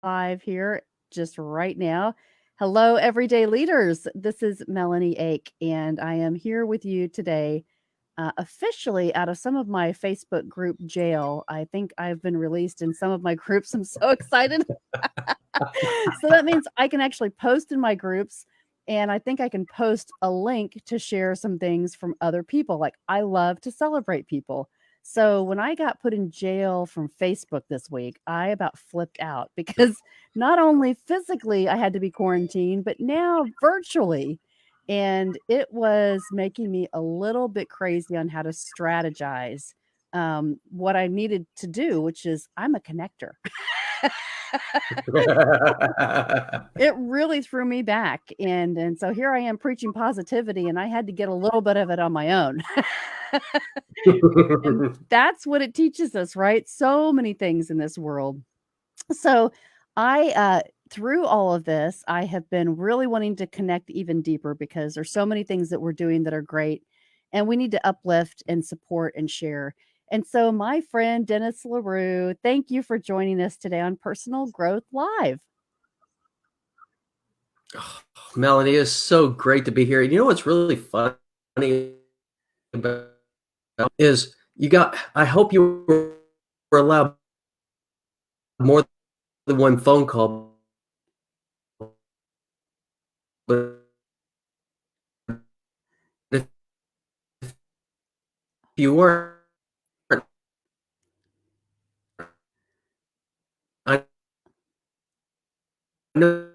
Live here just right now. Hello, everyday leaders. This is Melanie Ake, and I am here with you today, officially out of some of my Facebook group jail. I think I've been released in some of my groups. I'm so excited. So that means I can actually post in my groups, and I think I can post a link to share some things from other people. Like, I love to celebrate people. So when I got put in jail from Facebook this week, I about flipped out because not only physically I had to be quarantined, but now virtually. And it was making me a little bit crazy on how to strategize what I needed to do, which is I'm a connector. It really threw me back, and so here I am preaching positivity, and I had to get a little bit of it on my own. And that's what it teaches us, right? So many things in this world. So through all of this, I have been really wanting to connect even deeper because there's so many things that we're doing that are great, and we need to uplift and support and share. And so, my friend Dennis LaRue, thank you for joining us today on Personal Growth Live. Oh, Melanie, it's so great to be here. You know what's really funny about is I hope you were allowed more than one phone call, but if you weren't, I know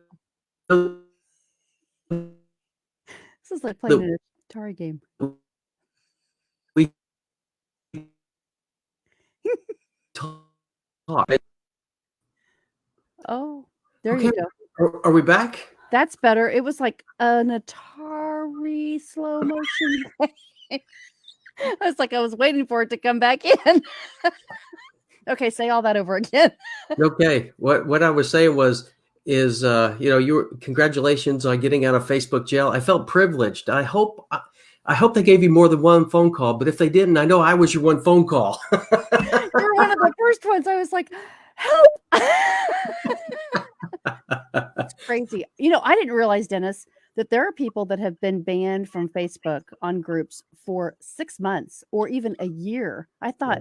This is like playing that an Atari game. we talked. Oh, there you Okay, go. are we back? That's better. It was like an Atari slow motion. I was like, I was waiting for it to come back in. Okay, say all that over again. Okay. What I was saying congratulations on getting out of Facebook jail. I felt privileged. I hope they gave you more than one phone call, but if they didn't, I know I was your one phone call. You're one of the first ones. I was like, help. It's crazy. I didn't realize, Dennis, that there are people that have been banned from Facebook on groups for 6 months or even a year. I thought,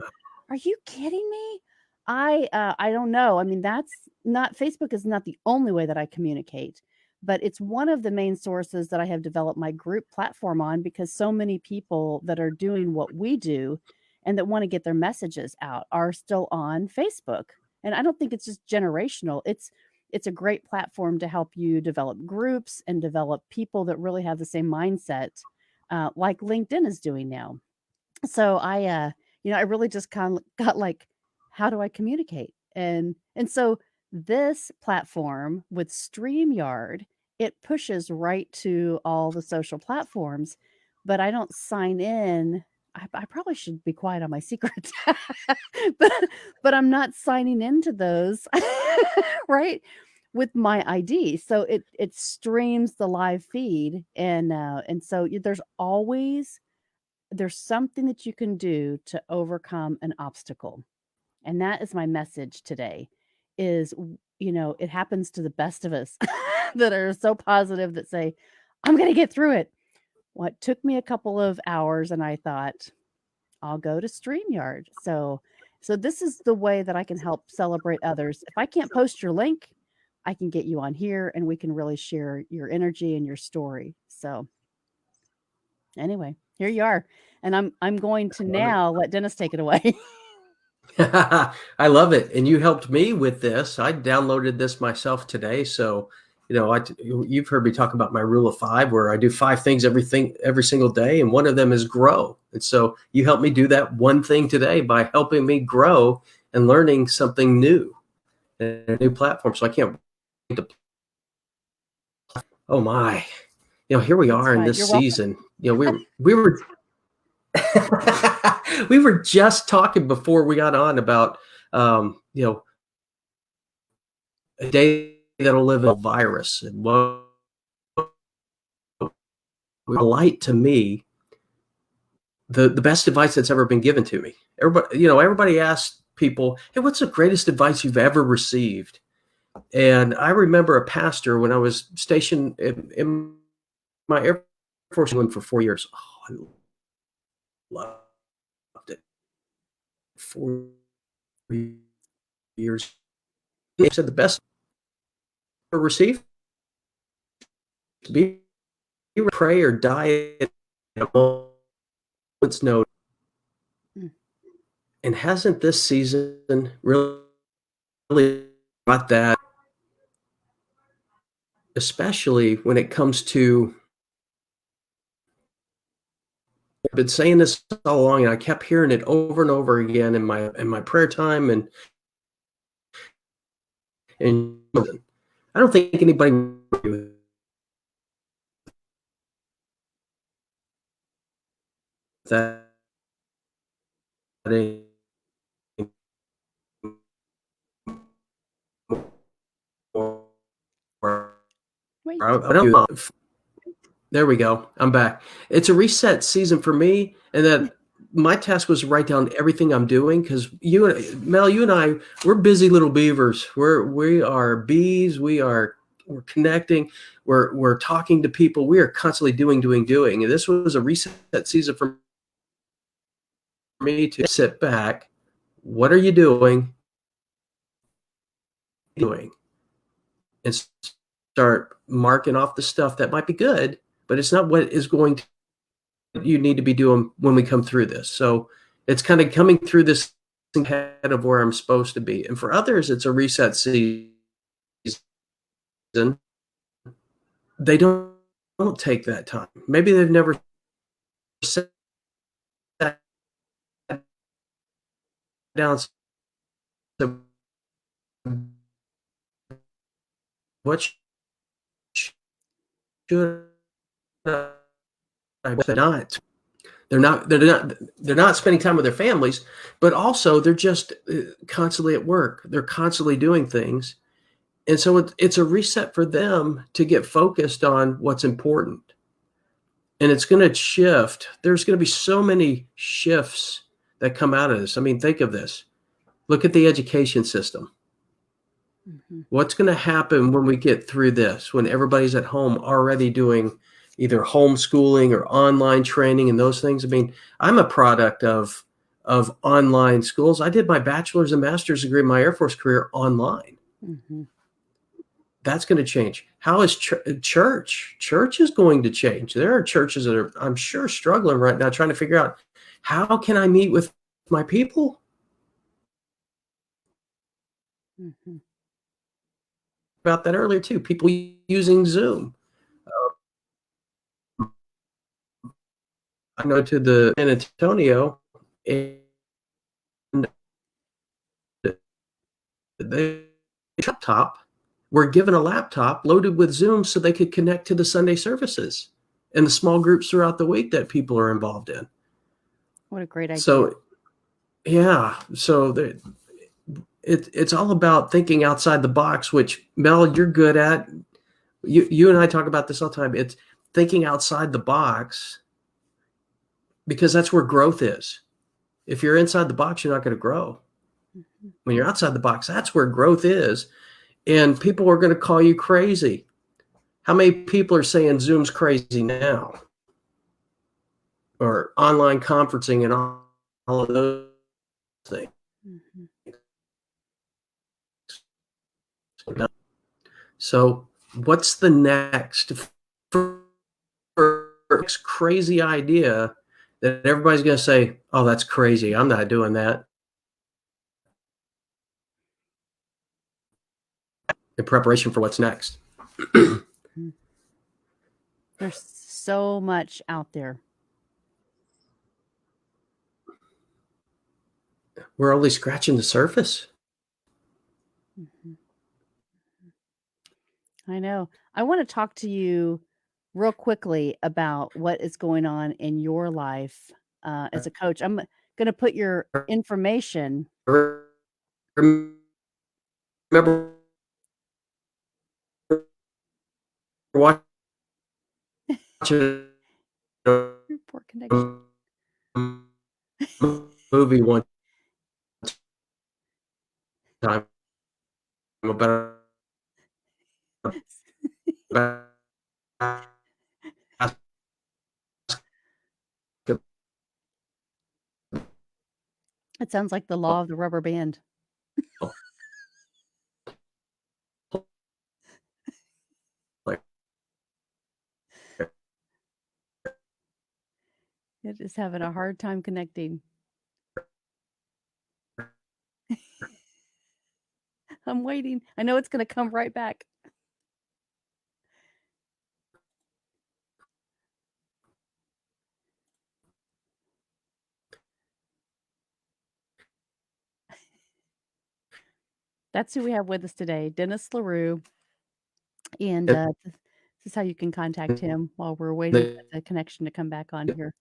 are you kidding me? I don't know. I mean, that's not Facebook is not the only way that I communicate, but it's one of the main sources that I have developed my group platform on because so many people that are doing what we do and that want to get their messages out are still on Facebook. And I don't think it's just generational. It's a great platform to help you develop groups and develop people that really have the same mindset, like LinkedIn is doing now. So I really just kind of got like, how do I communicate? And so this platform with StreamYard, it pushes right to all the social platforms, but I don't sign in. I probably should be quiet on my secret, but but I'm not signing into those, right? With my ID, so it streams the live feed, and so there's something that you can do to overcome an obstacle. And that is my message today is, it happens to the best of us that are so positive that say, I'm going to get through it. What took me a couple of hours and I thought, I'll go to StreamYard. So this is the way that I can help celebrate others. If I can't post your link, I can get you on here and we can really share your energy and your story. So anyway, here you are. And I'm going to now let Dennis take it away. I love it. And you helped me with this. I downloaded this myself today. So, you've heard me talk about my rule of five, where I do 5 things every single day. And one of them is grow. And so you helped me do that one thing today by helping me grow and learning something new, and a new platform. So I can't wait to, oh my, here we That's are in fine. this You're welcome. season. We were we were just talking before we got on about a day that'll live in a virus. And what light to me, the best advice that's ever been given to me. Everybody asks people, hey, what's the greatest advice you've ever received? And I remember a pastor when I was stationed in my Air Force for 4 years. Oh, I loved it. 4 years. He said the best I received be pray or die at a moment's notice. Mm. And hasn't this season really brought that, especially when it comes to, I've been saying this all along, and I kept hearing it over and over again in my prayer time, and I don't think anybody would agree with that anymore. Wait. I don't. There we go. I'm back. It's a reset season for me, and that my task was to write down everything I'm doing because Mel, you and I, we're busy little beavers. We are bees. We're connecting. We're talking to people. We are constantly doing. And this was a reset season for me to sit back. What are you doing? Doing and start marking off the stuff that might be good, but it's not what is going to you need to be doing when we come through this. So it's kind of coming through this head of where I'm supposed to be. And for others, it's a reset season. They don't take that time. Maybe they've never sat down. So what should I not? They're not spending time with their families, but also they're just constantly at work. They're constantly doing things. And so it's a reset for them to get focused on what's important. And it's going to shift. There's going to be so many shifts that come out of this. I mean, think of this. Look at the education system. Mm-hmm. What's going to happen when we get through this, when everybody's at home already doing either homeschooling or online training and those things? I mean, I'm a product of online schools. I did my bachelor's and master's degree in my Air Force career online. Mm-hmm. That's going to change. How is church? Church is going to change. There are churches that are, I'm sure, struggling right now, trying to figure out how can I meet with my people? Mm-hmm. About that earlier too. People using Zoom. I go to the San Antonio, and they laptop were given a laptop loaded with Zoom so they could connect to the Sunday services and the small groups throughout the week that people are involved in. What a great idea. So, yeah. So it's all about thinking outside the box, which Mel, you're good at. You and I talk about this all the time. It's thinking outside the box because that's where growth is. If you're inside the box, you're not going to grow. Mm-hmm. When you're outside the box, that's where growth is. And people are going to call you crazy. How many people are saying Zoom's crazy now? Or online conferencing and all of those things. Mm-hmm. So what's the next crazy idea that everybody's going to say, oh, that's crazy. I'm not doing that. In preparation for what's next. There's so much out there. We're only scratching the surface. Mm-hmm. I know. I want to talk to you real quickly about what is going on in your life as a coach. I'm going to put your information. Remember watching a Poor connection. movie one time about It sounds like the law of the rubber band. It is having a hard time connecting. I'm waiting. I know it's going to come right back. That's who we have with us today, Dennis LaRue. And this is how you can contact him while we're waiting for the connection to come back on here.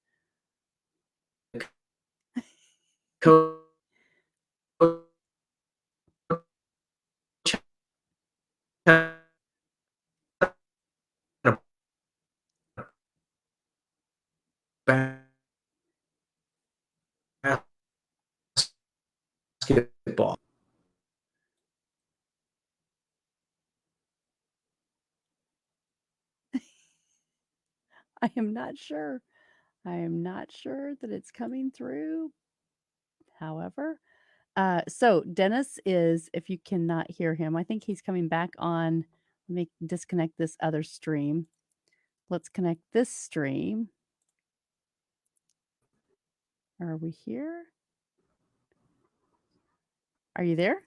Basketball. I am not sure. I am not sure that it's coming through. However, so Dennis is, if you cannot hear him, I think he's coming back on. Let me disconnect this other stream. Let's connect this stream. Are we here? Are you there?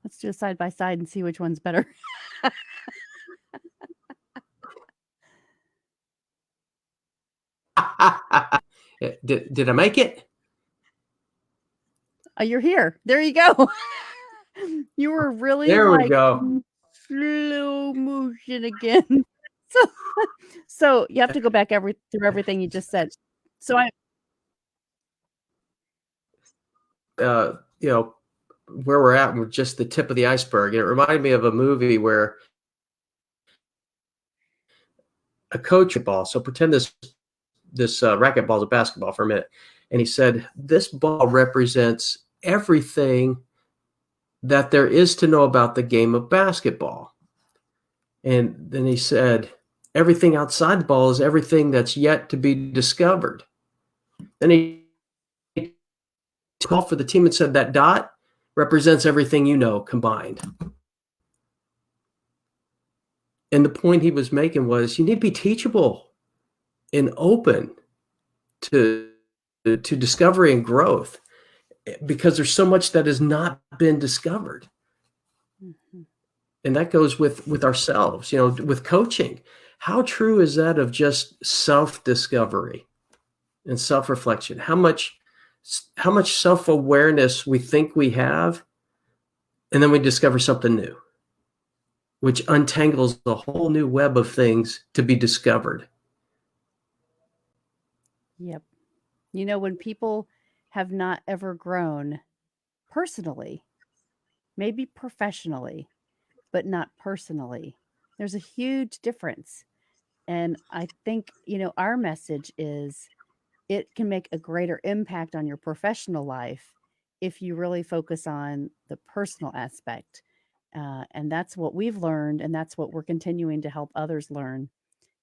Let's do a side by side and see which one's better. Did I make it? Oh, you're here. There you go. You were really There we like go. slow motion again. So you have to go back through everything you just said. So you know, where we're at, we're just the tip of the iceberg. And it reminded me of a movie where a coach ball. So pretend this racquetball is a basketball for a minute. And he said, this ball represents everything that there is to know about the game of basketball. And then he said, everything outside the ball is everything that's yet to be discovered. Then he called for the team and said, that dot represents everything you know combined. And the point he was making was you need to be teachable and open to discovery and growth, because there's so much that has not been discovered. Mm-hmm. And that goes with ourselves, with coaching. How true is that of just self-discovery and self-reflection? How much self-awareness we think we have, and then we discover something new, which untangles a whole new web of things to be discovered. Yep. When people have not ever grown personally, maybe professionally, but not personally, there's a huge difference. And I think, our message is it can make a greater impact on your professional life if you really focus on the personal aspect. And that's what we've learned, and that's what we're continuing to help others learn.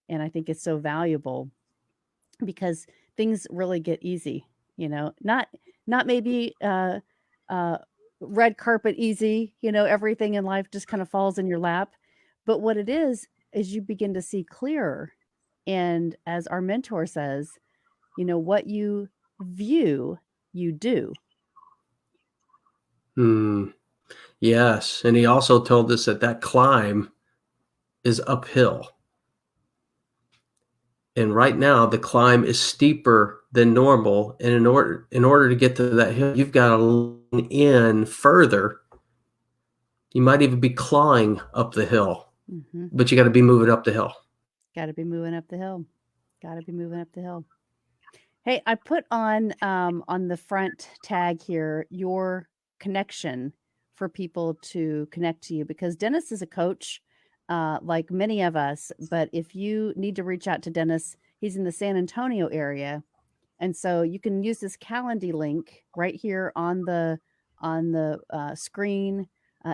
And I think it's so valuable because things really get easy, not maybe red carpet easy, everything in life just kind of falls in your lap. But what it is you begin to see clearer. And as our mentor says, what you view, you do. Yes. And he also told us that climb is uphill. And right now the climb is steeper than normal. And in order to get to that hill, you've got to lean in further. You might even be clawing up the hill, but you got to be moving up the hill. Got to be moving up the hill. Hey, I put on the front tag here your connection for people to connect to you, because Dennis is a coach, like many of us. But if you need to reach out to Dennis, he's in the San Antonio area. And so you can use this Calendly link right here on the screen.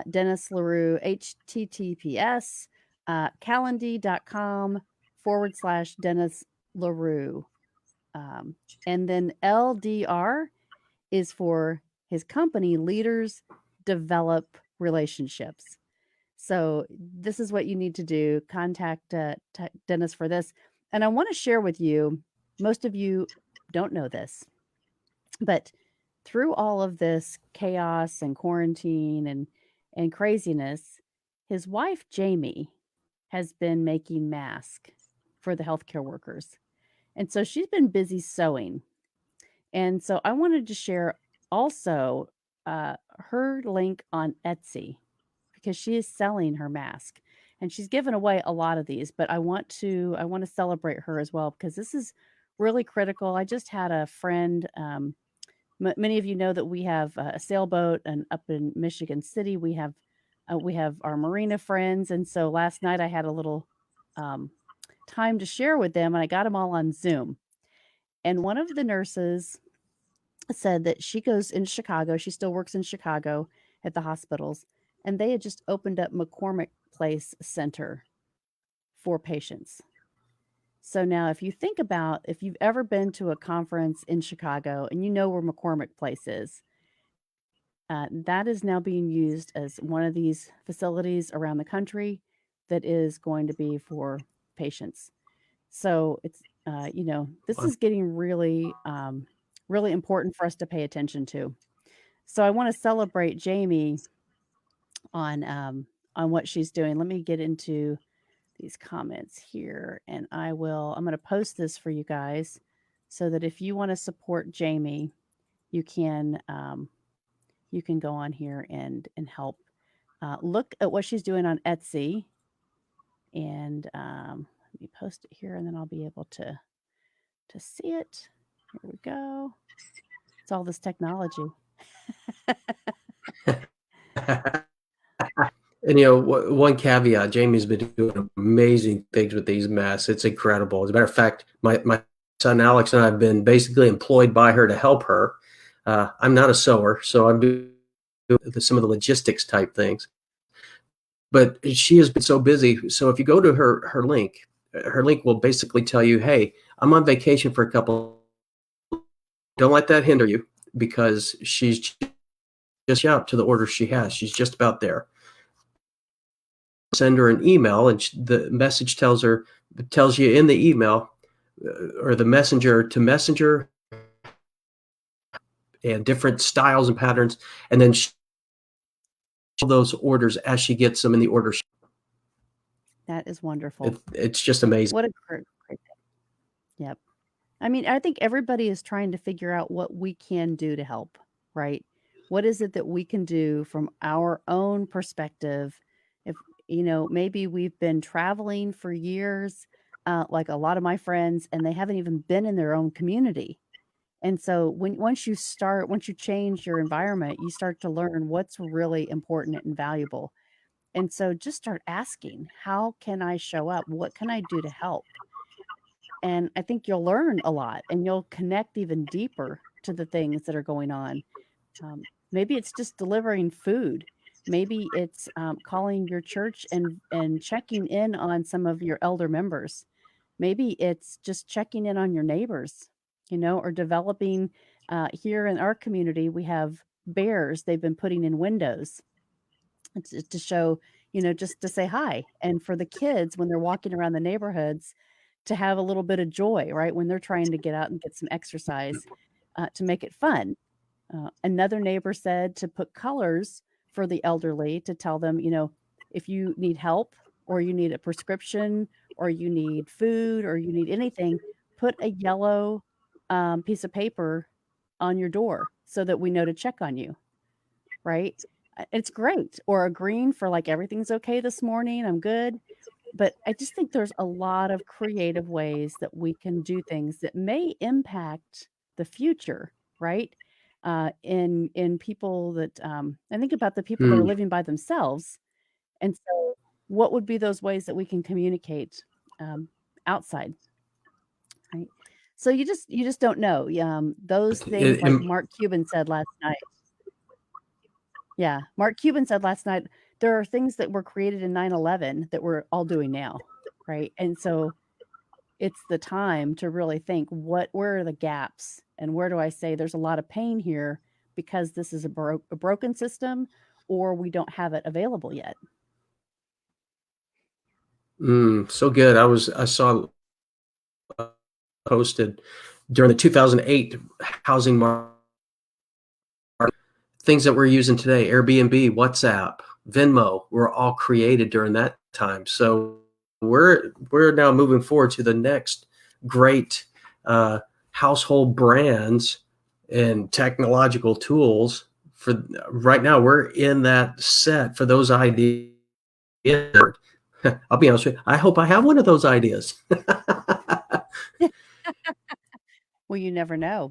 Dennis LaRue, HTTPS, calendly.com/Dennis LaRue. And then LDR is for his company, Leaders Develop Relationships. So this is what you need to do. Contact Dennis for this. And I want to share with you, most of you don't know this, but through all of this chaos and quarantine and craziness, his wife Jamie has been making masks for the healthcare workers. And so she's been busy sewing. And so I wanted to share also her link on Etsy because she is selling her mask. And she's given away a lot of these, but I want to celebrate her as well because this is really critical. I just had a friend. Many of you know that we have a sailboat, and up in Michigan City we have our marina friends, and so last night I had a little um, time to share with them, and I got them all on Zoom. And one of the nurses said that she goes in Chicago. She still works in Chicago at the hospitals, and they had just opened up McCormick Place Center for patients. So now, if you think about if you've ever been to a conference in Chicago and you know where McCormick Place is, that is now being used as one of these facilities around the country that is going to be for patients. So this is getting really important for us to pay attention to. So I want to celebrate Jamie on on what she's doing. Let me get into these comments here, and I'm going to post this for you guys so that if you want to support Jamie, you can you can go on here and help. Look at what she's doing on Etsy, and let me post it here, and then I'll be able to see it. Here we go. It's all this technology. And one caveat: Jamie's been doing amazing things with these masks. It's incredible. As a matter of fact, my son Alex and I have been basically employed by her to help her. I'm not a sewer, so I'm doing some of the logistics type things. But she has been so busy. So if you go to her link will basically tell you, "Hey, I'm on vacation for a couple. Don't let that hinder you because she's just out to the orders she has. She's just about there." Send her an email, and the message tells you in the email or the messenger to messenger and different styles and patterns, and then those orders as she gets them in the order. That is wonderful. It's just amazing. What a great thing. Yep. I mean, I think everybody is trying to figure out what we can do to help, right? What is it that we can do from our own perspective? If, maybe we've been traveling for years, like a lot of my friends, and they haven't even been in their own community. And so once you change your environment, you start to learn what's really important and valuable. And so just start asking, how can I show up? What can I do to help? And I think you'll learn a lot and you'll connect even deeper to the things that are going on. Maybe it's just delivering food. Maybe it's calling your church and checking in on some of your elder members. Maybe it's just checking in on your neighbors, or developing. Here in our community, we have bears they've been putting in windows to show, just to say hi. And for the kids, when they're walking around the neighborhoods, to have a little bit of joy, right? When they're trying to get out and get some exercise to make it fun. Another neighbor said to put colors for the elderly to tell them, if you need help or you need a prescription or you need food or you need anything, put a yellow piece of paper on your door so that we know to check on you, right? It's great. Or a green for like everything's okay this morning, I'm good. But I just think there's a lot of creative ways that we can do things that may impact the future, right? In people that I think about the people that are Hmm. living by themselves, and so what would be those ways that we can communicate um, outside, right? So you just don't know. Those things, like Mark Cuban said last night. Yeah, Mark Cuban said last night, there are things that were created in 9/11 that we're all doing now, right? And so it's the time to really think, where are the gaps, and where do I say there's a lot of pain here because this is a broken system, or we don't have it available yet. So good. I saw posted during the 2008 housing market, things that we're using today, Airbnb, WhatsApp, Venmo, were all created during that time. So we're now moving forward to the next great household brands and technological tools. For right now, we're in that set for those ideas. I'll be honest with you, I hope I have one of those ideas. Well, you never know.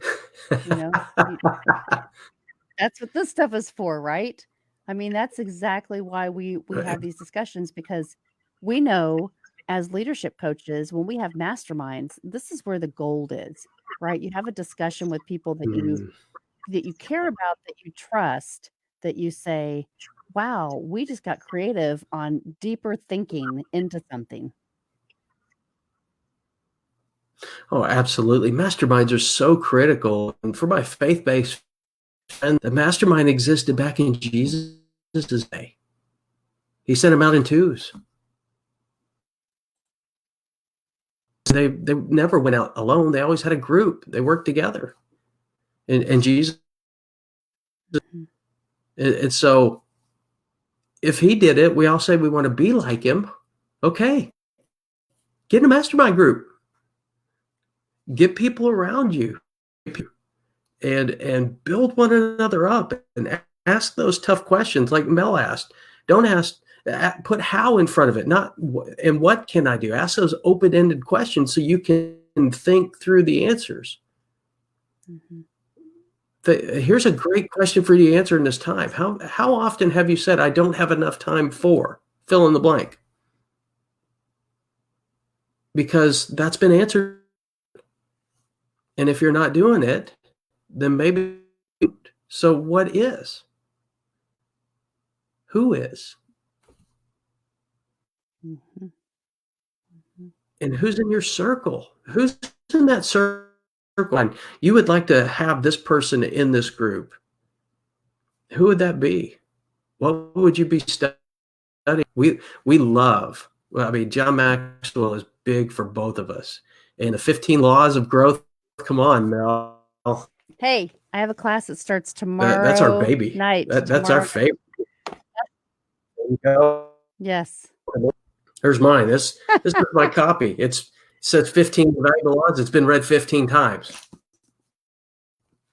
That's what this stuff is for, right? I mean, that's exactly why we have these discussions, because we know as leadership coaches, when we have masterminds, this is where the gold is, right? You have a discussion with people that you care about, that you trust, that you say, "Wow, we just got creative on deeper thinking into something." Oh, absolutely. Masterminds are so critical. And for my faith-based friend, the mastermind existed back in Jesus' day. He sent them out in twos. They never went out alone. They always had a group. They worked together. And Jesus, and so if he did it, we all say we want to be like him. Okay, get in a mastermind group. Get people around you, and build one another up, and ask those tough questions like Mel asked. Don't ask, put how in front of it, not and what can I do. Ask those open-ended questions so you can think through the answers. Mm-hmm. Here's a great question for you to answer in this time. How often have you said, I don't have enough time for fill in the blank? Because that's been answered. And if you're not doing it, then maybe. So what is? Who is? Mm-hmm. Mm-hmm. And who's in your circle? Who's in that circle? And you would like to have this person in this group. Who would that be? What would you be studying? We love. Well, I mean, John Maxwell is big for both of us. And the 15 laws of growth. Come on, Mel. Hey, I have a class that starts That's our tomorrow baby. night. That's our favorite. Yes. Here's mine. This is my copy. It says 15 valuable laws. It's been read 15 times.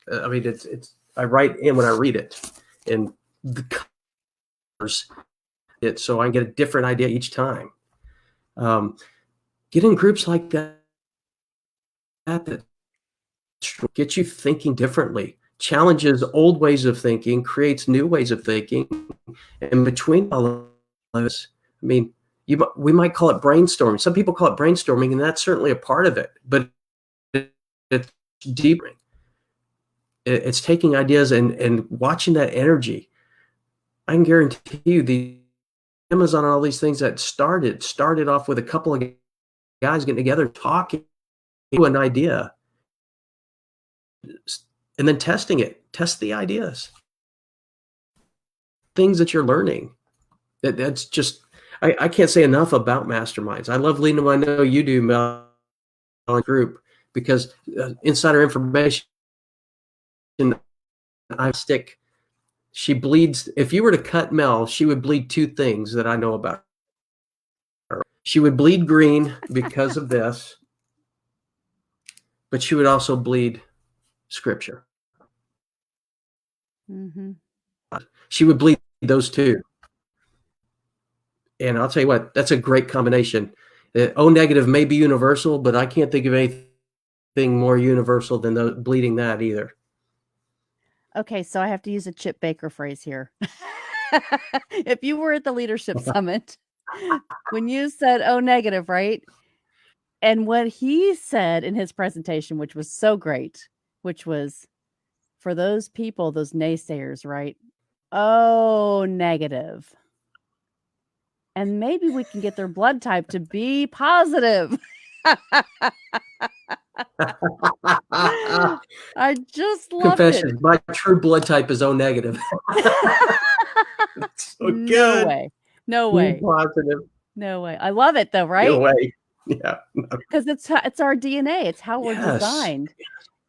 I mean, it's I write in when I read it, and the colors it so I can get a different idea each time. Get in groups like that get you thinking differently, challenges old ways of thinking, creates new ways of thinking, and between all of us, I mean, we might call it brainstorming. Some people call it brainstorming, and that's certainly a part of it. But it's deeper. It's taking ideas and watching that energy. I can guarantee you the Amazon and all these things that started off with a couple of guys getting together, talking to an idea, and then testing it. Test the ideas. Things that you're learning. That's just, I can't say enough about masterminds. I love leading them. I know you do, Mel, group, because insider information, she bleeds. If you were to cut Mel, she would bleed two things that I know about her. She would bleed green because of this, but she would also bleed scripture. Mm-hmm. She would bleed those two. And I'll tell you what, that's a great combination. O negative may be universal, but I can't think of anything more universal than bleeding that either. Okay, so I have to use a Chip Baker phrase here. If you were at the leadership summit, when you said "oh negative," right? And what he said in his presentation, which was so great, which was for those people, those naysayers, right? Oh, negative. And maybe we can get their blood type to be positive. I just loved it. Confession, my true blood type is O negative. So No good. way. No Be way. positive. No way. I love it though, No right? way. Yeah. Because it's our DNA. It's how we're Yes. designed.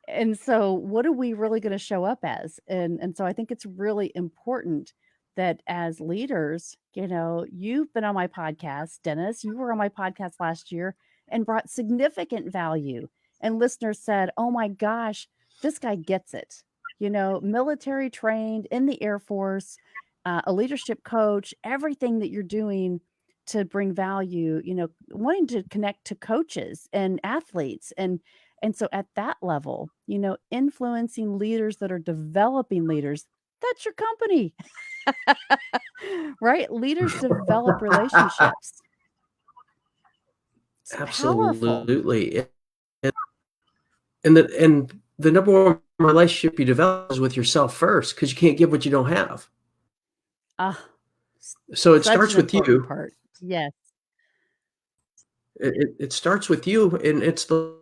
And so what are we really going to show up as? And so I think it's really important that as leaders, you've been on my podcast, Dennis, you were on my podcast last year and brought significant value. And listeners said, "Oh my gosh, this guy gets it." Military trained in the Air Force, a leadership coach, everything that you're doing to bring value, wanting to connect to coaches and athletes and so at that level, influencing leaders that are developing leaders, that's your company. Right? Leaders develop relationships. It's powerful. Absolutely. And the number one relationship you develop is with yourself first, because you can't give what you don't have. Ah, So it such starts an with important you. part. Yes. It starts with you, and it's the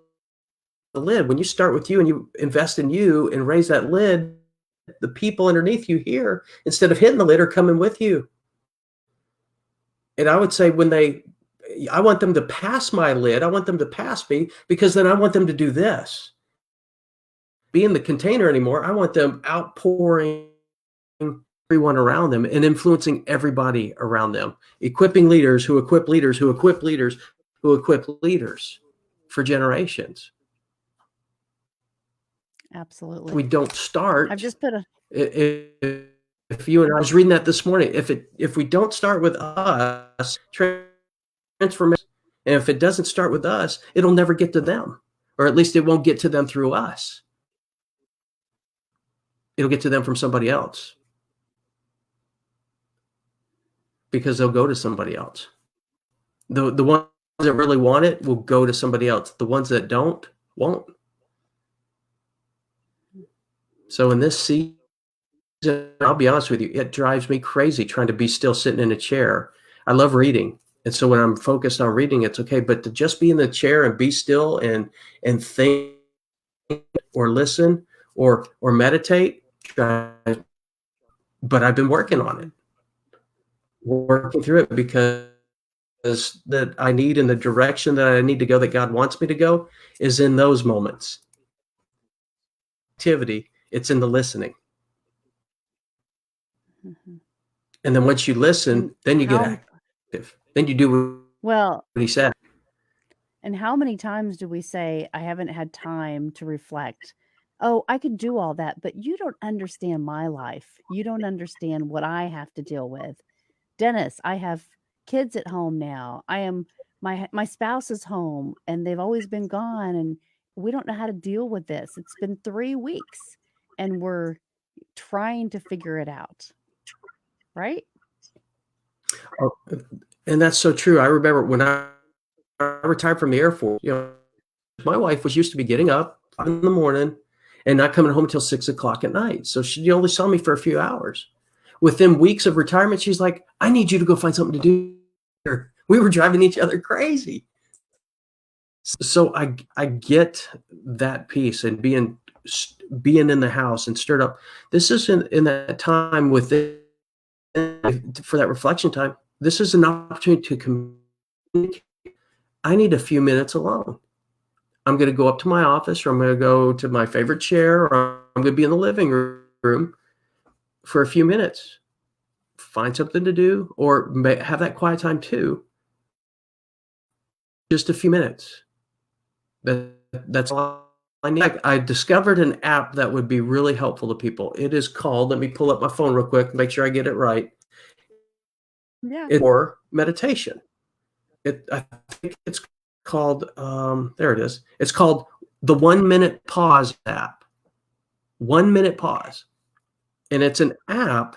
lid. When you start with you and you invest in you and raise that lid, the people underneath you here, instead of hitting the lid, are coming with you. And I would say I want them to pass my lid. I want them to pass me, because then I want them to do this. Be in the container anymore. I want them outpouring everyone around them and influencing everybody around them, equipping leaders who equip leaders who equip leaders who equip leaders for generations. Absolutely. We don't start. I've just put If you and I was reading that this morning, if we don't start with us, transformation, and if it doesn't start with us, it'll never get to them, or at least it won't get to them through us. It'll get to them from somebody else, because they'll go to somebody else. The ones that really want it will go to somebody else. The ones that don't won't. So in this season, I'll be honest with you, it drives me crazy trying to be still sitting in a chair. I love reading. And so when I'm focused on reading, it's okay. But to just be in the chair and be still and think or listen or meditate, but I've been working on it, working through it, because that I need, in the direction that I need to go, that God wants me to go, is in those moments. Activity, it's in the listening. Mm-hmm. And then once you listen, then you get active. Then you do what he said. And how many times do we say, "I haven't had time to reflect"? Oh, I could do all that, but you don't understand my life. You don't understand what I have to deal with. Dennis, I have kids at home now. My spouse is home and they've always been gone and we don't know how to deal with this. It's been 3 weeks and we're trying to figure it out. Right? Oh, and that's so true. I remember when I retired from the Air Force, my wife was used to be getting up in the morning and not coming home until 6:00 at night. So she only saw me for a few hours. Within weeks of retirement, she's like, "I need you to go find something to do here." We were driving each other crazy. So I get that piece, and being in the house and stirred up. This isn't in that time for that reflection time. This is an opportunity to communicate. I need a few minutes alone. I'm going to go up to my office, or I'm going to go to my favorite chair, or I'm going to be in the living room for a few minutes. Find something to do, or have that quiet time too. Just a few minutes. That's all I need. I discovered an app that would be really helpful to people. It is called, let me pull up my phone real quick, make sure I get it right. Yeah. It's for meditation. I think it's called, there it is. It's called the 1 Minute Pause app. 1 Minute Pause. And it's an app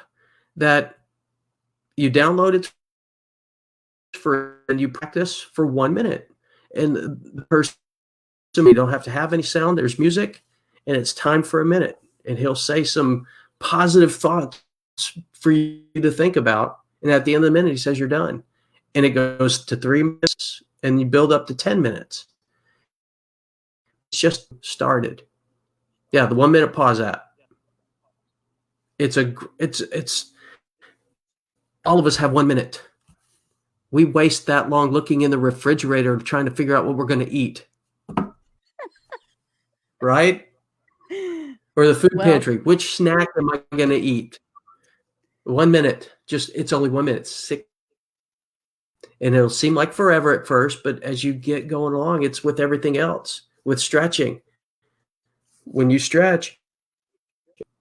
that you download it and you practice for 1 minute. and the person, you don't have to have any sound. There's music, and it's time for a minute, and he'll say some positive thoughts for you to think about. And at the end of the minute, he says you're done, and it goes to 3 minutes, and you build up to 10 minutes. It's just started. Yeah, the 1 minute pause app. It's all of us have 1 minute. We waste that long looking in the refrigerator trying to figure out what we're going to eat. Right? Or the food Well, pantry. Which snack am I going to eat? 1 minute. It's only 1 minute. And it'll seem like forever at first, but as you get going along, it's with everything else, with stretching. When you stretch,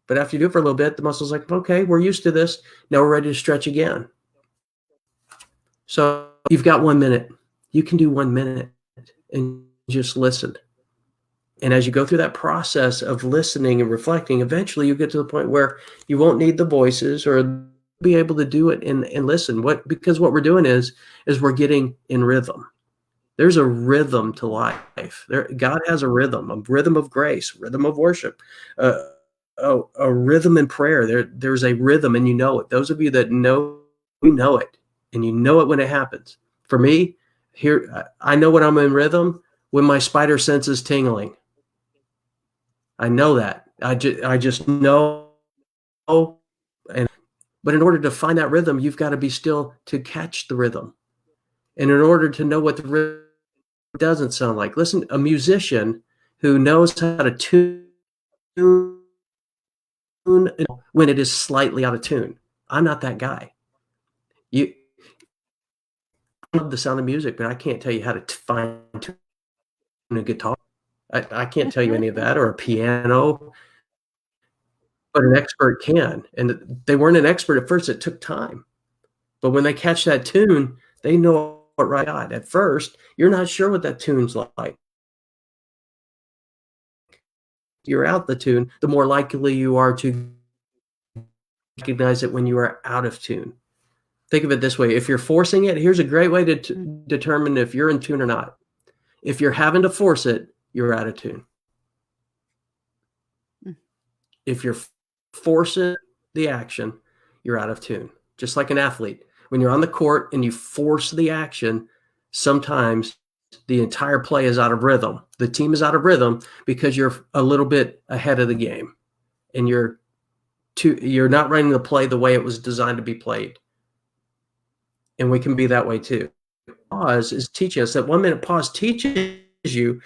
but after you do it for a little bit, the muscle's like, okay, we're used to this. Now we're ready to stretch again. So you've got 1 minute. You can do 1 minute and just listen. And as you go through that process of listening and reflecting, eventually you get to the point where you won't need the voices or be able to do it and listen. Because what we're doing is we're getting in rhythm. There's a rhythm to life. God has a rhythm of grace, rhythm of worship, a rhythm in prayer. There's a rhythm, and you know it. Those of you that know, you know it, and you know it when it happens. For me, here, I know when I'm in rhythm when my spider sense is tingling. I know that. I just know. But in order to find that rhythm, you've got to be still to catch the rhythm. And in order to know what the rhythm doesn't sound like, listen, a musician who knows how to tune when it is slightly out of tune. I'm not that guy. I love the sound of music, but I can't tell you how to fine tune a guitar. I can't tell you any of that, or a piano, but an expert can. And they weren't an expert at first. It took time. But when they catch that tune, they know it right on. At first, you're not sure what that tune's like. You're out the tune, the more likely you are to recognize it when you are out of tune. Think of it this way. If you're forcing it, here's a great way to determine if you're in tune or not. If you're having to force it, you're out of tune. If you're forcing the action, you're out of tune. Just like an athlete. When you're on the court and you force the action, sometimes the entire play is out of rhythm. The team is out of rhythm because you're a little bit ahead of the game, and you're not running the play the way it was designed to be played. And we can be that way too. Pause is teaching us that 1 minute pause teaches you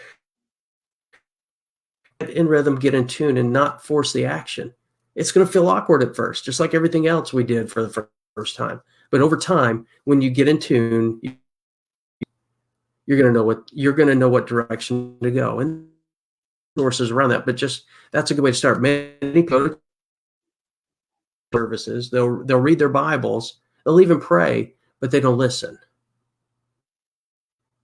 in rhythm, get in tune, and not force the action. It's going to feel awkward at first, just like everything else we did for the first time. But over time, when you get in tune, you're going to know what direction to go, and sources around that. But just that's a good way to start. Many services, they'll read their Bibles, they'll even pray, but they don't listen.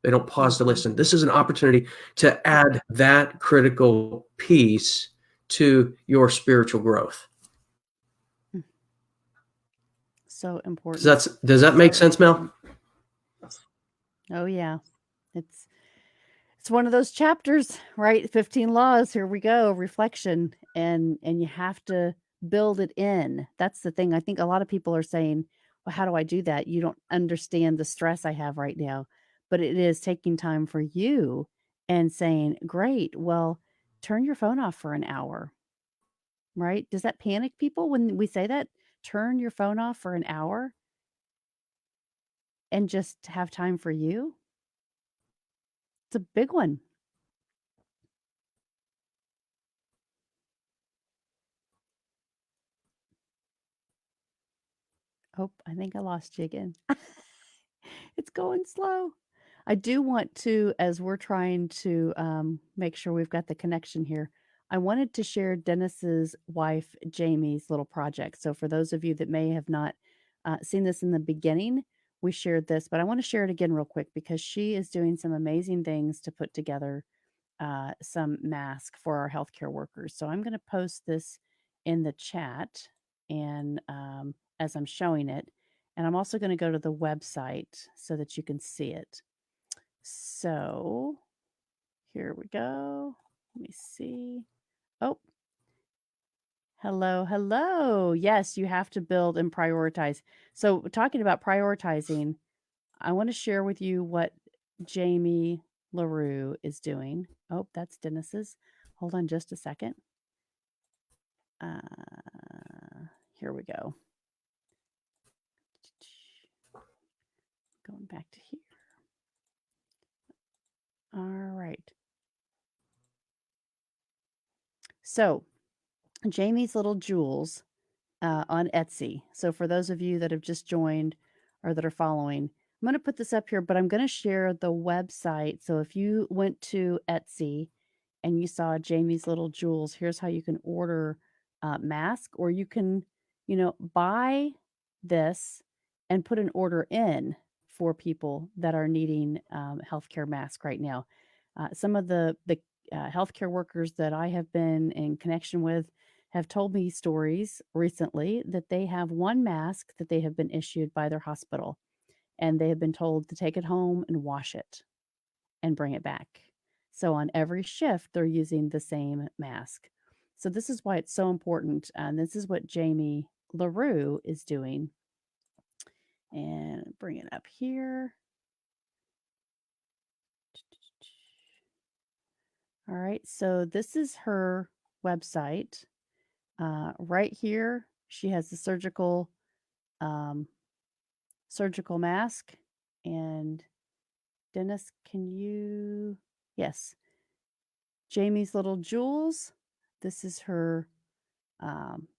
They don't pause to listen. This is an opportunity to add that critical piece to your spiritual growth. So important. Does that make sense, Mel? Oh yeah. It's one of those chapters, right? 15 laws. Here we go. Reflection. And you have to build it in. That's the thing. I think a lot of people are saying, well, how do I do that? You don't understand the stress I have right now. But it is taking time for you and saying, great, well, turn your phone off for an hour, right? Does that panic people when we say that? Turn your phone off for an hour and just have time for you? It's a big one. Oh, I think I lost you again. It's going slow. I do want to, as we're trying to make sure we've got the connection here, I wanted to share Dennis's wife, Jamie's little project. So, for those of you that may have not seen this in the beginning, we shared this, but I want to share it again real quick because she is doing some amazing things to put together some masks for our healthcare workers. So, I'm going to post this in the chat and as I'm showing it. And I'm also going to go to the website so that you can see it. So here we go. Let me see. Oh, hello, hello. Yes, you have to build and prioritize. So, talking about prioritizing, I want to share with you what Jamie LaRue is doing. Oh, that's Dennis's. Hold on just a second. Here we go. Going back to here. All right. So, Jamie's Little Jewels on Etsy. So, for those of you that have just joined or that are following, I'm going to put this up here, but I'm going to share the website. So, if you went to Etsy and you saw Jamie's Little Jewels, here's how you can order mask, or you can, buy this and put an order in for people that are needing healthcare mask right now. Some of the healthcare workers that I have been in connection with have told me stories recently that they have one mask that they have been issued by their hospital, and they have been told to take it home and wash it and bring it back. So on every shift, they're using the same mask. So this is why it's so important. And this is what Jamie LaRue is doing. And bring it up here. All right. So this is her website. Right here, she has the surgical mask. And Dennis, can you? Yes. Jamie's Little Jewels. This is her.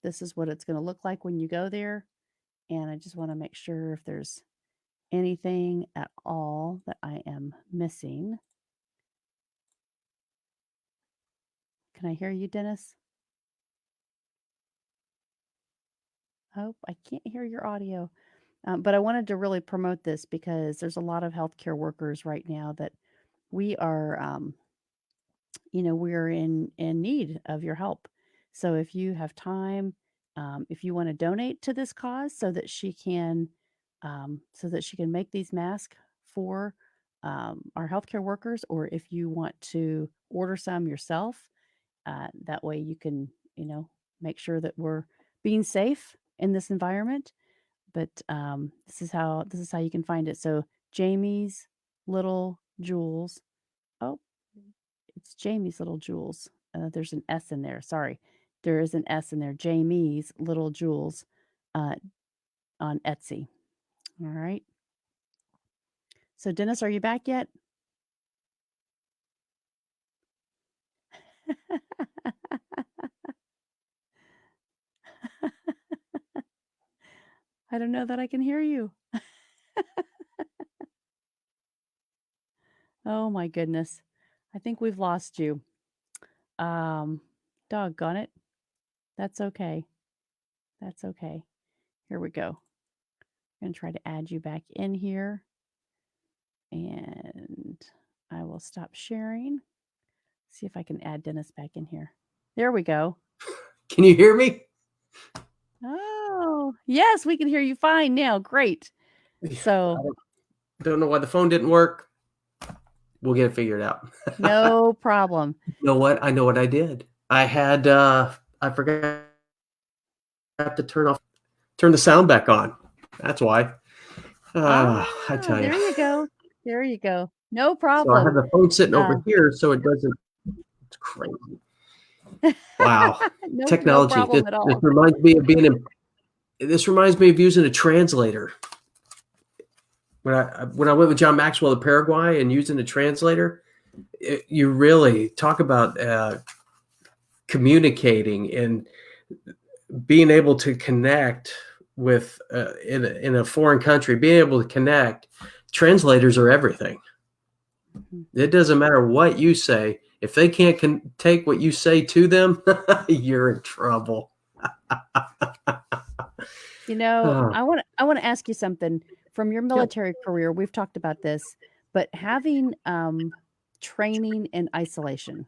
This is what it's going to look like when you go there. And I just want to make sure if there's anything at all that I am missing. Can I hear you, Dennis? Oh, I can't hear your audio. But I wanted to really promote this because there's a lot of healthcare workers right now that we are, we're in need of your help. So if you have time, if you want to donate to this cause so that she can make these masks for our healthcare workers, or if you want to order some yourself, that way you can, make sure that we're being safe in this environment. But this is how you can find it. So Jamie's Little Jewels. Oh, it's Jamie's Little Jewels. There's an S in there. Sorry, there is an S in there. Jamie's Little Jewels uh, on Etsy. All right. So Dennis, are you back yet? I don't know that I can hear you. Oh my goodness. I think we've lost you. Um, Doggone it. That's okay. That's okay. Here we go. I'm going to try to add you back in here. And I will stop sharing. See if I can add Dennis back in here. There we go. Can you hear me? Oh, yes, we can hear you fine now. Great. So, Don't know why the phone didn't work. We'll get it figured out. no problem. You know what? I know what I did. I forgot to turn the sound back on. That's why. I tell you. There you go. There you go. No So I have problem. the phone sitting over here, so it doesn't. It's crazy. Wow, No technology. problem at This all. reminds me of This reminds me of using a translator. When I went with John Maxwell to Paraguay and using a translator, you really talk about communicating and being able to connect with in a foreign country. Being able to connect, translators are everything. It doesn't matter what you say. If they can't take what you say to them, you're in trouble. I want to ask you something from your military career. We've talked about this, but having training in isolation.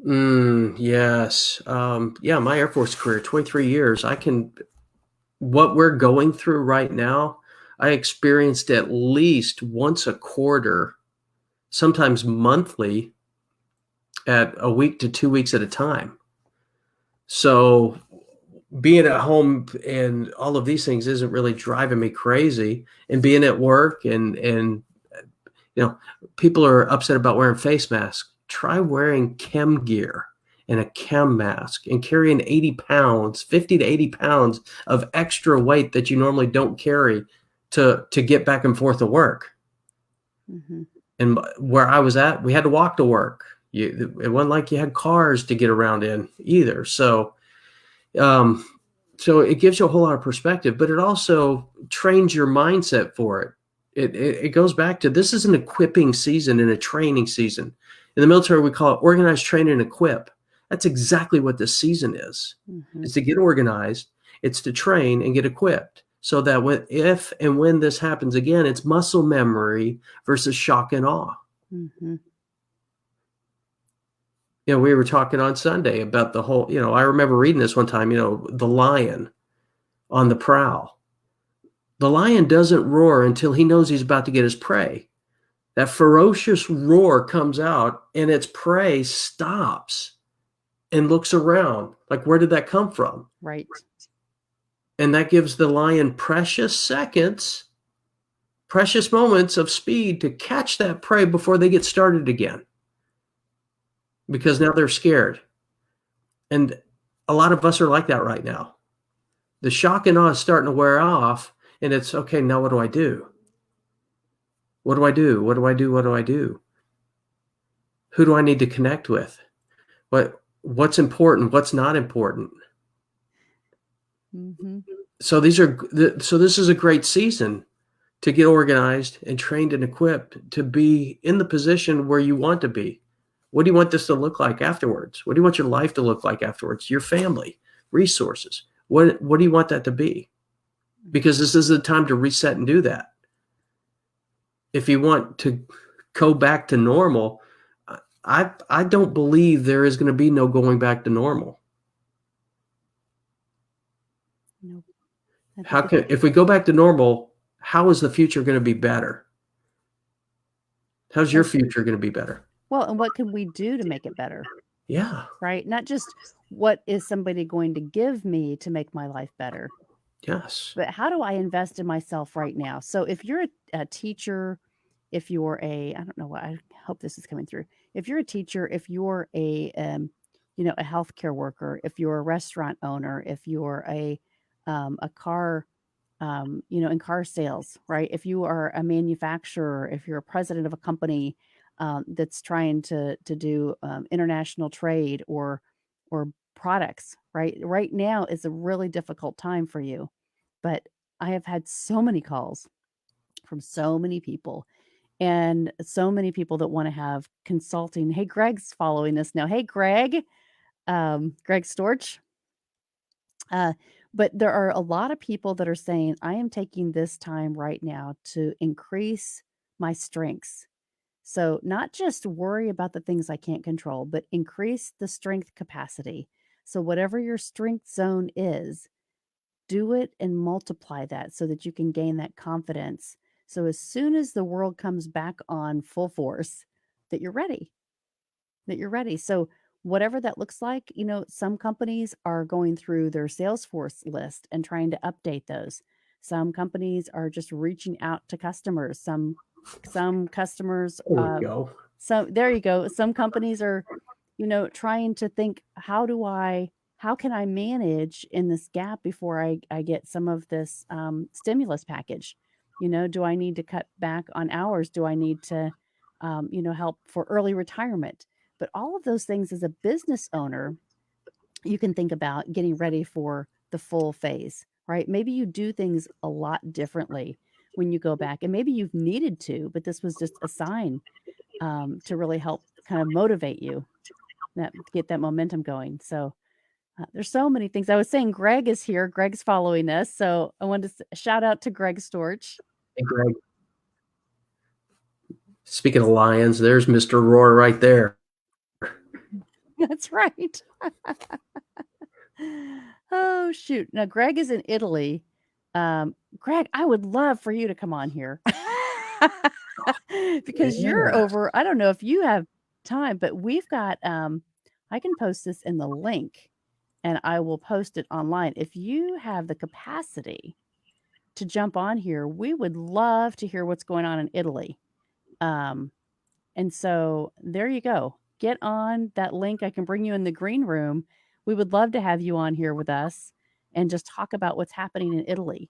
Yes. Yeah, my Air Force career, 23 years. What we're going through right now, I experienced at least once a quarter, sometimes monthly, at a week to 2 weeks at a time. So being at home and all of these things isn't really driving me crazy. And being at work and people are upset about wearing face masks. Try wearing chem gear and a chem mask and carrying 80 pounds, 50 to 80 pounds of extra weight that you normally don't carry to get back and forth to work. Mm-hmm. And where I was at, we had to walk to work. It wasn't like you had cars to get around in either. So it gives you a whole lot of perspective, but it also trains your mindset for it. It goes back to, this is an equipping season and a training season. In the military, we call it organized, train, and equip. That's exactly what this season is. Mm-hmm. It's to get organized, it's to train and get equipped, so that if and when this happens again, it's muscle memory versus shock and awe. Mm-hmm. We were talking on Sunday about the whole, I remember reading this one time, the lion on the prowl. The lion doesn't roar until he knows he's about to get his prey. That ferocious roar comes out and its prey stops and looks around. Like, where did that come from? Right. And that gives the lion precious seconds, precious moments of speed to catch that prey before they get started again. Because now they're scared. And a lot of us are like that right now. The shock and awe is starting to wear off, and it's, okay, now what do I do? What do I do? What do I do? What do I do? Who do I need to connect with? What's important? What's not important? Mm-hmm. So this is a great season to get organized and trained and equipped to be in the position where you want to be. What do you want this to look like afterwards? What do you want your life to look like afterwards? Your family, resources. What do you want that to be? Because this is the time to reset and do that. If you want to go back to normal, I don't believe there is going to be no going back to normal. Nope. If we go back to normal, how is the future going to be better? How's your future going to be better? Well, and what can we do to make it better? Yeah. Right? Not just what is somebody going to give me to make my life better. Yes. But how do I invest in myself right now? So if you're a teacher, if you're I don't know what, I hope this is coming through. If you're a teacher, if you're a healthcare worker, if you're a restaurant owner, if you're a car, in car sales, right? If you are a manufacturer, if you're a president of a company that's trying to do international trade or products, right? Right now is a really difficult time for you. But I have had so many calls from so many people and so many people that want to have consulting. Hey, Greg's following us now. Hey, Greg, Greg Storch. But there are a lot of people that are saying, I am taking this time right now to increase my strengths. So, not just worry about the things I can't control, but increase the strength capacity. So, whatever your strength zone is, do it and multiply that so that you can gain that confidence. So, as soon as the world comes back on full force, that you're ready, that you're ready. So, whatever that looks like, some companies are going through their Salesforce list and trying to update those. Some companies are just reaching out to customers. Some customers, There we go. so there you go. Some companies are, trying to think, how can I manage in this gap before I get some of this stimulus package? Do I need to cut back on hours? Do I need to, help for early retirement? But all of those things as a business owner, you can think about getting ready for the full phase, right? Maybe you do things a lot differently when you go back, and maybe you've needed to, but this was just a sign to really help kind of motivate you, that get that momentum going. So there's so many things. I was saying Greg is here. Greg's following us, so I wanted to shout out to Greg Storch. Hey, Greg. Speaking of lions, there's Mr. Roar right there. That's right. Oh shoot! Now Greg is in Italy. Greg, I would love for you to come on here because you're Yeah. over. I don't know if you have time, but we've got. I can post this in the link, and I will post it online. If you have the capacity to jump on here, we would love to hear what's going on in Italy. Um, and so there you go. Get on that link. I can bring you in the green room. We would love to have you on here with us and just talk about what's happening in Italy.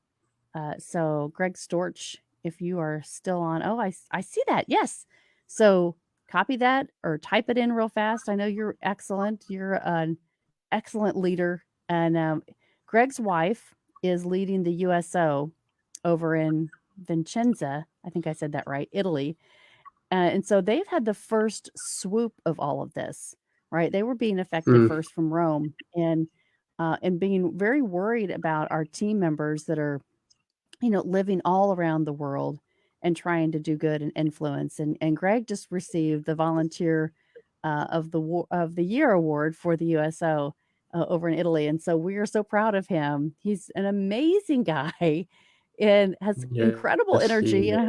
So, Greg Storch, if you are still on, oh, I see that. Yes. So, copy that or type it in real fast. I know you're excellent. You're an excellent leader. And Greg's wife is leading the USO over in Vincenza. I think I said that right, Italy. And so they've had the first swoop of all of this, right? They were being affected Mm. first from Rome, and being very worried about our team members that are, living all around the world and trying to do good and influence. And Greg just received the volunteer of the year award for the USO over in Italy, and so we are so proud of him. He's an amazing guy and has incredible Yes, energy. And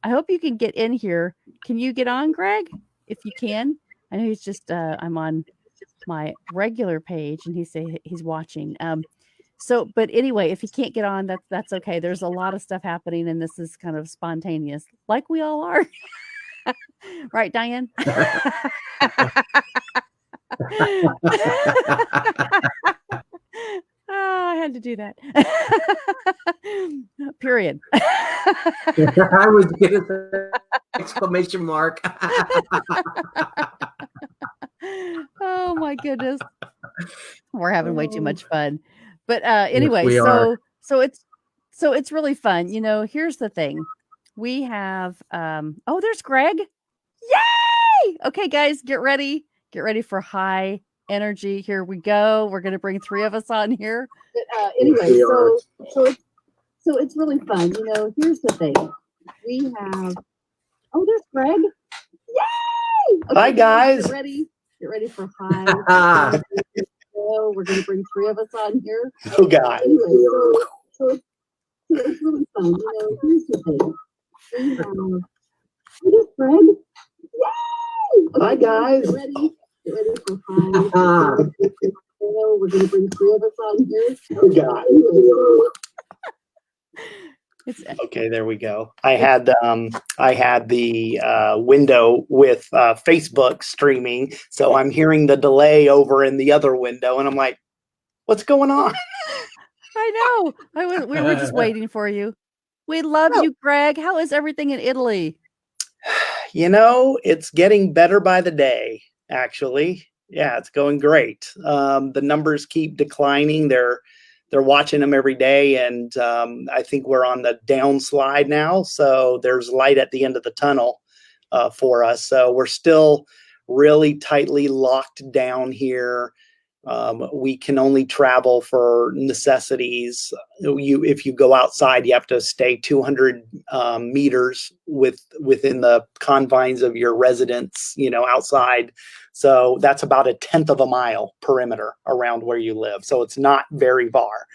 I hope you can get in here. Can you get on, Greg? If you can, I know he's just I'm on my regular page, and he's watching. So, but anyway, if he can't get on, that's okay. There's a lot of stuff happening, and this is kind of spontaneous, like we all are, right, Diane? I had to do that. Period. I was going to say exclamation mark. Oh my goodness. We're having way too much fun. But Yes, anyway, we are. so it's really fun. Here's the thing. We have oh, there's Greg. Yay! Okay, guys, get ready. Get ready for high energy. Here we go. We're gonna bring 3 of us on here. But anyway, We are. so it's really fun. Here's the thing. We have oh, there's Greg. Yay! Okay, Hi guys. Get ready for high energy. So we're going to bring 3 of us on here. Oh God. Anyway, so it's really fun. Here's the thing. We have, oh, Greg. Yay! Okay, Hi guys. Get ready for high. So we're going to bring 3 of us on here. Oh God. Okay, there we go. I had the window with Facebook streaming, so I'm hearing the delay over in the other window, and I'm like, "What's going on?" I know. We were just waiting for you. We love you, Greg. How is everything in Italy? It's getting better by the day. Actually, yeah, it's going great. The numbers keep declining. They're watching them every day, and I think we're on the downslide now. So there's light at the end of the tunnel for us. So we're still really tightly locked down here. We can only travel for necessities. If you go outside, you have to stay 200 meters within the confines of your residence, outside. So that's about 1/10 of a mile perimeter around where you live. So it's not very far.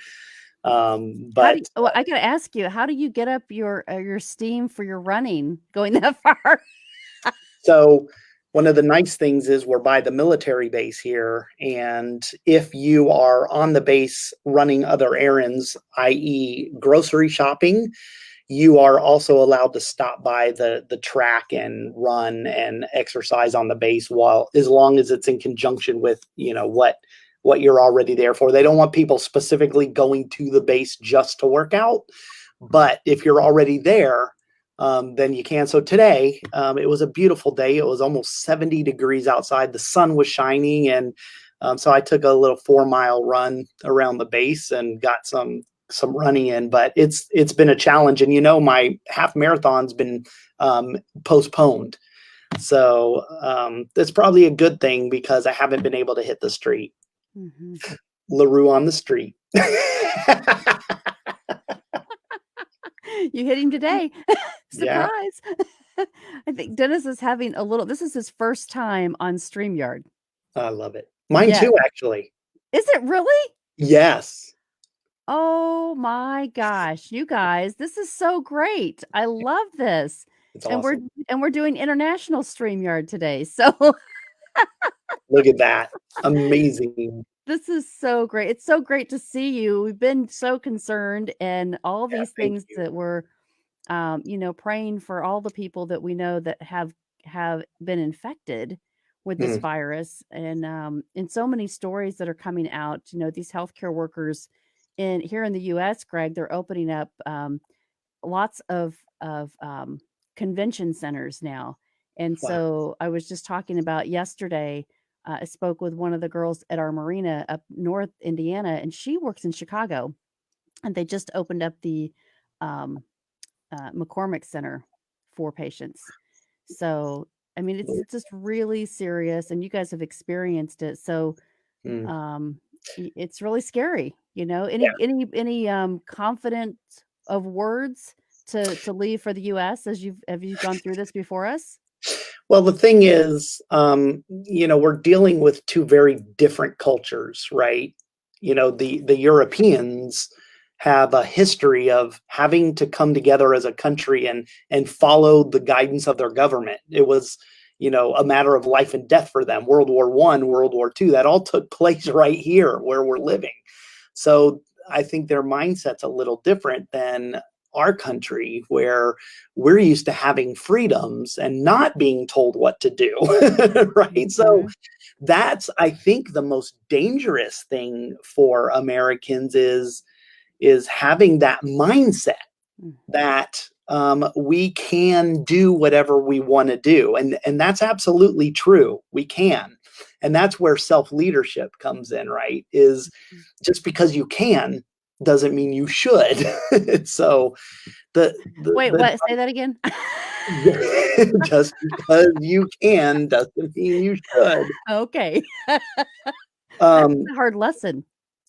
But I got to ask you, how do you get up your steam for your running going that far? So one of the nice things is we're by the military base here. And if you are on the base running other errands, i.e. grocery shopping, you are also allowed to stop by the track and run and exercise on the base as long as it's in conjunction with, what you're already there for. They don't want people specifically going to the base just to work out. But if you're already there, then you can. So today, it was a beautiful day. It was almost 70 degrees outside. The sun was shining. And so I took a little 4-mile run around the base and got some running in, but it's been a challenge. And, my half marathon's been postponed. So that's probably a good thing because I haven't been able to hit the street. Mm-hmm. LaRue on the street. You hit him today. Yeah. Surprise. I think Dennis is having this is his first time on StreamYard. I love it. Mine too, actually. Is it really? Yes. Oh my gosh, you guys, this is so great. I love this. It's And awesome. we're doing international StreamYard today. So Look at that. Amazing. this is so great. It's so great to see you. We've been so concerned and all Yeah, these thank things you. that we're praying for all the people that we know that have been infected with this Mm, virus, and so many stories that are coming out. These healthcare workers in here in the U.S., Greg, they're opening up lots of convention centers now, and wow. so I was just talking about yesterday. I spoke with one of the girls at our marina up north Indiana, and she works in Chicago, and they just opened up the um, McCormick Center for patients. So, I mean, it's just really serious, and you guys have experienced it. So, Mm, it's really scary. yeah. Any confident of words to leave for the U.S. as have you gone through this before us? Well, the thing is, we're dealing with two very different cultures, right? The Europeans have a history of having to come together as a country and follow the guidance of their government. It was, a matter of life and death for them. World War I, World War II, that all took place right here where we're living. So I think their mindset's a little different than our country, where we're used to having freedoms and not being told what to do. Right. So Mhm, that's, I think, the most dangerous thing for Americans is having that mindset mm, that we can do whatever we want to do, and that's absolutely true. We can, and that's where self leadership comes in. Right? Is mm. just because you can doesn't mean you should. So Wait, the what? Say that again. just because you can doesn't mean you should. Okay, that's Um, a hard lesson.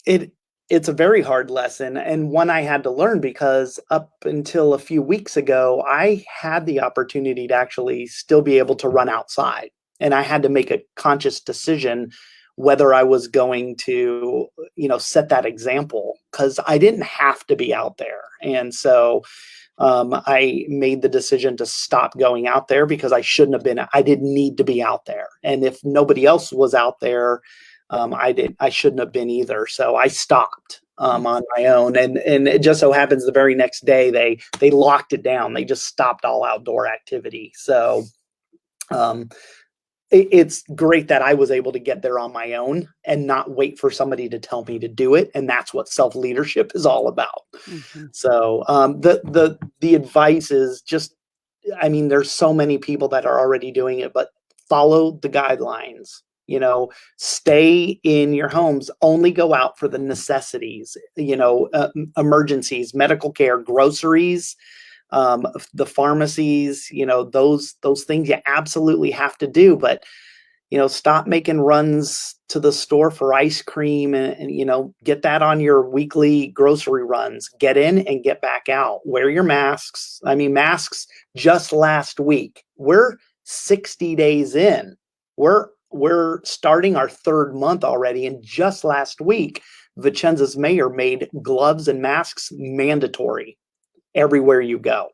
it it's a very hard lesson, and one I had to learn, because up until a few weeks ago, I had the opportunity to actually still be able to run outside, and I had to make a conscious decision whether I was going to, set that example, because I didn't have to be out there, and so I made the decision to stop going out there because I didn't need to be out there. And if nobody else was out there, I shouldn't have been either. So I stopped Mm. on my own. And it just so happens the very next day, they locked it down. They just stopped all outdoor activity. So, um, it's great that I was able to get there on my own and not wait for somebody to tell me to do it. And that's what self leadership is all about. Mhm. So the advice is just, I mean, there's so many people that are already doing it, but follow the guidelines. Stay in your homes. Only go out for the necessities. Emergencies, medical care, groceries, the pharmacies. Those things you absolutely have to do. But stop making runs to the store for ice cream, and get that on your weekly grocery runs. Get in and get back out. Wear your masks. I mean, masks just last week. We're 60 days in. We're starting our third month already. And just last week, Vicenza's mayor made gloves and masks mandatory everywhere you go.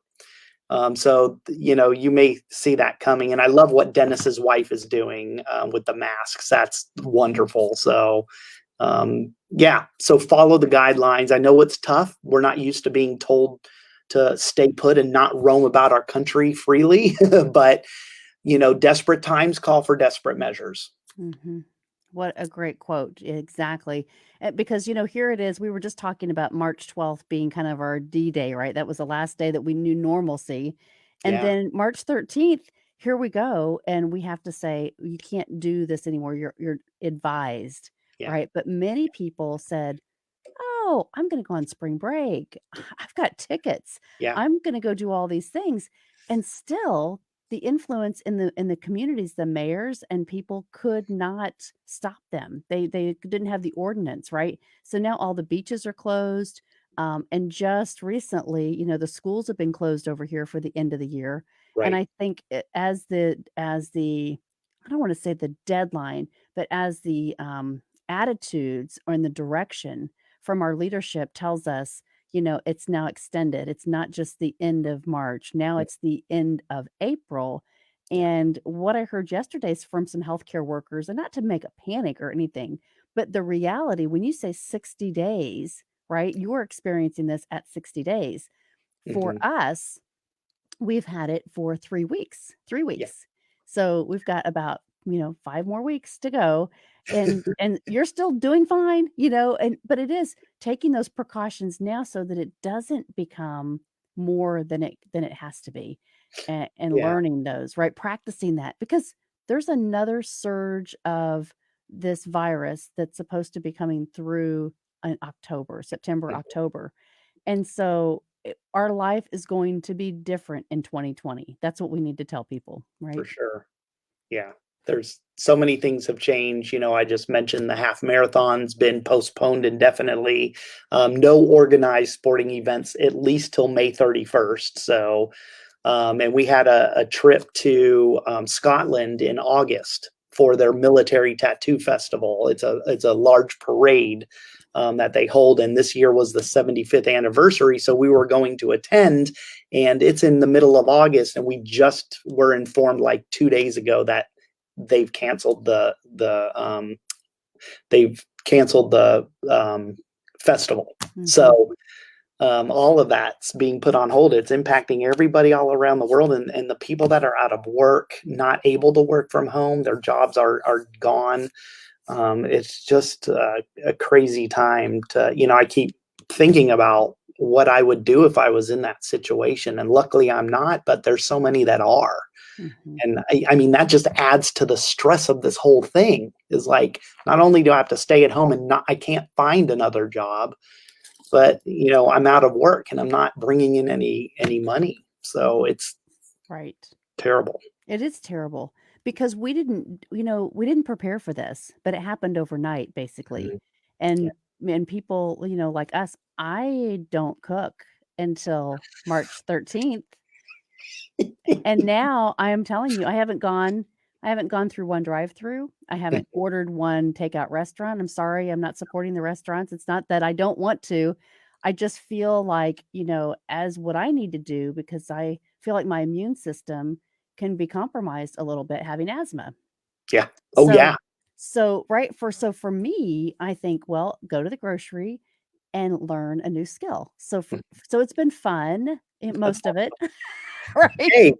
So you may see that coming, and I love what Dennis's wife is doing with the masks. That's wonderful. So yeah, so follow the guidelines. I know it's tough. We're not used to being told to stay put and not roam about our country freely, but desperate times call for desperate measures. Mhm. What a great quote. Exactly. Because, here it is. We were just talking about March 12th being kind of our D Day, right? That was the last day that we knew normalcy. And Yeah, then March 13th, here we go. And we have to say, you can't do this anymore. You're advised, yeah, right? But many people said, oh, I'm going to go on spring break. I've got tickets. yeah, I'm going to go do all these things. And still, the influence in the communities, the mayors and people could not stop them. They didn't have the ordinance, right? So now all the beaches are closed. And just recently, the schools have been closed over here for the end of the year. And right. I think as the I don't want to say the deadline, but as the attitudes or in the direction from our leadership tells us, it's now extended. It's not just the end of March. Now it's the end of April. And what I heard yesterday is from some healthcare workers, and not to make a panic or anything, but the reality, when you say 60 days, right, you're experiencing this at 60 days. For Mhm. us, we've had it for 3 weeks, 3 Yeah. weeks. So we've got about, 5 more weeks to go. And you're still doing fine, but it is taking those precautions now so that it doesn't become more than it has to be. And Yeah, learning those, right? Practicing that, because there's another surge of this virus that's supposed to be coming through in October, September, mhm, October. And so our life is going to be different in 2020. That's what we need to tell people, for right? sure. Yeah. There's so many things have changed. I just mentioned the half marathon's been postponed indefinitely. No organized sporting events at least till May 31st. So, and we had a trip to Scotland in August for their military tattoo festival. It's a large parade that they hold, and this year was the 75th anniversary. So we were going to attend, and it's in the middle of August, and we just were informed like 2 days ago that they've canceled the festival. Mhm. So all of that's being put on hold. It's impacting everybody all around the world, and the people that are out of work, not able to work from home, their jobs are gone. It's just a crazy time to, I keep thinking about what I would do if I was in that situation. And luckily I'm not, but there's so many that are. Mhm. And I mean, that just adds to the stress of this whole thing, is like, not only do I have to stay at home and I can't find another job, but I'm out of work and I'm not bringing in any money. So it's Right. terrible. It is terrible because we didn't prepare for this, but it happened overnight basically. Mhm. Yeah. And people, like us, I don't cook until March 13th. And now I am telling you, I haven't gone through one drive-through. I haven't ordered one takeout restaurant. I'm sorry, I'm not supporting the restaurants. It's not that I don't want to. I just feel like, as what I need to do, because I feel like my immune system can be compromised a little bit having asthma. Yeah. Oh So yeah. so for me, I think, well, go to the grocery and learn a new skill. So it's been fun, That's most of it, awesome. right? Hey,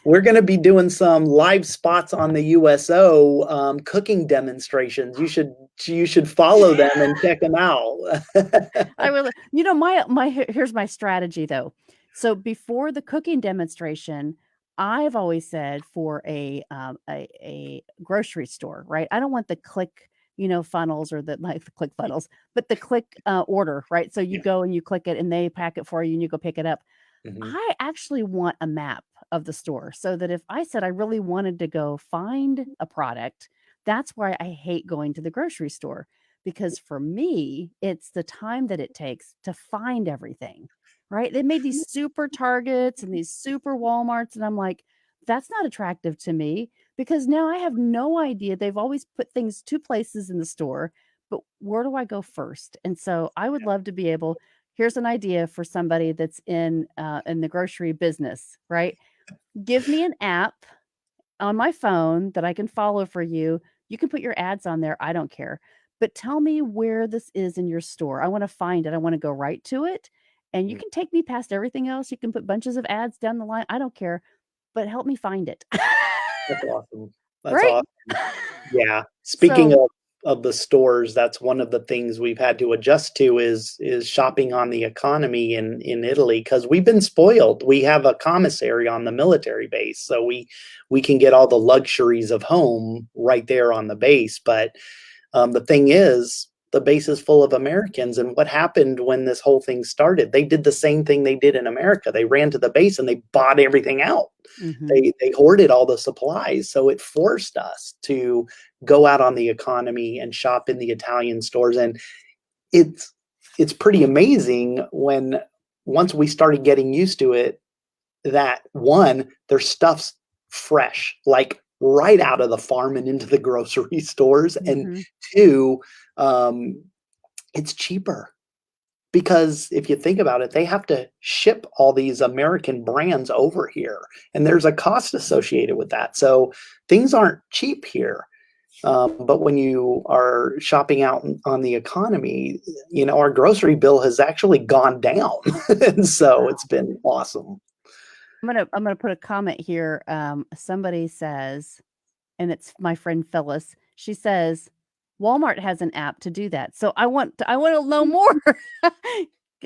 we're going to be doing some live spots on the USO cooking demonstrations. You should follow them and check them out. I will. Here's my strategy though. So before the cooking demonstration, I've always said for a grocery store, right? I don't want the click, funnels, or the like the click funnels, but the click order, right? So you Yeah. go and you click it and they pack it for you and you go pick it up. Mhm. I actually want a map of the store so that if I said I really wanted to go find a product, that's why I hate going to the grocery store, because for me, it's the time that it takes to find everything, right? They made these super Targets and these super Walmarts, and I'm like, that's not attractive to me because now I have no idea. They've always put things two places in the store, but where do I go first? And so I would love to be able, here's an idea for somebody that's in the grocery business, right? Give me an app on my phone that I can follow for you. You can put your ads on there. I don't care. But tell me where this is in your store. I want to find it. I want to go right to it. And you Mm. can take me past everything else. You can put bunches of ads down the line. I don't care. But help me find it. That's awesome. That's Right? awesome. Yeah. Speaking So, of the stores, that's one of the things we've had to adjust to is shopping on the economy in Italy, because we've been spoiled. We have a commissary on the military base, so we can get all the luxuries of home right there on the base. But the thing is, the base is full of Americans. And what happened when this whole thing started? They did the same thing they did in America. They ran to the base and they bought everything out. mhm. They hoarded all the supplies. So it forced us to go out on the economy and shop in the Italian stores. And it's it's pretty amazing when once we started getting used to it, that one, their stuff's fresh, like right out of the farm and into the grocery stores. And Mhm. two, um, it's cheaper. Because if you think about it, they have to ship all these American brands over here, and there's a cost associated with that. So things aren't cheap here. But when you are shopping out on the economy, our grocery bill has actually gone down. And so it's been awesome. I'm gonna put a comment here. Somebody says, and it's my friend Phyllis. She says, Walmart has an app to do that. So I want to know more.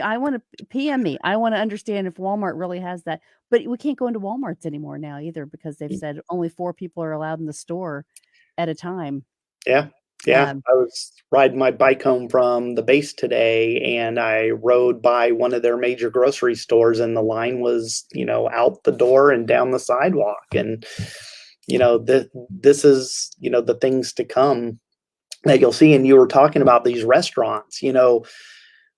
I want to PM me. I want to understand if Walmart really has that. But we can't go into Walmarts anymore now either because they've said only 4 people are allowed in the store at a time. Yeah. Yeah. Um, I was riding my bike home from the base today, and I rode by one of their major grocery stores, and the line was, out the door and down the sidewalk. And, this is, the things to come that you'll see. And you were talking about these restaurants.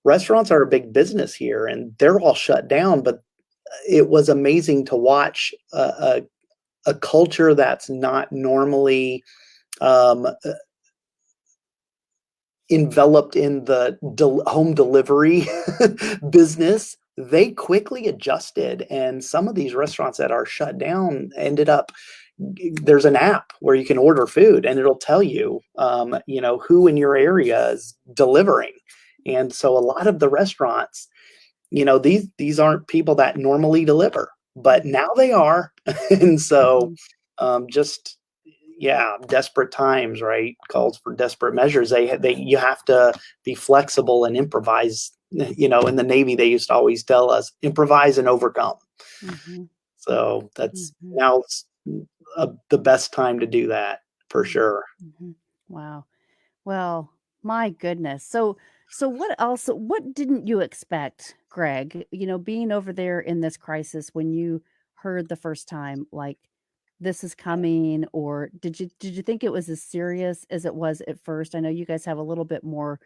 Restaurants are a big business here, and they're all shut down. But it was amazing to watch a culture that's not normally enveloped in the home delivery business. They quickly adjusted, and some of these restaurants that are shut down ended up, there's an app where you can order food and it'll tell you, who in your area is delivering. And so a lot of the restaurants, these aren't people that normally deliver, but now they are. And so just, yeah, desperate times, right? Calls for desperate measures. You have to be flexible and improvise. In the Navy, they used to always tell us, improvise and overcome. So that's now the best time to do that, for sure. Wow. Well, my goodness. So what else? What didn't you expect, Greg? Being over there in this crisis when you heard the first time, like this is coming, or did you think it was as serious as it was at first? I know you guys have a little bit more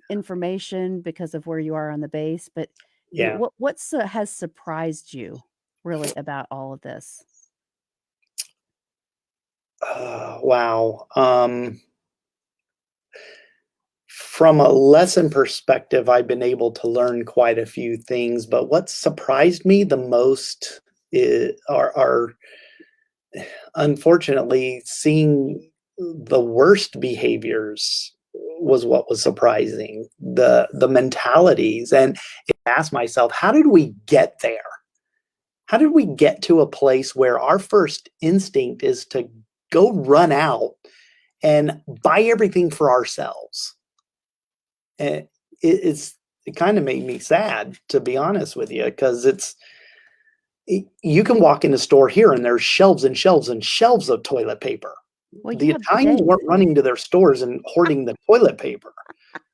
information because of where you are on the base, but Yeah. what has surprised you really about all of this? Wow. From a lesson perspective, I've been able to learn quite a few things, but what surprised me the most are unfortunately seeing the worst behaviors was what was surprising. The mentalities, and I asked myself, how did we get there? How did we get to a place where our first instinct is to go run out and buy everything for ourselves? And it kind of made me sad, to be honest with you, because you can walk in a store here and there's shelves and shelves and shelves of toilet paper. Well, The you have Italians bidets. weren't running to their stores and hoarding the toilet paper.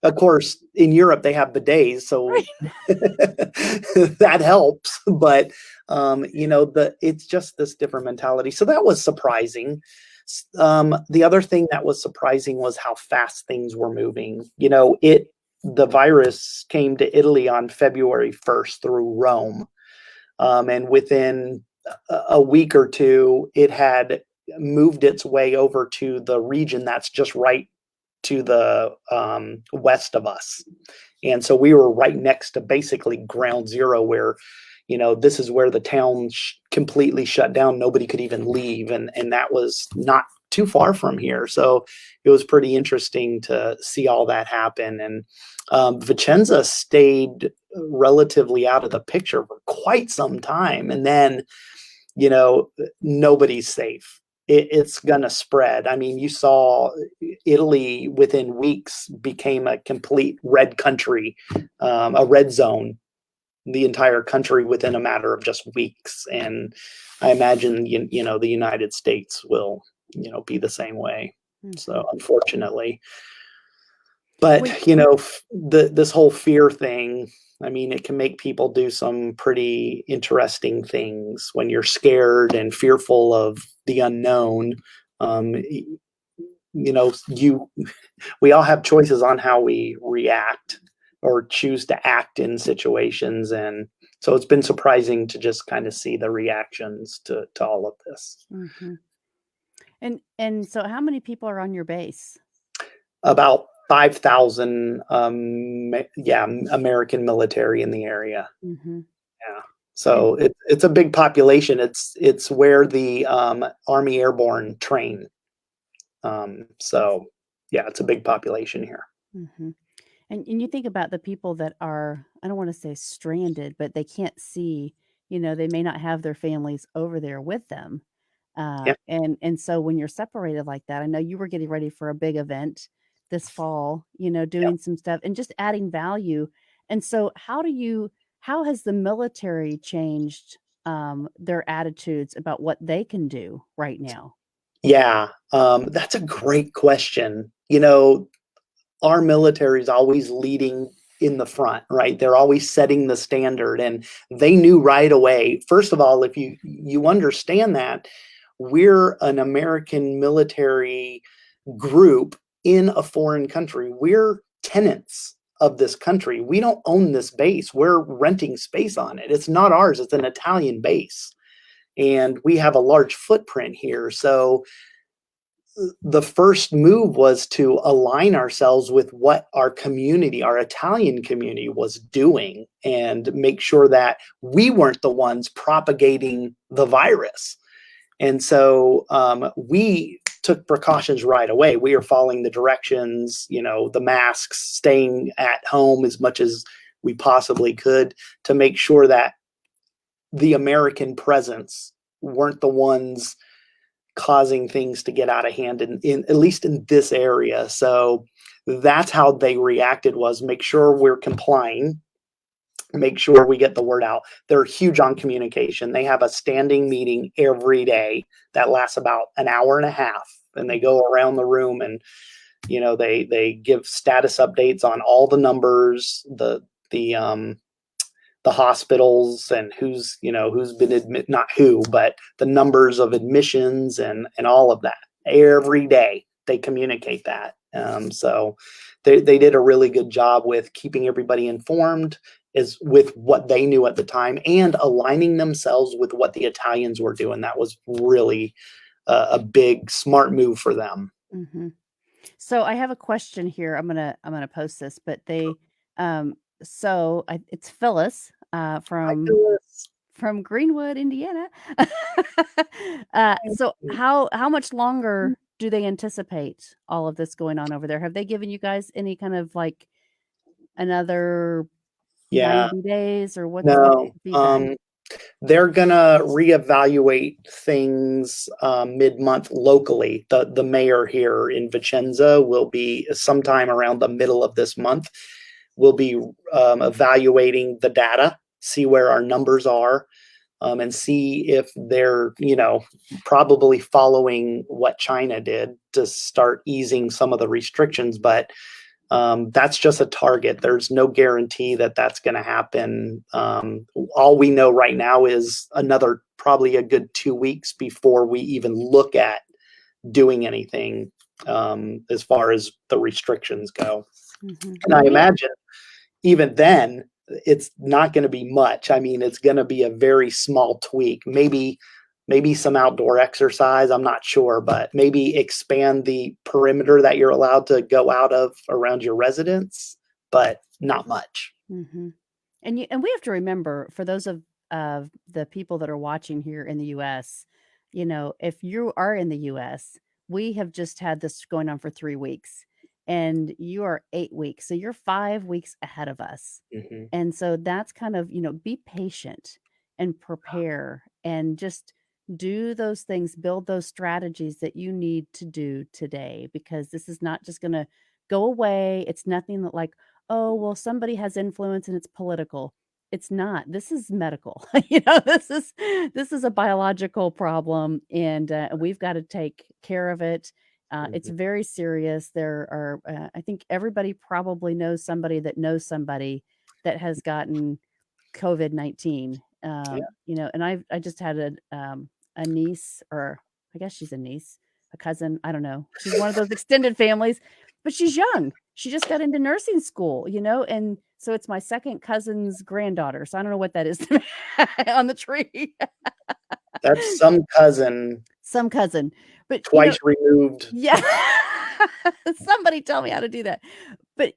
Of course, in Europe they have bidets, so Right. that helps. But it's just this different mentality. So that was surprising. The other thing that was surprising was how fast things were moving. The virus came to Italy on February 1st through Rome. And within a week or two, it had moved its way over to the region that's just right to the west of us. And so we were right next to basically ground zero, where, this is where the town completely shut down. Nobody could even leave. And that was not too far from here. So it was pretty interesting to see all that happen. And Vicenza stayed relatively out of the picture for quite some time. And then, nobody's safe. It's going to spread. I mean, you saw Italy within weeks became a complete red country, a red zone, the entire country within a matter of just weeks. And I imagine, the United States will, be the same way. So unfortunately, but, this whole fear thing, I mean, it can make people do some pretty interesting things when you're scared and fearful of the unknown. We all have choices on how we react or choose to act in situations. And so it's been surprising to just kind of see the reactions to all of this. And so how many people are on your base? About 5,000, American military in the area. Mm-hmm. Yeah. So it's a big population. It's where the Army Airborne train. So yeah, it's a big population here. Mm-hmm. And you think about the people that are, I don't want to say stranded, but they can't see, they may not have their families over there with them. Yeah. And so when you're separated like that, I know you were getting ready for a big event this fall, doing some stuff and just adding value. And so how has the military changed their attitudes about what they can do right now? Yeah. That's a great question. Our military is always leading in the front, right? They're always setting the standard, and they knew right away. First of all, if you understand that we're an American military group in a foreign country, we're tenants of this country. We don't own this base. We're renting space on it. It's not ours. It's an Italian base, and we have a large footprint here. So the first move was to align ourselves with what our community, our Italian community, was doing and make sure that we weren't the ones propagating the virus. And so we took precautions right away. We are following the directions, the masks, staying at home as much as we possibly could to make sure that the American presence weren't the ones causing things to get out of hand in at least in this area. So that's how they reacted, was make sure we're complying, make sure we get the word out. They're huge on communication. They have a standing meeting every day that lasts about an hour and a half, and they go around the room and they give status updates on all the numbers, the hospitals, and who's been not who, but the numbers of admissions and all of that. Every day they communicate that. So they did a really good job with keeping everybody informed is with what they knew at the time and aligning themselves with what the Italians were doing. That was really a big, smart move for them. Mm-hmm. So I have a question here. I'm gonna post this, but it's Phyllis from Greenwood, Indiana. So how much longer do they anticipate all of this going on over there? Have they given you guys any kind of like another 90 days, or what's the feedback? They're gonna reevaluate things mid-month locally. The mayor here in Vicenza will be sometime around the middle of this month. We'll be evaluating the data, see where our numbers are, and see if they're, probably following what China did to start easing some of the restrictions. But that's just a target. There's no guarantee that that's going to happen. All we know right now is another probably a good 2 weeks before we even look at doing anything as far as the restrictions go. Mm-hmm. And I imagine even then, it's not going to be much. I mean, it's going to be a very small tweak. Maybe some outdoor exercise. I'm not sure, but maybe expand the perimeter that you're allowed to go out of around your residence, but not much. Mm-hmm. And we have to remember, for those of the people that are watching here in the U.S., if you are in the U.S., we have just had this going on for 3 weeks. And you are 8 weeks. So you're 5 weeks ahead of us. Mm-hmm. And so that's kind of, be patient and prepare and just do those things, build those strategies that you need to do today, because this is not just going to go away. It's nothing that like, oh, well, somebody has influence and it's political. It's not. This is medical. This is a biological problem, and we've got to take care of it. It's very serious. There are, I think everybody probably knows somebody that has gotten COVID-19. And I just had a niece, or I guess she's a niece, a cousin. I don't know. She's one of those extended families, but she's young. She just got into nursing school, and so it's my second cousin's granddaughter. So I don't know what that is on the tree. That's some cousin. But twice removed. Yeah. Somebody tell me how to do that. But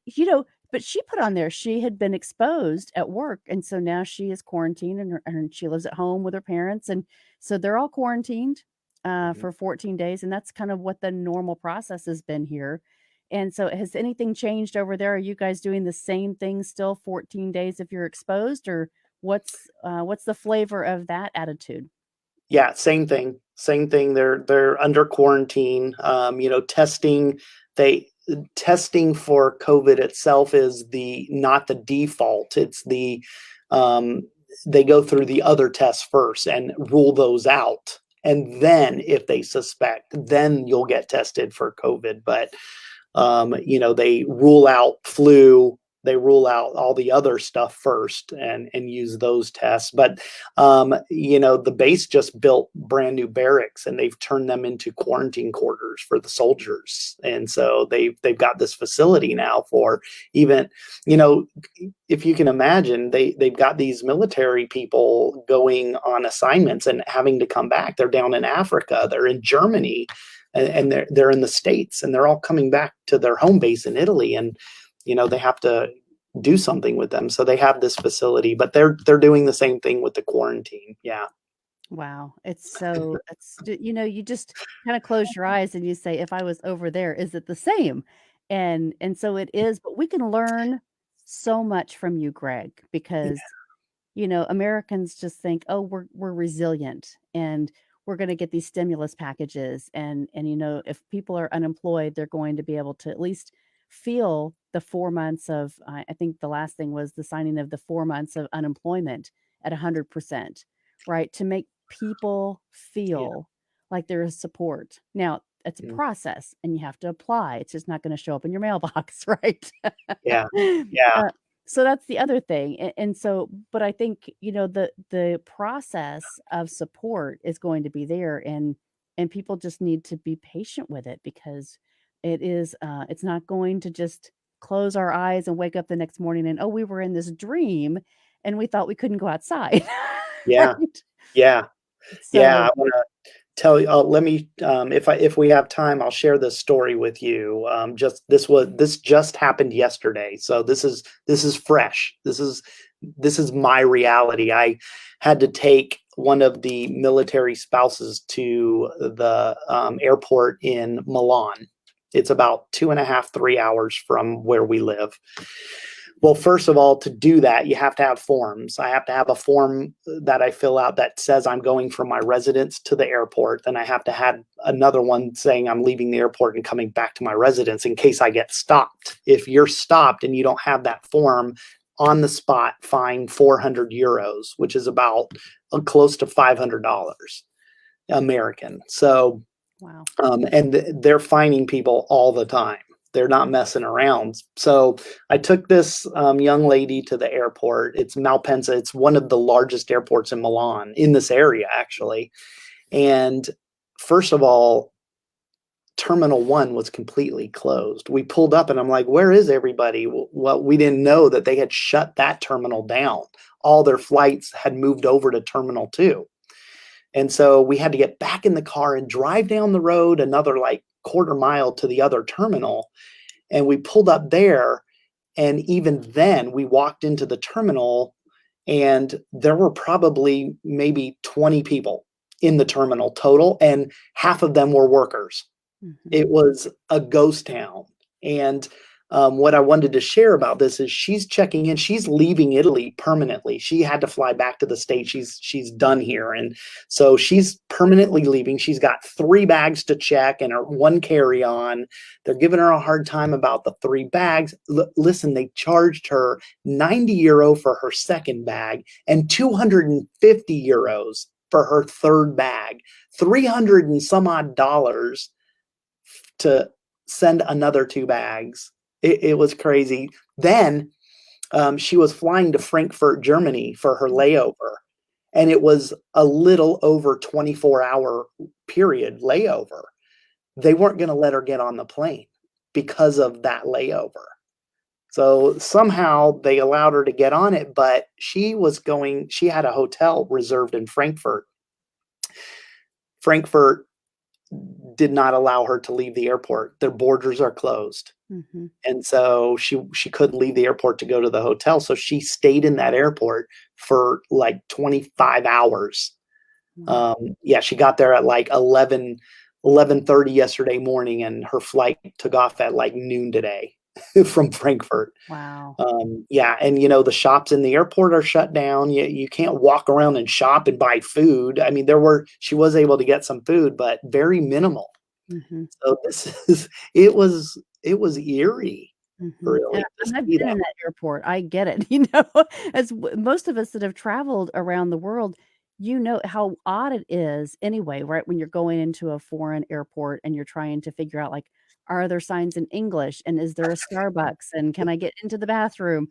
but she put on there she had been exposed at work, and so now she is quarantined, and she lives at home with her parents, and so they're all quarantined Mhm. for 14 days, and that's kind of what the normal process has been here. And so, has anything changed over there? Are you guys doing the same thing still, 14 days if you're exposed, or what's the flavor of that attitude? Yeah, same thing. Same thing. They're under quarantine. Testing. They testing for COVID itself is the not the default. It's um, they go through the other tests first and rule those out, and then if they suspect, then you'll get tested for COVID. But they rule out flu, they rule out all the other stuff first and use those tests. But the base just built brand new barracks and they've turned them into quarantine quarters for the soldiers. And so they've got this facility now for even, if you can imagine, they've got these military people going on assignments and having to come back. They're down in Africa, they're in Germany, and they're in the States, and they're all coming back to their home base in Italy, and they have to do something with them. So they have this facility, but they're doing the same thing with the quarantine. Yeah. Wow, you just kind of close your eyes and you say, if I was over there, is it the same? And so it is, but we can learn so much from you, Greg, because Americans just think, oh, we're resilient and we're going to get these stimulus packages, and if people are unemployed, they're going to be able to at least feel the 4 months of I think the last thing was the signing of the 4 months of unemployment at 100%, right? To make people Yeah. feel like there is support. Now, it's a Mm. process and you have to apply. It's just not going to show up in your mailbox, right? Yeah. Yeah. Uh, so that's the other thing. And so, but I think, the process of support is going to be there, and people just need to be patient with it, because it's not going to just close our eyes and wake up the next morning and, oh, we were in this dream and we thought we couldn't go outside. Yeah. Right? Yeah. Yeah. So, I want to tell you. Let me, if we have time, I'll share this story with you. This just happened yesterday, so this is fresh. This is my reality. I had to take one of the military spouses to the airport in Milan. It's about 2.5, 3 hours from where we live. Well, first of all, to do that, you have to have forms. I have to have a form that I fill out that says I'm going from my residence to the airport. Then I have to have another one saying I'm leaving the airport and coming back to my residence in case I get stopped. If you're stopped and you don't have that form, on the spot, fine 400 euros, which is about close to $500 American. So, wow. and they're fining people all the time. They're not messing around. So I took this young lady to the airport. It's Malpensa. It's one of the largest airports in Milan, in this area, actually. And first of all, Terminal 1 was completely closed. We pulled up and I'm like, where is everybody? Well, we didn't know that they had shut that terminal down. All their flights had moved over to Terminal 2. And so we had to get back in the car and drive down the road another like quarter mile to the other terminal. And we pulled up there. And even then, we walked into the terminal and there were probably maybe 20 people in the terminal total, and half of them were workers. Mhm. It was a ghost town. And what I wanted to share about this is she's checking in. She's leaving Italy permanently. She had to fly back to the States. She's done here. And so she's permanently leaving. She's got 3 bags to check and her 1 carry-on. They're giving her a hard time about the 3 bags. Listen, they charged her 90 euro for her second bag and 250 euros for her third bag. 300 and some odd dollars to send another 2 bags. It was crazy. Then she was flying to Frankfurt, Germany for her layover. And it was a little over 24-hour period layover. They weren't going to let her get on the plane because of that layover. So somehow they allowed her to get on it, but she had a hotel reserved in Frankfurt. Frankfurt did not allow her to leave the airport. Their borders are closed. Mhm. And so she couldn't leave the airport to go to the hotel. So she stayed in that airport for like 25 hours. Wow. Yeah, she got there at like 11:30 yesterday morning, and her flight took off at like noon today from Frankfurt. Wow. Yeah, and the shops in the airport are shut down. You can't walk around and shop and buy food. I mean, she was able to get some food, but very minimal. Mhm. So it was eerie, Mhm. really, to And I've see been that. in that airport. I get it. Most of us that have traveled around the world, how odd it is anyway, right? When you're going into a foreign airport and you're trying to figure out, like, are there signs in English? And is there a Starbucks? And can I get into the bathroom?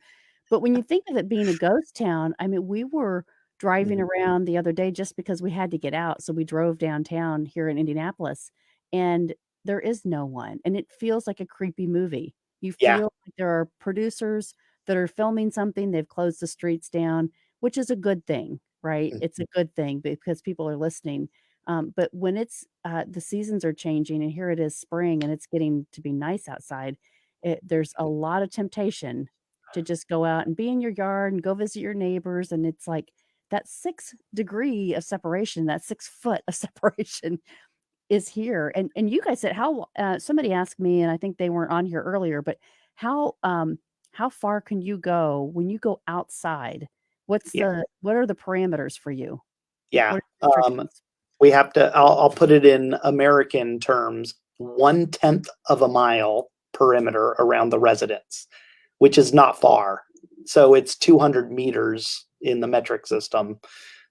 But when you think of it being a ghost town, I mean, we were driving Mhm. around the other day just because we had to get out. So we drove downtown here in Indianapolis, and there is no one. And it feels like a creepy movie. You Yeah. feel like there are producers that are filming something, they've closed the streets down, which is a good thing, right? Mhm. It's a good thing because people are listening. But when the seasons are changing, and here it is spring, and it's getting to be nice outside, there's a lot of temptation to just go out and be in your yard and go visit your neighbors. And it's like that 6 degree of separation, that 6 foot of separation is here. And you guys said somebody asked me, and I think they weren't on here earlier, but how far can you go when you go outside? Yeah. What are the parameters for you? Yeah. What are the restrictions? We have to. I'll put it in American terms: 1/10 of a mile perimeter around the residence, which is not far. So it's 200 meters in the metric system.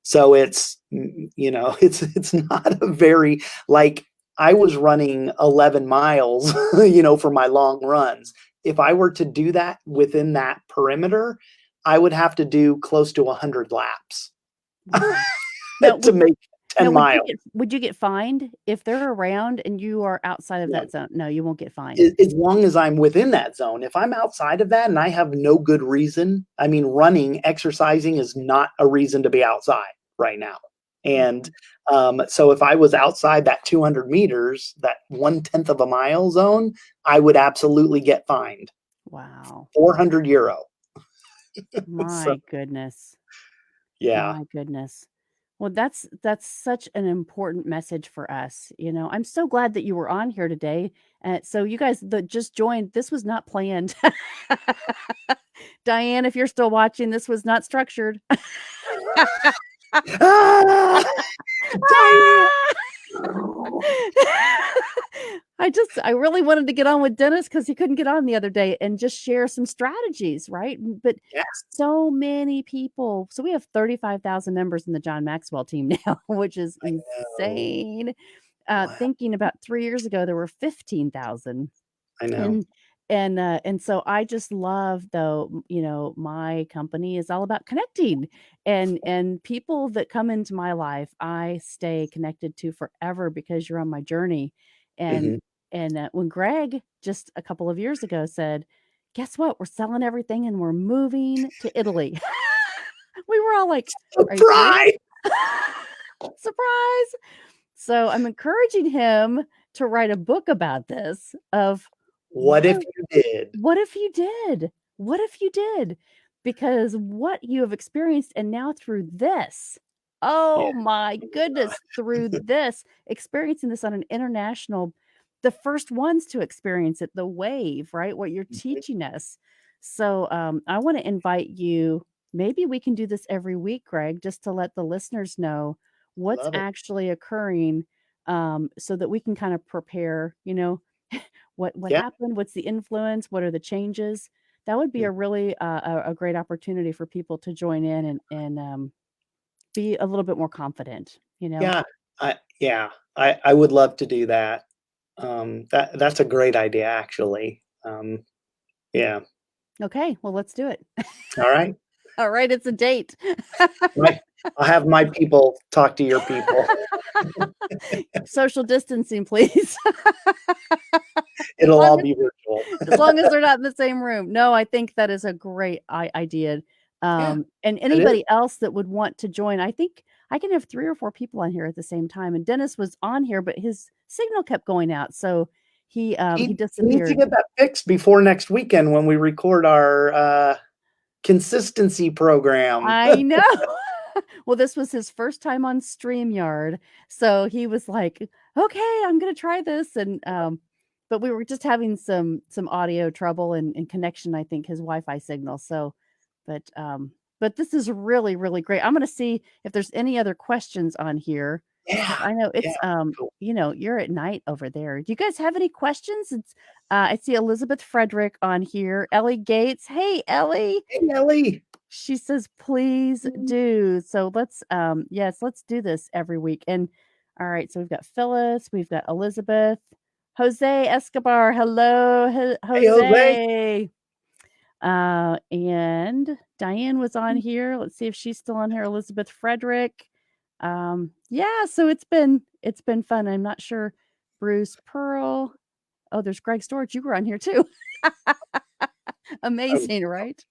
So it's not a very, like, I was running 11 miles, for my long runs. If I were to do that within that perimeter, I would have to do close to 100 laps Wow. Now to make 10 miles. would you get fined if they're around and you are outside of No, that zone? No, you won't get fined. as long as I'm within that zone. If I'm outside of that and I have no good reason, I mean, exercising is not a reason to be outside right now. And so if I was outside that 200 meters, that 1/10 of a mile zone, I would absolutely get fined Wow. €400. So, My goodness. yeah, My goodness. Well, that's such an important message for us. I'm so glad that you were on here today. So you guys that just joined, this was not planned. Diane, if you're still watching, this was not structured. ah, Diane. I really wanted to get on with Dennis because he couldn't get on the other day and just share some strategies, right? But Yes, so many people. So we have 35,000 members in the John Maxwell team now, which is I know. insane. Wow, Thinking about 3 years ago, there were 15,000. I know. And so I just love, though, my company is all about connecting, and people that come into my life, I stay connected to forever because you're on my journey. And Mhm. when Greg just a couple of years ago said, "Guess what? We're selling everything and we're moving to Italy." We were all like, "Are you serious?" Surprise! Surprise. So I'm encouraging him to write a book about this of What if what you did? what if you did? What if you did? Because what you have experienced, and now through this, Yeah. oh my goodness, through this, experiencing this on an international, the first ones to experience it, the wave, right? What you're Mhm. teaching us. So I want to invite you. Maybe we can do this every week, Greg, just to let the listeners know what's Love it. actually occurring, so that we can kind of prepare, what Yeah. happened, what's the influence, what are the changes. That would be Mm. a really a great opportunity for people to join in and be a little bit more confident. Yeah. I would love to do that. That's a great idea, actually. Yeah. Okay, well, let's do it. All right. All right, it's a date. My I'll have my people talk to your people. Social distancing, please. As It'll long all as be virtual. as long as they're not in the same room. No, I think that is a great idea. Yeah, And it is. anybody else that would want to join, I can have 3 or 4 people on here at the same time. And Dennis was on here, but his signal kept going out, so he He needs to disappeared. get that fixed before next weekend when we record our consistency program. I know. Well, this was his first time on StreamYard, so he was like, "Okay, I'm gonna try this." And but we were just having some audio trouble and connection. I think his Wi-Fi signal. So, but this is really really great. I'm gonna see if there's any other questions on here. Yeah. I know it's Cool. you know, you're at night over there. Do you guys have any questions? It's I see Elizabeth Frederick on here. Ellie Gates. Hey, Ellie. Hey, Ellie. She says, please do. So yes, let's do this every week. And all right, so we've got Phyllis, we've got Elizabeth, Jose Escobar. Hello, Hey, Jose. Jose. And Diane was on here. Let's see if she's still on here. Elizabeth Frederick. Yeah, so it's been fun. I'm not sure. Bruce Pearl. Oh, there's Greg Storch. You were on here too. Amazing, right?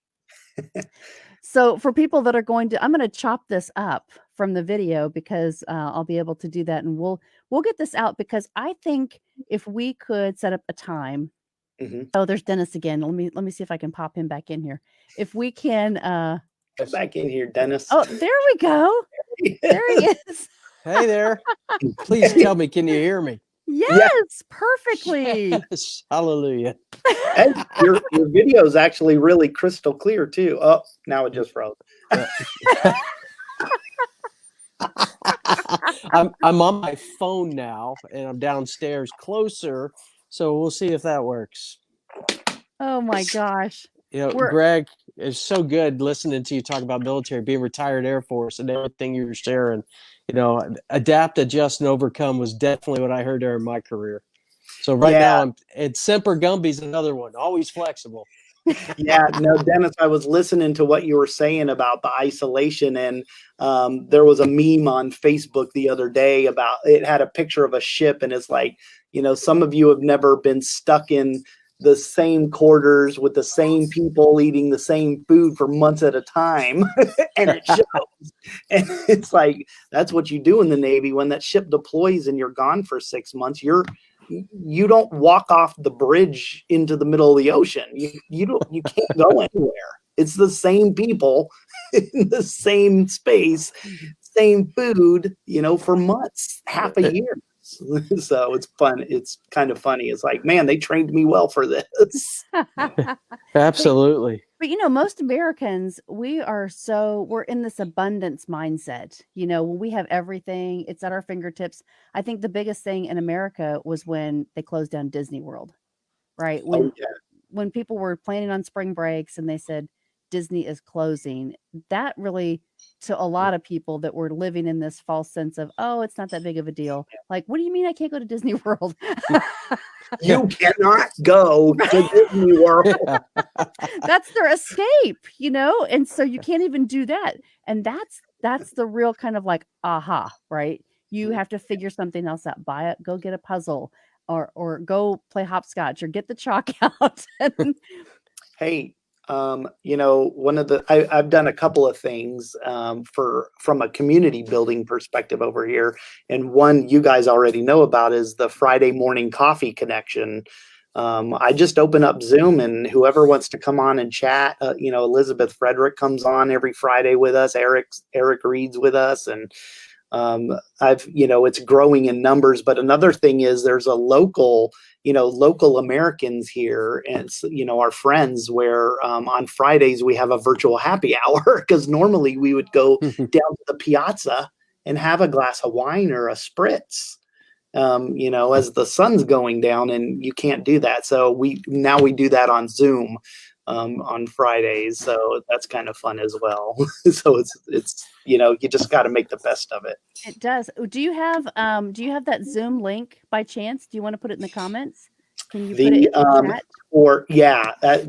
So for people that are I'm going to chop this up from the video because I'll be able to do that, and we'll get this out because I think if we could set up a time. Oh, there's Dennis again. Let me see if I can pop him back in here. If we can Come back in here, Dennis. Oh, there we go. There he is. Hey there. Please tell me, can you hear me? Yes, perfectly. Yes. Hallelujah. Hey, your video is actually really crystal clear too. Oh, now it just froze. I'm on my phone now, and I'm downstairs closer, so we'll see if that works. Oh my gosh. You know, Greg, it's so good listening to you talk about military, being retired Air Force, and everything you were sharing. You know, adapt, adjust, and overcome was definitely what I heard there in my career. So now Semper Gumby's another one, always flexible. Yeah, no, Dennis, I was listening to what you were saying about the isolation, and there was a meme on Facebook the other day about it had a picture of a ship, and it's like, you know, some of you have never been stuck in the same quarters with the same people eating the same food for months at a time. And it shows. And it's like, that's what you do in the Navy. When that ship deploys and you're gone for 6 months, you don't walk off the bridge into the middle of the ocean. You can't go anywhere. It's the same people in the same space, same food, you know, for months, half a year. So it's fun. It's kind of funny. It's like, man, they trained me well for this. Absolutely. But you know, most Americans, we're in this abundance mindset. You know, when we have everything, it's at our fingertips. I think the biggest thing in America was when they closed down Disney World, right? When people were planning on spring breaks and they said Disney is closing, that really, to a lot of people that were living in this false sense of, oh, it's not that big of a deal. Like, what do you mean I can't go to Disney World? You cannot go to Disney World. That's their escape, you know? And so you can't even do that. And that's the real kind of like, aha, right? You have to figure something else out. Go get a puzzle or go play hopscotch or get the chalk out. Hey, you know, I've done a couple of things from a community building perspective over here, and one you guys already know about is the Friday morning coffee connection. I just open up Zoom, and whoever wants to come on and chat, you know, Elizabeth Frederick comes on every Friday with us. Eric reads with us, and it's growing in numbers. But another thing is there's a local Americans here, and our friends, where on Fridays we have a virtual happy hour, because normally we would go down to the piazza and have a glass of wine or a spritz, as the sun's going down, and you can't do that. So we do that on Zoom on Fridays. So that's kind of fun as well. So it's you just got to make the best of it. It does. Do you have that Zoom link by chance? Do you want to put it in the comments? Can you put it in the chat? Or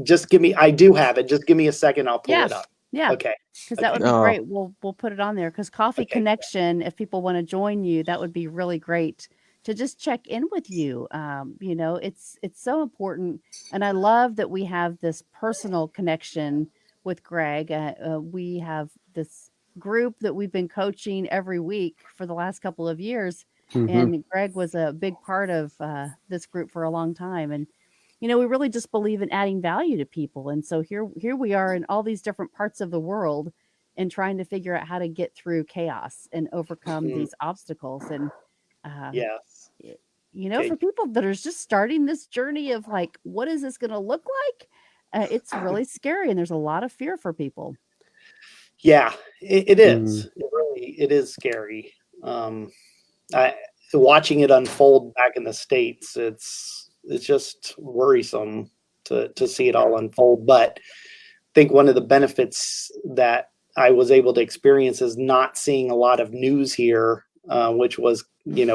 just give me. I do have it. Just give me a second. I'll pull it up. Yeah. Okay. Because that would be great. We'll put it on there. Because Coffee Connection, if people want to join you, that would be really great to just check in with you. It's so important, and I love that we have this personal connection with Greg. We have this group that we've been coaching every week for the last couple of years. Mhm. And Greg was a big part of this group for a long time. And, we really just believe in adding value to people. And so here we are in all these different parts of the world and trying to figure out how to get through chaos and overcome Mm, these obstacles. And, uh, yes. y- Okay. for people that are just starting this journey of like, what is this going to look like? It's really scary. And there's a lot of fear for people. Yeah, it Mm. is. It is scary. I watching it unfold back in the States, it's just worrisome to see it all unfold. But I think one of the benefits that I was able to experience is not seeing a lot of news here, which was,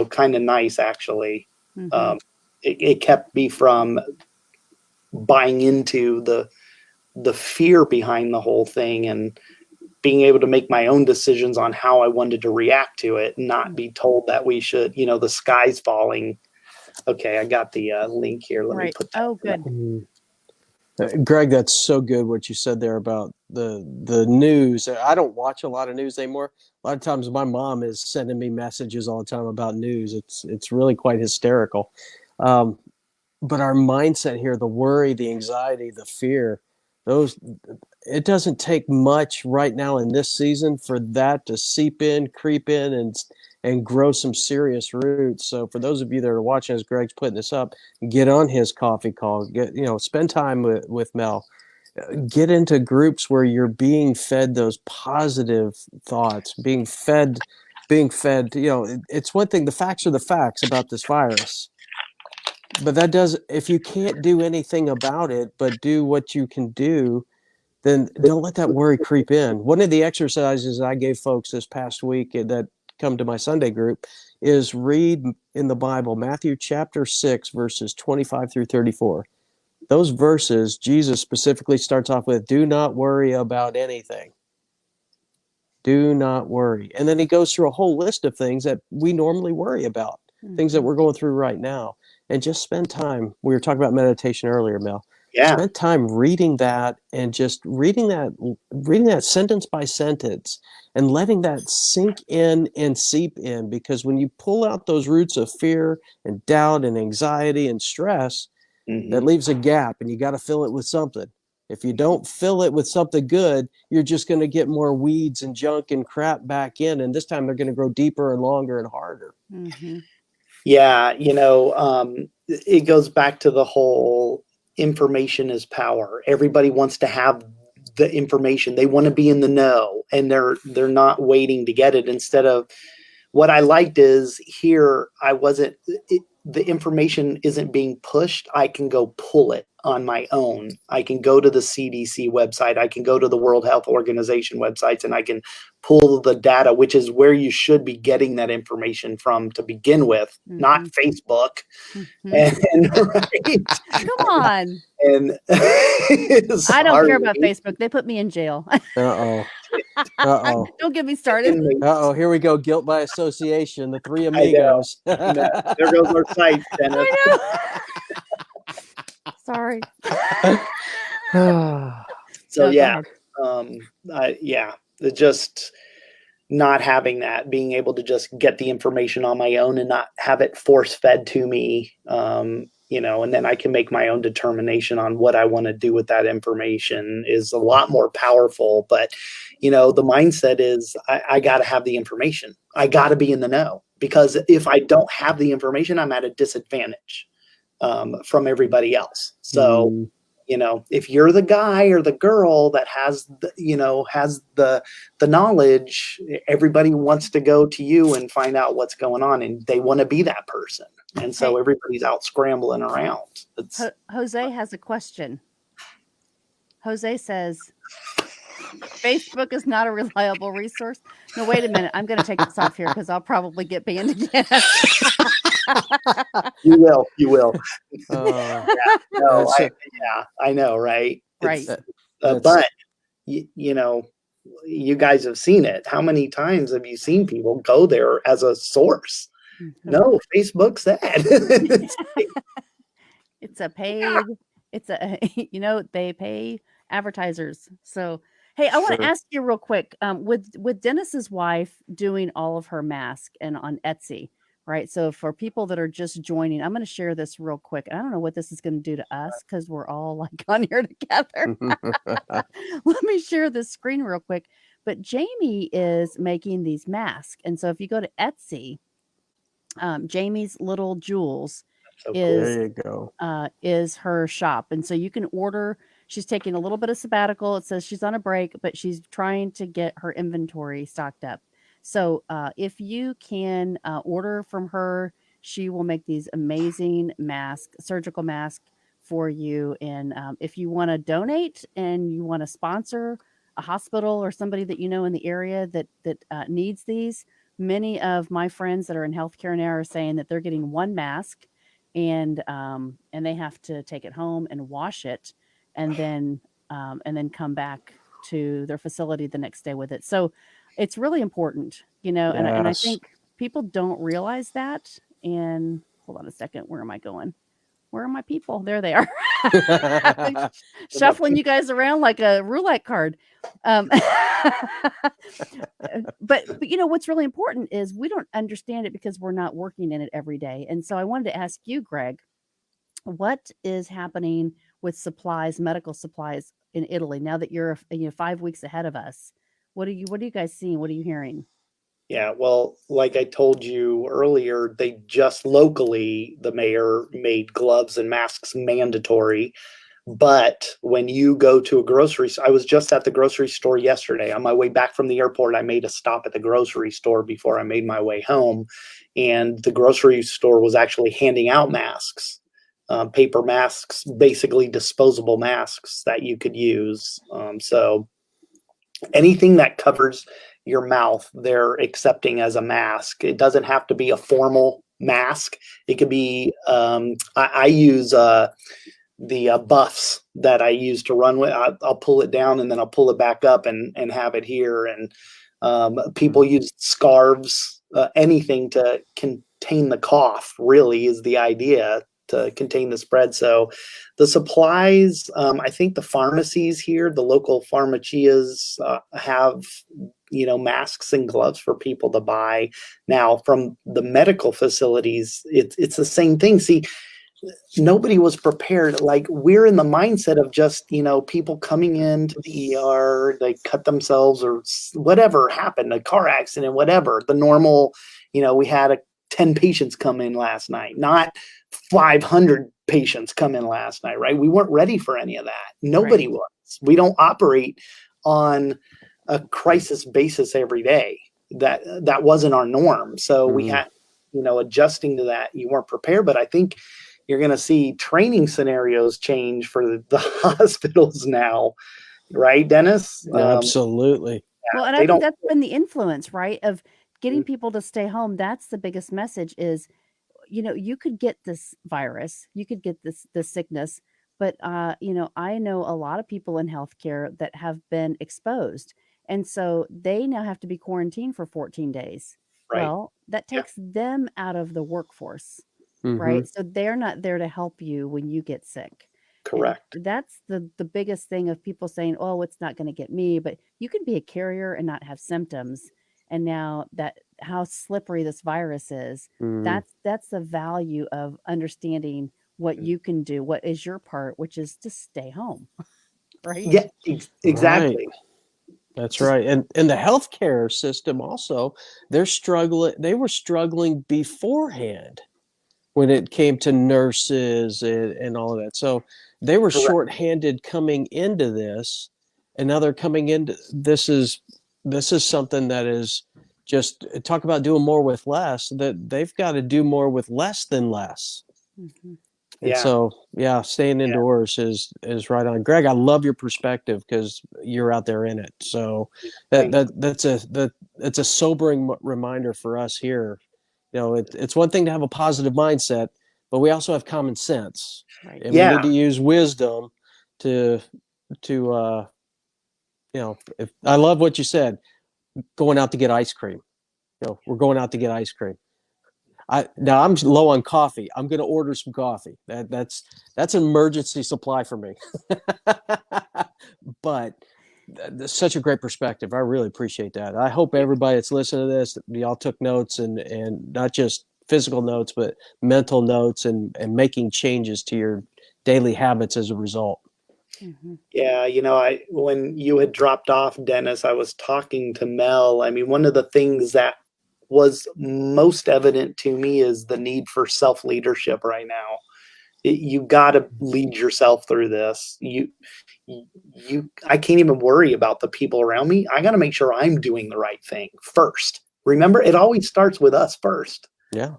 kind of nice actually. Mhm. It kept me from buying into the fear behind the whole thing and being able to make my own decisions on how I wanted to react to it, and not be told that we should, the sky's falling. Okay, I got the link here. Let me Right. put that. Oh, good. Mm. Greg, that's so good what you said there about the news. I don't watch a lot of news anymore. A lot of times my mom is sending me messages all the time about news. It's really quite hysterical. Um, but our mindset here, the worry, the anxiety, the fear, those it doesn't take much right now in this season for that to seep in, creep in, and grow some serious roots. So for those of you that are watching as Greg's putting this up, get on his coffee call. Spend time with Mel. Get into groups where you're being fed those positive thoughts, being fed. It's one thing. The facts are the facts about this virus. But that does, if you can't do anything about it, but do what you can do, then don't let that worry creep in. One of the exercises I gave folks this past week that come to my Sunday group is read in the Bible, Matthew chapter 6, verses 25 through 34. Those verses, Jesus specifically starts off with, do not worry about anything. Do not worry. And then he goes through a whole list of things that we normally worry about, things that we're going through right now. And just spend time. We were talking about meditation earlier, Mel. Yeah. Spend time reading that and just reading that sentence by sentence and letting that sink in and seep in. Because when you pull out those roots of fear and doubt and anxiety and stress, that leaves a gap, and you got to fill it with something. If you don't fill it with something good, you're just going to get more weeds and junk and crap back in. And this time they're going to grow deeper and longer and harder. Mm-hmm. Yeah, it goes back to the whole information is power. Everybody wants to have the information. They want to be in the know, and they're not waiting to get it. Instead of, what I liked is here, the information isn't being pushed. I can go pull it on my own. I can go to the CDC website. I can go to the World Health Organization websites, and I can pull the data, which is where you should be getting that information from to begin with, not Facebook. And right. Come on. And I don't care about Facebook. They put me in jail. Uh-oh. Uh-oh. Don't get me started. Uh-oh, here we go. Guilt by association, the three amigos. There goes our site, Dennis. I know. Sorry. So No, yeah, just not having that, being able to just get the information on my own and not have it force fed to me, and then I can make my own determination on what I want to do with that information is a lot more powerful. But, the mindset is I got to have the information. I got to be in the know, because if I don't have the information, I'm at a disadvantage from everybody else. So, if you're the guy or the girl that has the knowledge, everybody wants to go to you and find out what's going on, and they want to be that person. And so everybody's out scrambling around. Jose has a question. Jose says, Facebook is not a reliable resource. No, wait a minute. I'm going to take this off here because I'll probably get banned again. You will. I know, right? Right. But you guys have seen it. How many times have you seen people go there as a source? No, Facebook's that. It's a paid. It's a they pay advertisers. So Hey, I want Sure. to ask you real quick. With Dennis's wife doing all of her mask and on Etsy, right? So for people that are just joining, I'm going to share this real quick. I don't know what this is going to do to us because we're all like on here together. Let me share this screen real quick. But Jamie is making these masks, and so if you go to Etsy, Jamie's Little Jewels So cool. is There you go. is her shop. And so you can order. She's taking a little bit of sabbatical. It says she's on a break, but she's trying to get her inventory stocked up. So if you can order from her, she will make these amazing masks, surgical masks for you. And if you want to donate and you want to sponsor a hospital or somebody that you know in the area that needs these, many of my friends that are in healthcare now are saying that they're getting one mask and they have to take it home and wash it and then come back to their facility the next day with it. So it's really important, and I Yes. think people don't realize that. And hold on a second, where am I going? Where are my people? There they are. Shuffling you guys around like a roulette card. Um, but what's really important is we don't understand it because we're not working in it every day. And so I wanted to ask you, Greg, what is happening with supplies, medical supplies in Italy now that you're 5 weeks ahead of us? What are you guys seeing? What are you hearing? Yeah, well, like I told you earlier, they just locally, the mayor made gloves and masks mandatory. But when you go to a grocery store, I was just at the grocery store yesterday. On my way back from the airport, I made a stop at the grocery store before I made my way home. And the grocery store was actually handing out masks, paper masks, basically disposable masks that you could use. So anything that covers your mouth, they're accepting as a mask. It doesn't have to be a formal mask. It could be, I use the buffs that I use to run with. I'll pull it down and then I'll pull it back up and have it here. And people use scarves, anything to contain the cough, really, is the idea, to contain the spread. So the supplies, I think the pharmacies here, the local pharmacias have, masks and gloves for people to buy. Now, from the medical facilities, it's the same thing. See, nobody was prepared. Like, we're in the mindset of just, people coming into the ER, they cut themselves or whatever happened, a car accident, whatever. The normal, we had 10 patients come in last night, not 500 patients come in last night, right? We weren't ready for any of that. Nobody was. We don't operate on a crisis basis every day. That wasn't our norm. So we had, adjusting to that. You weren't prepared, but I think you're going to see training scenarios change for the hospitals now, right, Dennis? Absolutely. Well, and I think that's been the influence, right, of getting people to stay home. That's the biggest message is, you could get this virus, you could get this sickness, but I know a lot of people in healthcare that have been exposed, and so they now have to be quarantined for 14 days. Right. Well, that takes them out of the workforce, Mhm. right? So they're not there to help you when you get sick. Correct. And that's the biggest thing of people saying, "Oh, it's not going to get me," but you can be a carrier and not have symptoms. And now that how slippery this virus is, Mm. that's the value of understanding what you can do, what is your part, which is to stay home, right? Yeah, exactly. Right. That's right. And the healthcare system also, they were struggling beforehand when it came to nurses and all of that. So they were Correct. shorthanded coming into this, and now they're coming into this is something that is just talk about doing more with less, that they've got to do more with less than less. Mhm. And Yeah. so, staying indoors is right on. Greg, I love your perspective because you're out there in it. So that's a sobering reminder for us here. It's one thing to have a positive mindset, but we also have common sense, Right. and we Yeah. need to use wisdom to if I love what you said, going out to get ice cream. We're going out to get ice cream. Now I'm low on coffee. I'm going to order some coffee. That's an emergency supply for me. But That's such a great perspective. I really appreciate that. I hope everybody that's listening to this, y'all took notes and not just physical notes, but mental notes and making changes to your daily habits as a result. Mhm. Yeah, when you had dropped off, Dennis, I was talking to Mel. I mean, one of the things that was most evident to me is the need for self-leadership right now. You got to lead yourself through this. I can't even worry about the people around me. I got to make sure I'm doing the right thing first. Remember, it always starts with us first. Yeah.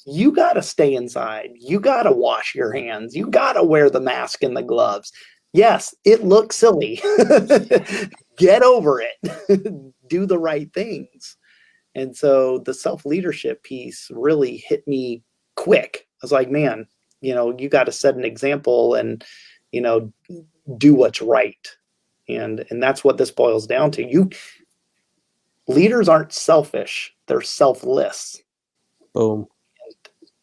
You got to stay inside. You got to wash your hands. You got to wear the mask and the gloves. Yes, it looks silly. Get over it. Do the right things. And so the self-leadership piece really hit me quick. I was like, man, you got to set an example and, do what's right. And that's what this boils down to. Leaders aren't selfish. They're selfless. Boom.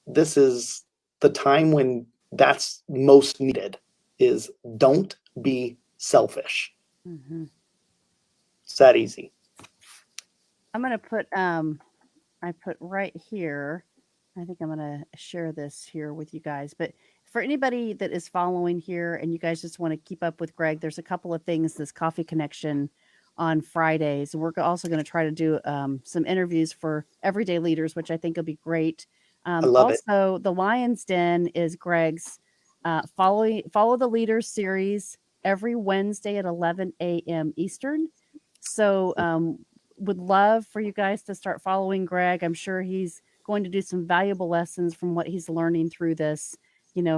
This is the time when that's most needed is don't be selfish. Mm-hmm. It's that easy. I'm going to put, I put right here, I think I'm going to share this here with you guys, but for anybody that is following here and you guys just want to keep up with Greg, there's a couple of things, this Coffee Connection on Fridays. We're also going to try to do some interviews for everyday leaders, which I think will be great. I love it. Also, the Lion's Den is Greg's Follow the Leaders series every Wednesday at 11 a.m. Eastern. So would love for you guys to start following Greg. I'm sure he's going to do some valuable lessons from what he's learning through this,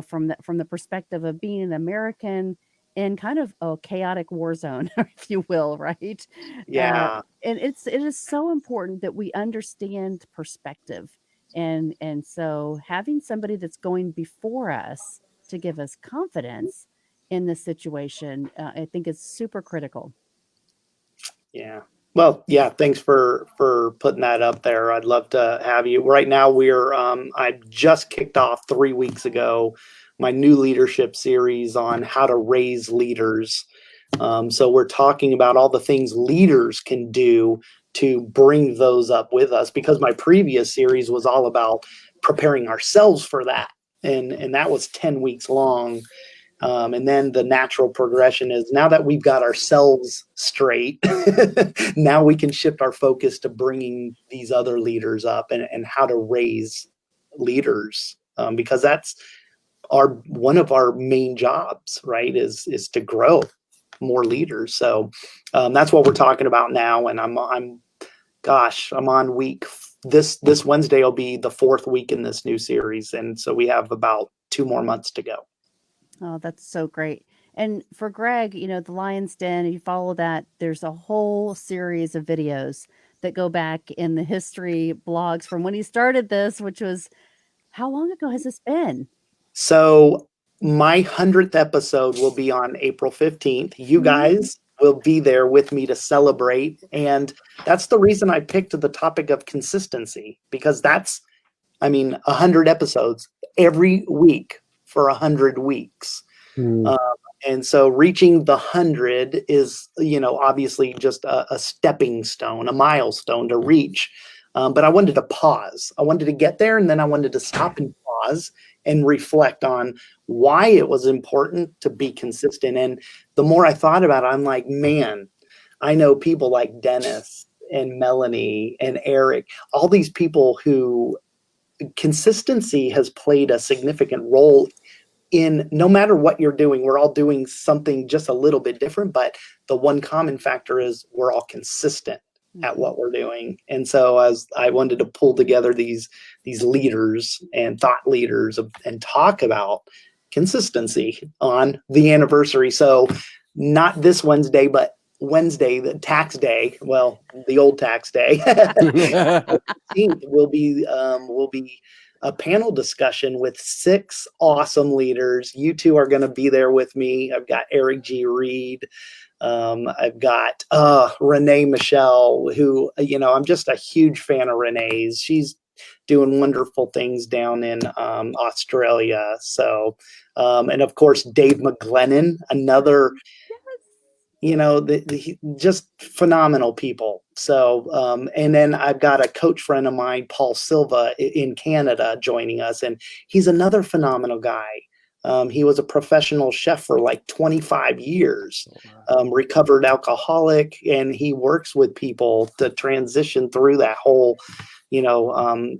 from the perspective of being an American in kind of a chaotic war zone, if you will, right? Yeah. And it is so important that we understand perspective. And so having somebody that's going before us to give us confidence in this situation, I think is super critical. Yeah. Well, yeah, thanks for putting that up there. I'd love to have you. Right now I just kicked off 3 weeks ago my new leadership series on how to raise leaders. So we're talking about all the things leaders can do to bring those up with us, because my previous series was all about preparing ourselves for that. And that was 10 weeks long. And then the natural progression is, now that we've got ourselves straight, now we can shift our focus to bringing these other leaders up and how to raise leaders, because that's one of our main jobs, right? Is to grow more leaders. So that's what we're talking about now. And I'm on week. This Wednesday will be the 4th week in this new series, and so we have about 2 more months to go. Oh, that's so great. And for Greg, the Lion's Den, if you follow that, there's a whole series of videos that go back in the history blogs from when he started this, which was, how long ago has this been? So my 100th episode will be on April 15th. You guys will be there with me to celebrate. And that's the reason I picked the topic of consistency, because 100 episodes every week for 100 weeks. And so reaching the 100 is, obviously just a stepping stone, a milestone to reach. But I wanted to pause. I wanted to get there, and then I wanted to stop and pause and reflect on why it was important to be consistent. And the more I thought about it, I'm like, man, I know people like Dennis and Melanie and Eric, all these people who consistency has played a significant role in. No matter what you're doing, we're all doing something just a little bit different, but the one common factor is we're all consistent at what we're doing. And so as I wanted to pull together these leaders and thought leaders and talk about consistency on the anniversary. So not this Wednesday, but Wednesday, the tax day. Well, the old tax day. will be a panel discussion with 6 awesome leaders. You two are going to be there with me. I've got Eric G. Reed. I've got Renee Michelle, who, I'm just a huge fan of Renee's. She's doing wonderful things down in Australia. So, and of course, Dave McGlennon, another just phenomenal people. So, and then I've got a coach friend of mine, Paul Silva in Canada, joining us, and he's another phenomenal guy. He was a professional chef for like 25 years, recovered alcoholic, and he works with people to transition through that whole,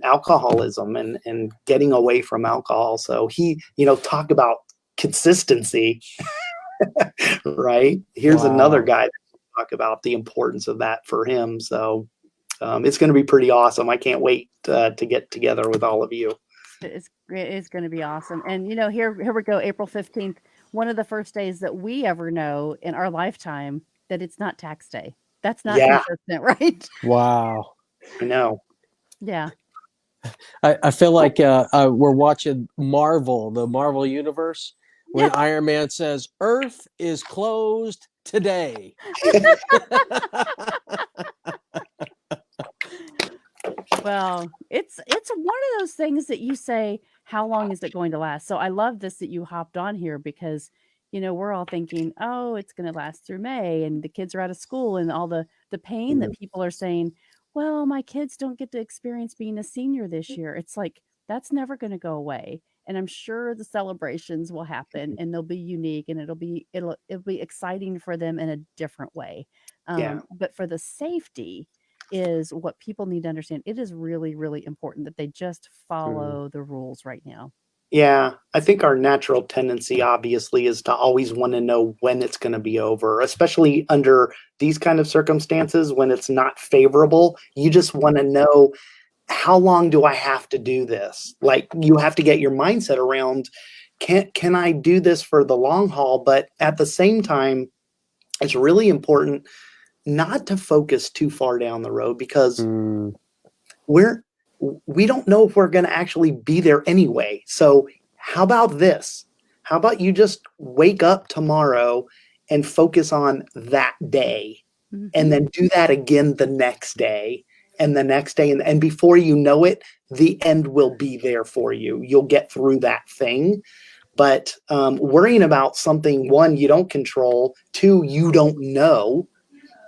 alcoholism and getting away from alcohol. So he, talk about consistency. Right. Here's another guy that talk about the importance of that for him. So it's going to be pretty awesome. I can't wait to get together with all of you. It's going to be awesome. And here we go, April 15th, one of the first days that we ever know in our lifetime that it's not tax day. That's not consistent, right? Wow. I know. Yeah. I feel like we're watching Marvel, the Marvel universe, when Iron Man says, "Earth is closed today." Well, it's one of those things that you say, how long is it going to last? So I love this that you hopped on here because, we're all thinking, oh, it's going to last through May and the kids are out of school and all the pain that people are saying, well, my kids don't get to experience being a senior this year. It's like, that's never going to go away. And I'm sure the celebrations will happen and they'll be unique and it'll be exciting for them in a different way. But for the safety is what people need to understand. It is really, really important that they just follow the rules right now. Yeah, I think our natural tendency, obviously, is to always want to know when it's going to be over, especially under these kind of circumstances when it's not favorable. You just want to know, how long do I have to do this? Like, you have to get your mindset around, can I do this for the long haul? But at the same time, it's really important not to focus too far down the road because we don't know if we're going to actually be there anyway. So how about this? How about you just wake up tomorrow and focus on that day and then do that again the next day and the next day. And before you know it, the end will be there for you. You'll get through that thing. But worrying about something, one, you don't control, two, you don't know,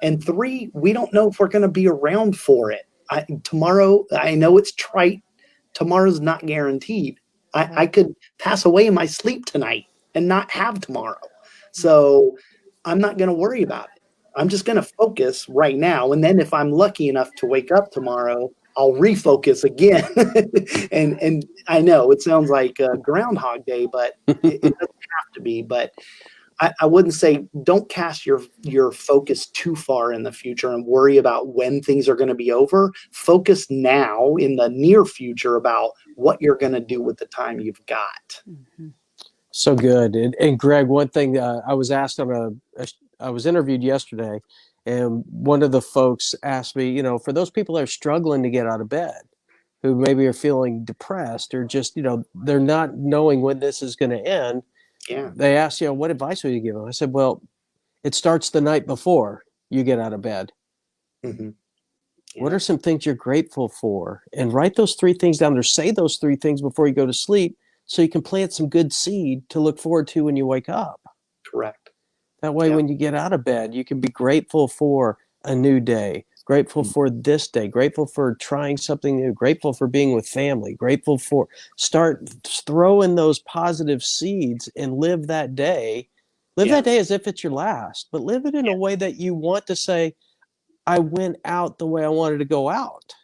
and three, we don't know if we're going to be around for it. Tomorrow, I know it's trite. Tomorrow's not guaranteed. I could pass away in my sleep tonight and not have tomorrow. So I'm not going to worry about it. I'm just going to focus right now. And then if I'm lucky enough to wake up tomorrow, I'll refocus again. and I know it sounds like a Groundhog Day, but it doesn't have to be. But I wouldn't say don't cast your focus too far in the future and worry about when things are going to be over. Focus now in the near future about what you're going to do with the time you've got. So good. And Greg, one thing I was asked I was interviewed yesterday, and one of the folks asked me, for those people that are struggling to get out of bed, who maybe are feeling depressed or just, they're not knowing when this is going to end. Yeah. They asked, what advice would you give them? I said, well, it starts the night before you get out of bed. Yeah. What are some things you're grateful for? And write those 3 things down or say those 3 things before you go to sleep so you can plant some good seed to look forward to when you wake up. Correct. That way, when you get out of bed, you can be grateful for a new day, grateful for this day, grateful for trying something new, grateful for being with family, grateful for start throwing those positive seeds and live that day. Live that day as if it's your last, but live it in a way that you want to say, I went out the way I wanted to go out.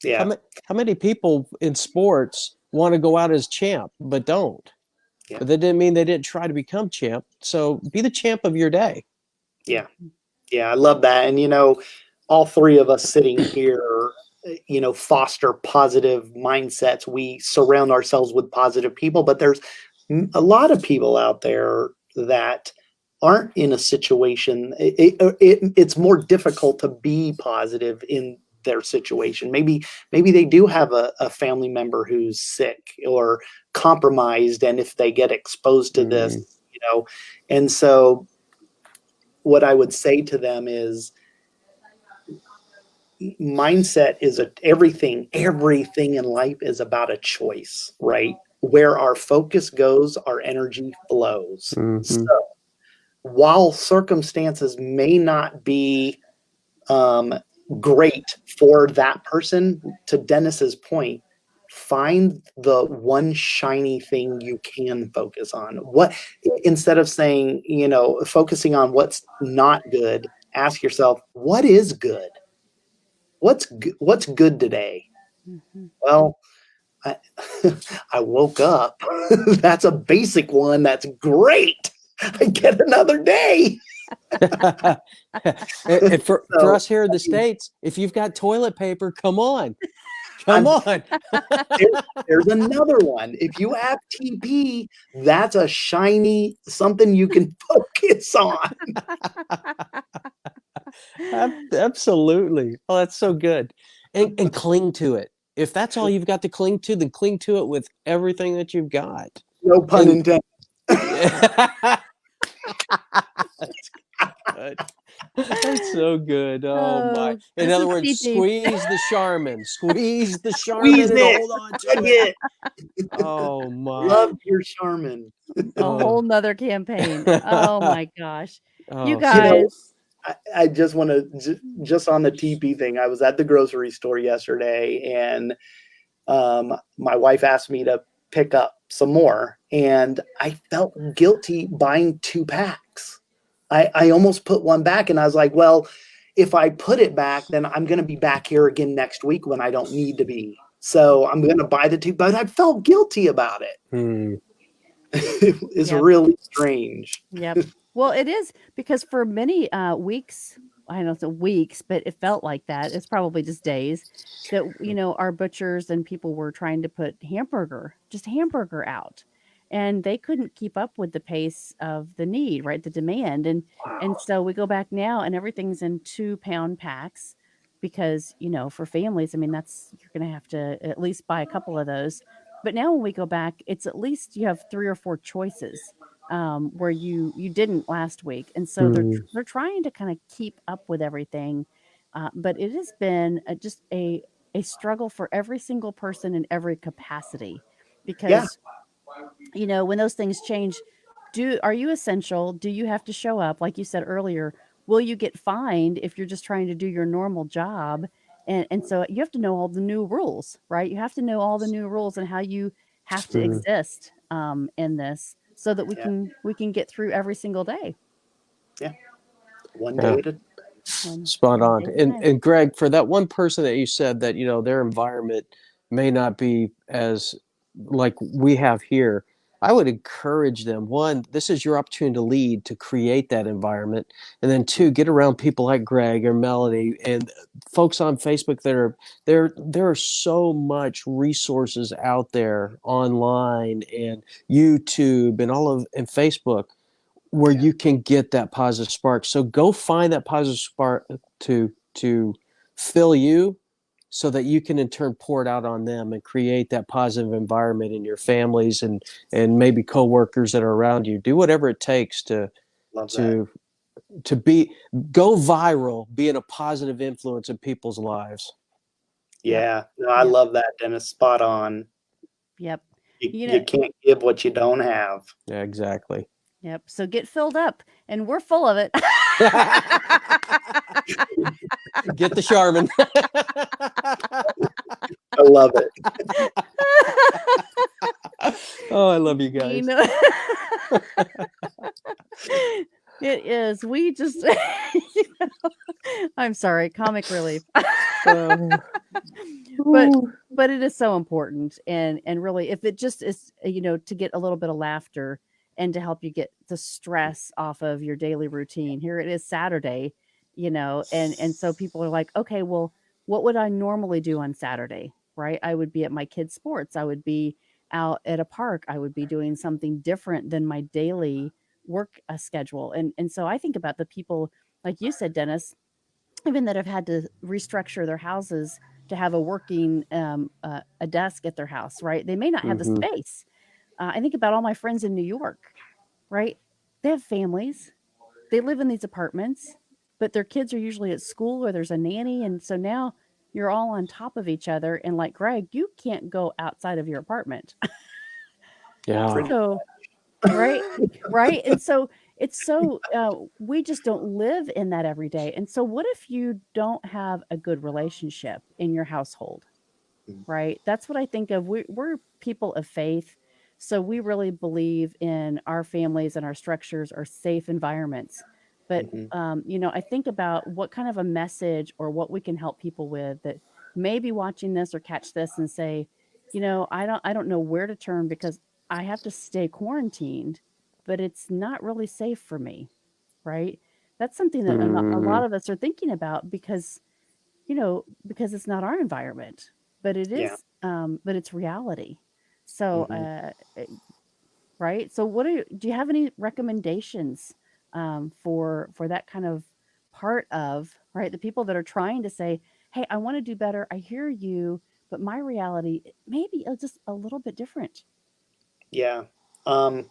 Yeah. How many people in sports want to go out as champ, but don't? Yeah. But that didn't mean they didn't try to become champ. So be the champ of your day. Yeah. Yeah. I love that. And, all 3 of us sitting here, foster positive mindsets. We surround ourselves with positive people, but there's a lot of people out there that aren't in a situation. It's more difficult to be positive in their situation. Maybe they do have a family member who's sick or compromised, and if they get exposed to this, and so what I would say to them is, mindset is everything in life is about a choice, right? Where our focus goes, our energy flows. So while circumstances may not be great for that person, to Dennis's point, find the one shiny thing you can focus on. What, instead of saying, focusing on what's not good, ask yourself, what is good? What's good today? Mhm. Well, I woke up. That's a basic one. That's great. I get another day. And for So, us here in the States, if you've got toilet paper, come on. There's another one. If you have TP, that's a shiny something you can focus on. Absolutely. Oh, that's so good. And cling to it. If that's all you've got to cling to, then cling to it with everything that you've got. No pun intended. That's so good. Oh my. In this other is words, TP. squeeze the Charmin. Squeeze the Charmin Squeeze and it. hold on to Tug it. it. Oh my. Love your Charmin. A whole nother campaign. Oh my gosh. You Oh, guys. I just want to, just on the TP thing, I was at the grocery store yesterday, and my wife asked me to pick up some more, and I felt guilty buying 2 packs. I almost put one back, and I was like, well, if I put it back, then I'm going to be back here again next week when I don't need to be. So I'm going to buy the 2, but I felt guilty about it. It's Yep. really strange. Yep. Well, it is, because for many weeks, I don't know if it's weeks, but it felt like that. It's probably just days that, our butchers and people were trying to put just hamburger out. And they couldn't keep up with the pace of the need, right? The demand. And so we go back now and everything's in 2-pound packs because, for families, I mean, you're going to have to at least buy a couple of those. But now when we go back, it's at least you have 3 or 4 choices where you didn't last week, and so they're trying to kind of keep up with everything, but it has been just a struggle for every single person in every capacity, Yeah. because when those things change, are you essential? Do you have to show up? Like you said earlier, will you get fined if you're just trying to do your normal job? And so you have to know all the new rules, right? You have to know all the new rules and how you have to exist in this, so that we Yeah. can get through every single day. Yeah. One day at a Spot on. day at a time. And Greg, for that one person that you said that, their environment may not be as like we have here, I would encourage them. One, this is your opportunity to lead, to create that environment. And then 2, get around people like Greg or Melody and folks on Facebook that are there are so much resources out there online and YouTube and Facebook where you can get that positive spark. So go find that positive spark to fill you, so that you can in turn pour it out on them and create that positive environment in your families and maybe coworkers that are around you. Do whatever it takes to Love that. go viral, being a positive influence in people's lives. Yeah. No, I love that, Dennis. Spot on. Yep. You can't give what you don't have. Yeah, exactly. Yep. So get filled up, and we're full of it. Get the Charmin. I love it. Oh, I love you guys. It is. We just, I'm sorry, comic relief. But it is so important, and really, if it just is, to get a little bit of laughter and to help you get the stress off of your daily routine. Here it is Saturday, and so people are like, okay, well, what would I normally do on Saturday? Right? I would be at my kids' sports. I would be out at a park. I would be doing something different than my daily work schedule. And so I think about the people, like you said, Dennis, even that have had to restructure their houses to have a working a desk at their house, right? They may not have the space. I think about all my friends in New York, right? They have families. They live in these apartments, but their kids are usually at school or there's a nanny. And so now you're all on top of each other. And like Greg, you can't go outside of your apartment. Yeah. So, right. And so it's so we just don't live in that every day. And so what if you don't have a good relationship in your household? Right? That's what I think of. We're people of faith. So we really believe in our families and our structures are safe environments. But, Mhm. I think about what kind of a message or what we can help people with that may be watching this or catch this and say, I don't know where to turn because I have to stay quarantined, but it's not really safe for me. Right? That's something that a lot Mm, of us are thinking about because it's not our environment, but it Yeah. is, but it's reality. So, Mhm. right? So do you have any recommendations, for that kind of part of, right, the people that are trying to say, "Hey, I wanna do better. I hear you, but my reality maybe is just a little bit different." Yeah. Um,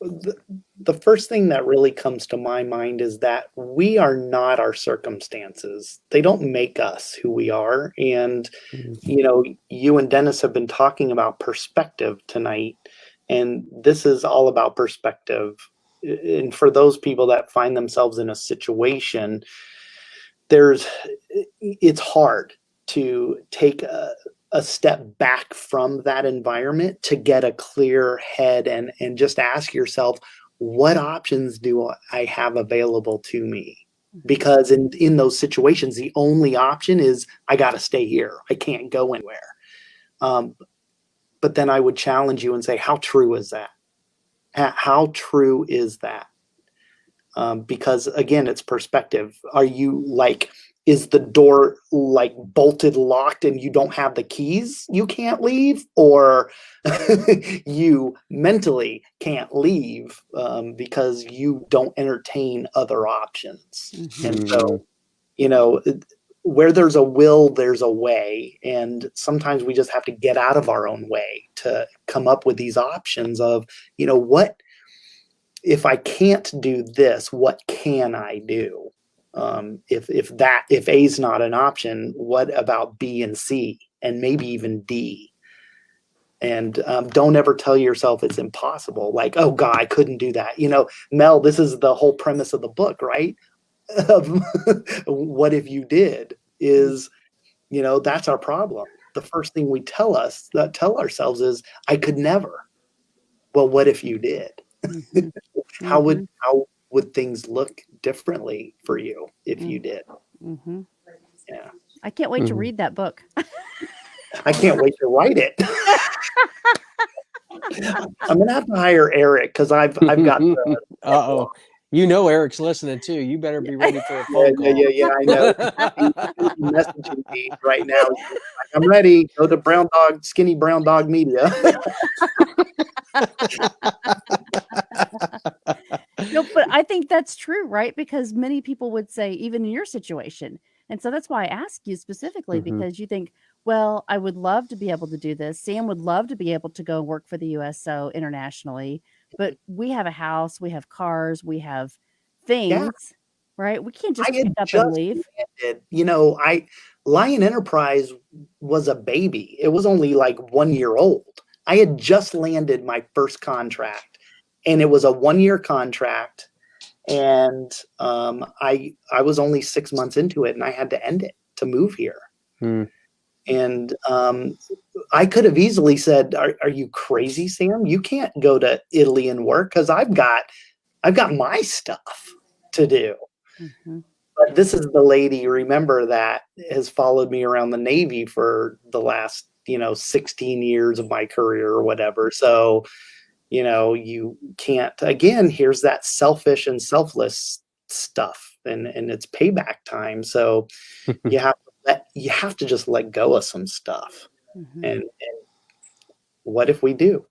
the, the first thing that really comes to my mind is that we are not our circumstances. They don't make us who we are. And, mm, you and Dennis have been talking about perspective tonight, and this is all about perspective. And for those people that find themselves in a situation, there's it's hard to take a step back from that environment to get a clear head and just ask yourself, what options do I have available to me? Mhm. Because in those situations, the only option is I got to stay here. I can't go anywhere. Um, but then I would challenge you and say, how true is that? How true is that? Because again, it's perspective. Are you like, is the door like bolted locked and you don't have the keys, you can't leave, or you mentally can't leave because you don't entertain other options? And Mhm. so, mm, you know, where there's a will, there's a way. And sometimes we just have to get out of our own way to come up with these options of, what if I can't do this, what can I do? If A is not an option, what about B and C and maybe even D? And don't ever tell yourself it's impossible. Like, oh God, I couldn't do that. Mel, this is the whole premise of the book, right? What if you did? Is that's our problem. The first thing we tell ourselves is, I could never. Well, what if you did? Mhm. how would Mhm. how would things look differently for you if you Mm. did? Mhm. Yeah. I can't wait to mm. read that book. I can't wait to write it. I'm gonna have to hire Eric because I've got the Uh-oh. You know Eric's listening too. You better be ready for a yeah, phone yeah, call. yeah, yeah. I know. He's messaging me right now. He's like, I'm ready. Go to Brown Dog, Skinny Brown Dog Media. No, but I think that's true, right? Because many people would say, even in your situation. And so that's why I ask you specifically, Mhm. because you think, well, I would love to be able to do this. Sam would love to be able to go and work for the USO internationally, but we have a house, we have cars, we have Yeah, things, right? We can't I just pick had up and just leave. landed. I Lion Enterprise was a baby. It was only like 1 year old. I had just landed my first contract, and it was a 1 year contract. And I was only 6 months into it, and I had to end it to move here. Mm. And I could have easily said, "Are you crazy, Sam? You can't go to Italy and work because I've got my stuff to do." Mhm. But this is the lady, remember, that has followed me around the Navy for the last 16 years of my career or whatever. So you can't, again, here's that selfish and selfless stuff, and it's payback time. So you have to just let go of some stuff. Mhm. And what if we do?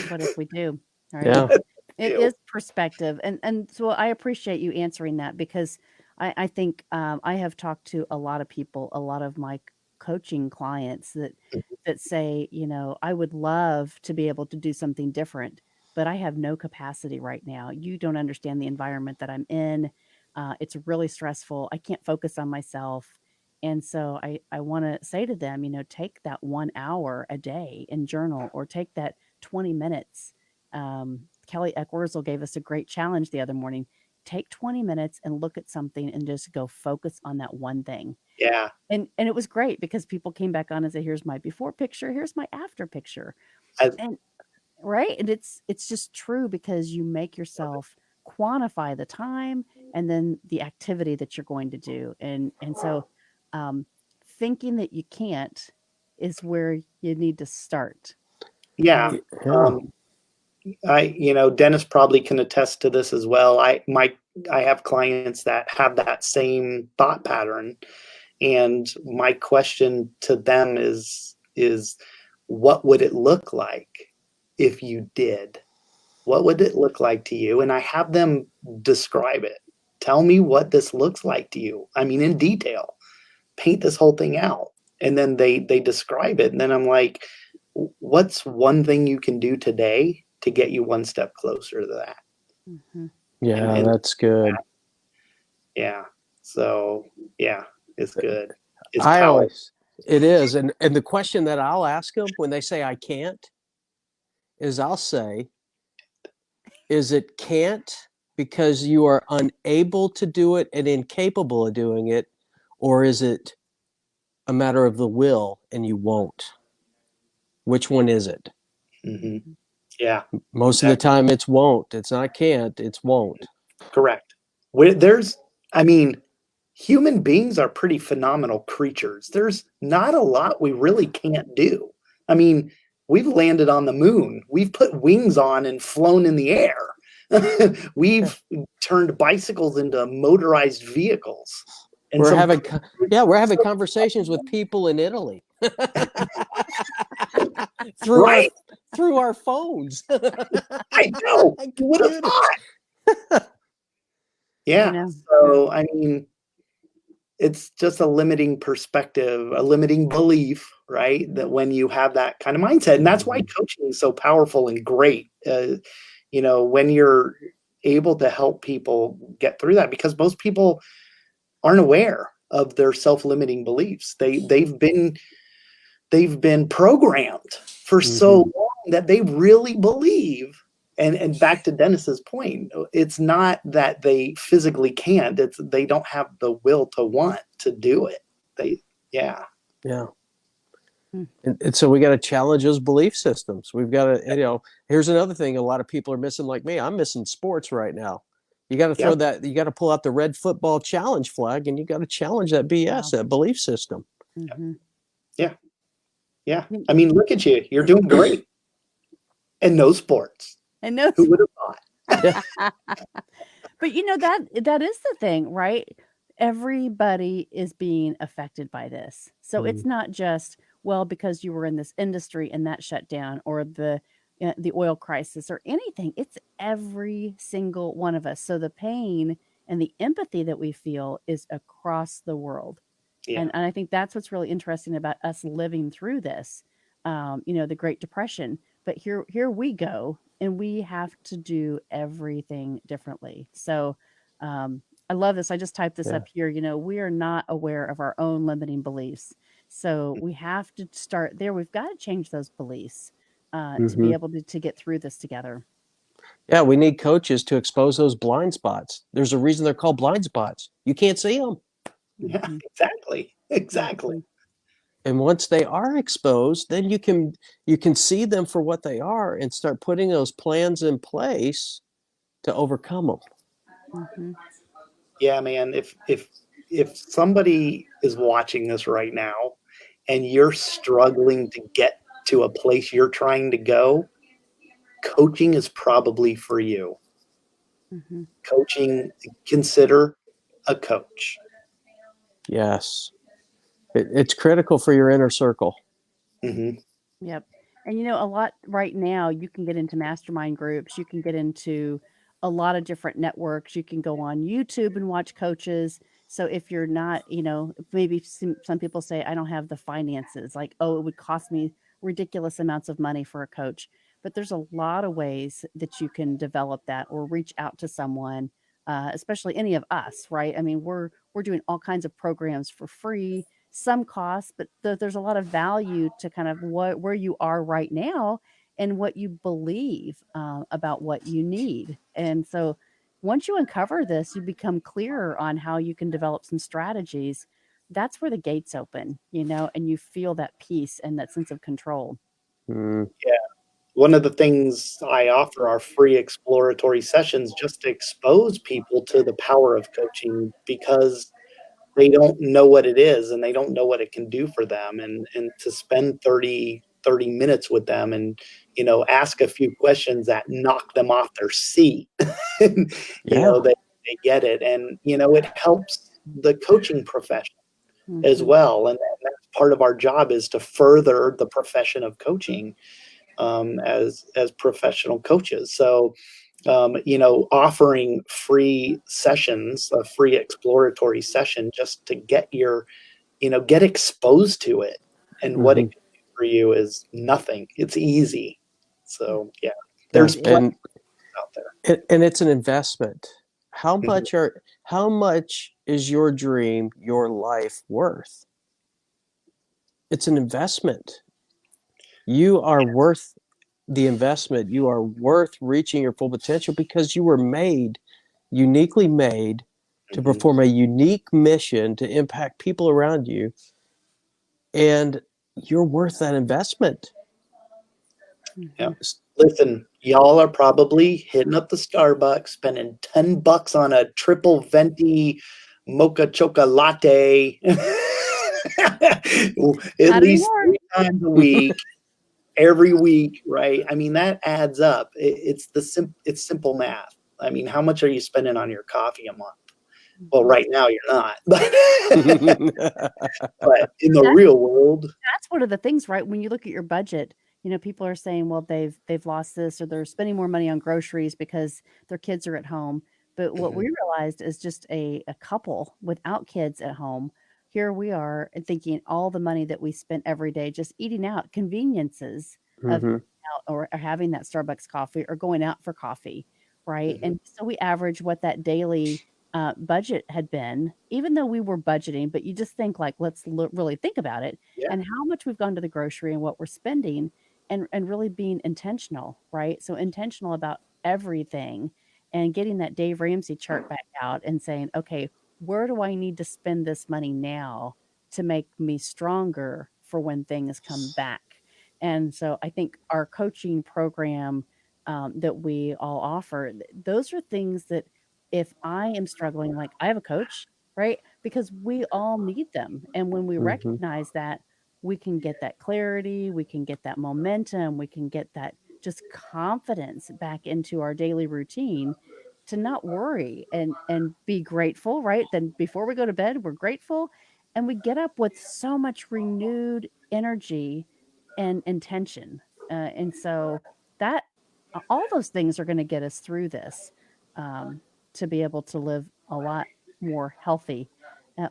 What if we do? Right? Yeah. It is perspective, and so I appreciate you answering that because I think I have talked to a lot of people, a lot of my coaching clients that say, I would love to be able to do something different, but I have no capacity right now. You don't understand the environment that I'm in. It's really stressful. I can't focus on myself. And so I want to say to them, take that 1 hour a day and journal, or take that 20 minutes. Kelly Eckwurzel gave us a great challenge the other morning. Take 20 minutes and look at something and just go focus on that one thing. Yeah. And it was great because people came back on and said, here's my before picture, here's my after picture. I- And right. And it's just true because you make yourself quantify the time and then the activity that you're going to do. And so thinking that you can't is where you need to start. Yeah. Yeah. Dennis probably can attest to this as well. I have clients that have that same thought pattern, and my question to them is what would it look like if you did? What would it look like to you? And I have them describe it. Tell me what this looks like to you. I mean, in detail. Paint this whole thing out. And then they describe it. And then I'm like, what's one thing you can do today to get you one step closer to that? Mm-hmm. Yeah, And that's good. Yeah. So yeah, it's good. It's I powerful. always, it is. And the question that I'll ask them when they say I can't is I'll say, is it can't because you are unable to do it and incapable of doing it? Or is it a matter of the will and you won't? Which one is it? Mm-hmm. Yeah. Most of the time it's won't. It's not can't, it's won't. Correct. Human beings are pretty phenomenal creatures. There's not a lot we really can't do. I mean, we've landed on the moon. We've put wings on and flown in the air. We've turned bicycles into motorized vehicles. And We're having conversations with people in Italy through our phones. I know. You would have thought. Yeah. So, I mean, it's just a limiting perspective, a limiting belief, right? That when you have that kind of mindset, and that's why coaching is so powerful and great. When you're able to help people get through that, because most people aren't aware of their self-limiting beliefs. They've been programmed for so long that they really believe. And back to Dennis's point, it's not that they physically can't, it's they don't have the will to want to do it. Yeah. And so we got to challenge those belief systems. We've got to, here's another thing a lot of people are missing, like me. I'm missing sports right now. You got to throw that, you got to pull out the red football challenge flag and you got to challenge that BS, that belief system. Mm-hmm. Yeah. I mean, look at you. You're doing great. And no sports. And no, who would have thought? But that is the thing, right? Everybody is being affected by this. So it's not just, well, because you were in this industry and that shut down, or the oil crisis or anything. It's every single one of us. So the pain and the empathy that we feel is across the world. Yeah. And I think that's what's really interesting about us living through this, the Great Depression. But here we go, and we have to do everything differently. So I love this. I just typed this up here. We are not aware of our own limiting beliefs. So we have to start there. We've got to change those beliefs to be able to get through this together. Yeah, we need coaches to expose those blind spots. There's a reason they're called blind spots. You can't see them. Yeah, exactly. And once they are exposed, then you can see them for what they are and start putting those plans in place to overcome them. Mm-hmm. Yeah, man. If somebody is watching this right now and you're struggling to get to a place you're trying to go, coaching is probably for you. Mm-hmm. Coaching, consider a coach. Yes. It's critical for your inner circle. Mm-hmm. Yep. And a lot right now, you can get into mastermind groups. You can get into a lot of different networks. You can go on YouTube and watch coaches. So if you're not, maybe some people say, I don't have the finances, like, oh, it would cost me ridiculous amounts of money for a coach. But there's a lot of ways that you can develop that or reach out to someone, especially any of us, right? I mean, we're doing all kinds of programs for free, some costs, but there's a lot of value to kind of where you are right now. and what you believe about what you need. And so once you uncover this, you become clearer on how you can develop some strategies. That's where the gates open, and you feel that peace and that sense of control. Mm. Yeah. One of the things I offer are free exploratory sessions just to expose people to the power of coaching, because they don't know what it is and they don't know what it can do for them. And to spend 30 minutes with them and, ask a few questions that knock them off their seat, and, Yeah. they get it. And, it helps the coaching profession as Mhm. well. And that's part of our job, is to further the profession of coaching, as professional coaches. So, offering free sessions, a free exploratory session, just to get exposed to it and what it Mhm. can do for you, is nothing. It's easy. So yeah, Yeah, there's plenty and out there. and it's an investment. Mhm. How much is your dream, your life worth? It's an investment. You are worth the investment. You are worth reaching your full potential because you were uniquely made to Mhm. perform a unique mission to impact people around you, and you're worth that investment. Yeah. Mhm. Listen, y'all are probably hitting up the Starbucks, spending $10 on a triple venti mocha choca latte at Not least anymore. 3 times a week, every week, right? I mean, that adds up. It's simple math. I mean, how much are you spending on your coffee a month? Well, right now you're not, but in the real world, That's one of the things, right? When you look at your budget, people are saying, well, they've lost this, or they're spending more money on groceries because their kids are at home. But what we realized is, just a couple without kids at home, here we are and thinking all the money that we spent every day just eating out, conveniences of Mhm. out, or having that Starbucks coffee, or going out for coffee, right? Mhm. And so we average what that daily budget had been, even though we were budgeting. But you just think, like, let's really think about it, Yeah. and how much we've gone to the grocery and what we're spending, and really being intentional, right? So intentional about everything, and getting that Dave Ramsey chart back out and saying, okay, where do I need to spend this money now to make me stronger for when things come back? And so I think our coaching program, that we all offer, those are things that, if I am struggling, like, I have a coach, right? Because we all need them. And when we Mhm. recognize that, we can get that clarity, we can get that momentum, we can get that just confidence back into our daily routine, to not worry and be grateful, right? Then before we go to bed, we're grateful, and we get up with so much renewed energy and intention. And so that all those things are going to get us through this, um, to be able to live a lot more healthy,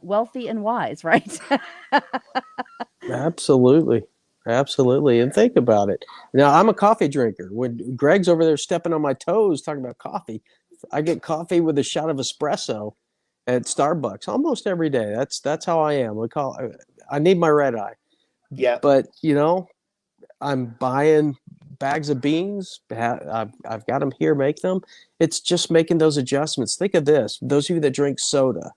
wealthy, and wise, right? Absolutely. Absolutely. And think about it. Now, I'm a coffee drinker. When Greg's over there stepping on my toes talking about coffee, I get coffee with a shot of espresso at Starbucks almost every day. That's how I am. I need my red eye. Yeah. But, I'm buying bags of beans. I've got them here, make them. It's just making those adjustments. Think of this. Those of you that drink soda,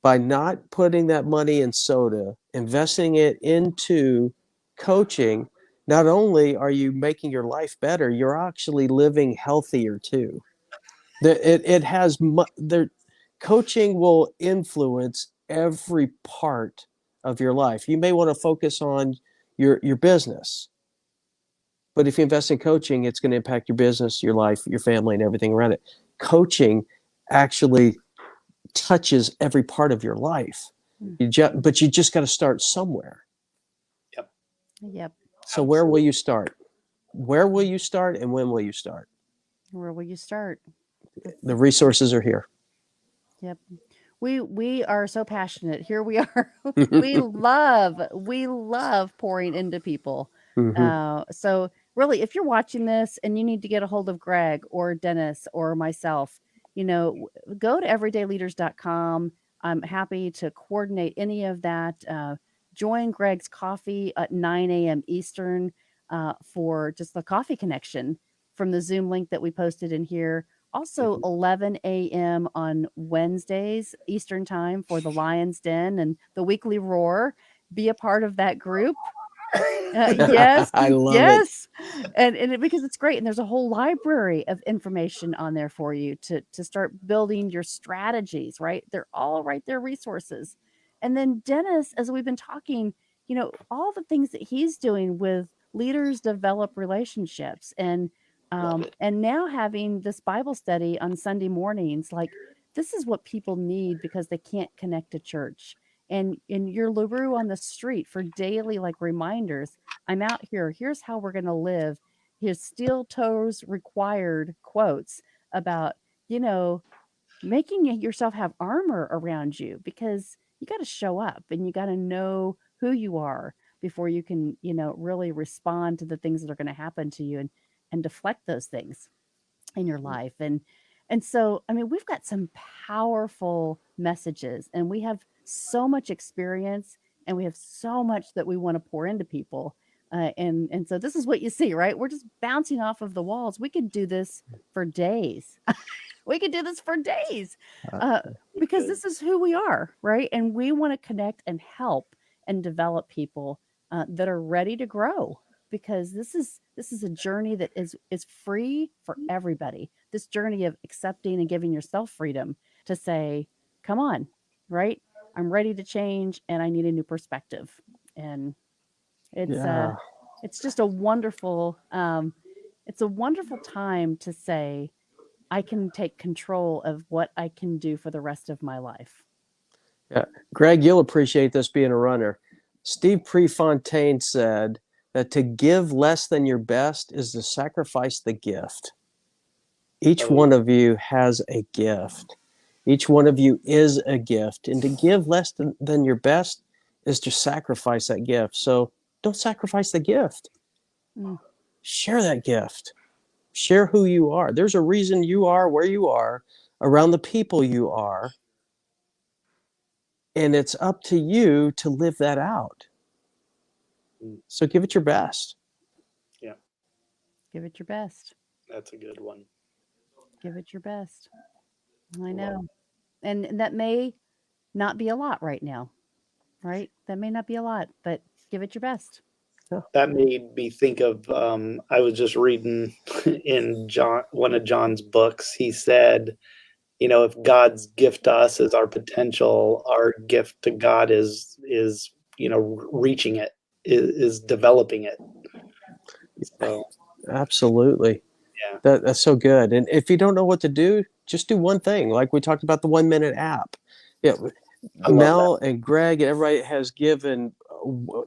by not putting that money in soda, investing it into coaching, not only are you making your life better, you're actually living healthier too. It has coaching will influence every part of your life. You may want to focus on your business, but if you invest in coaching, it's going to impact your business, your life, your family, and everything around it. Coaching actually touches every part of your life. Mm. But you just got to start somewhere. Yep. Yep. So where will you start? Where will you start, and when will you start? Where will you start? The resources are here. Yep. We are so passionate. Here we are. We love pouring into people. Mhm. So really, if you're watching this and you need to get a hold of Greg or Dennis or myself, go to everydayleaders.com. I'm happy to coordinate any of that. Join Greg's coffee at 9 a.m. Eastern. for just the coffee connection from the Zoom link that we posted in here. Also, 11 a.m. on Wednesdays Eastern Time for the Lion's Den and the Weekly Roar. Be a part of that group. Yes, I love yes, and because it's great, and there's a whole library of information on there for you to start building your strategies. Right, they're all right there, resources. And then Dennis, as we've been talking, all the things that he's doing with leaders develop relationships, and now having this Bible study on Sunday mornings, like this is what people need because they can't connect to church. And your LaRue on the street for daily like reminders. I'm out here. Here's how we're going to live. His steel toes required quotes about, making yourself have armor around you, because you got to show up and you got to know who you are before you can, really respond to the things that are going to happen to you and deflect those things in your life. And so, I mean, we've got some powerful messages, and we have so much experience, and we have so much that we want to pour into people. And so this is what you see, right? We're just bouncing off of the walls. We could do this for days. We could do this for days, because this is who we are, right? And we want to connect and help and develop people that are ready to grow, because this is a journey that is free for everybody. This journey of accepting and giving yourself freedom to say, come on, right? I'm ready to change, and I need a new perspective. And it's just a wonderful time to say, I can take control of what I can do for the rest of my life. Yeah. Greg, you'll appreciate this being a runner. Steve Prefontaine said that to give less than your best is to sacrifice the gift. Each one of you has a gift. Each one of you is a gift. And to give less than your best is to sacrifice that gift. So don't sacrifice the gift. Share that gift. Share who you are. There's a reason you are where you are, around the people you are. And it's up to you to live that out. So give it your best. Yeah. Give it your best. That's a good one. Give it your best. I know. And that may not be a lot right now, right? That may not be a lot, but give it your best. That made me think of, I was just reading in one of John's books. He said, if God's gift to us is our potential, our gift to God is reaching it, is developing it. So, absolutely. Yeah. That's so good. And if you don't know what to do, just do one thing. Like we talked about the 1 minute app. Yeah. Mel and Greg and everybody has given,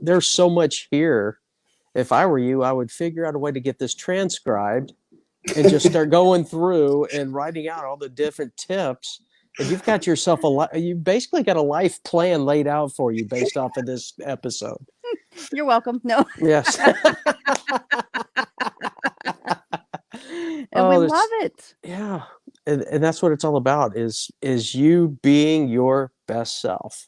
there's so much here. If I were you, I would figure out a way to get this transcribed and just start going through and writing out all the different tips. And you've got yourself you basically got a life plan laid out for you based off of this episode. You're welcome. No. Yes. And we love it. Yeah. And that's what it's all about is you being your best self.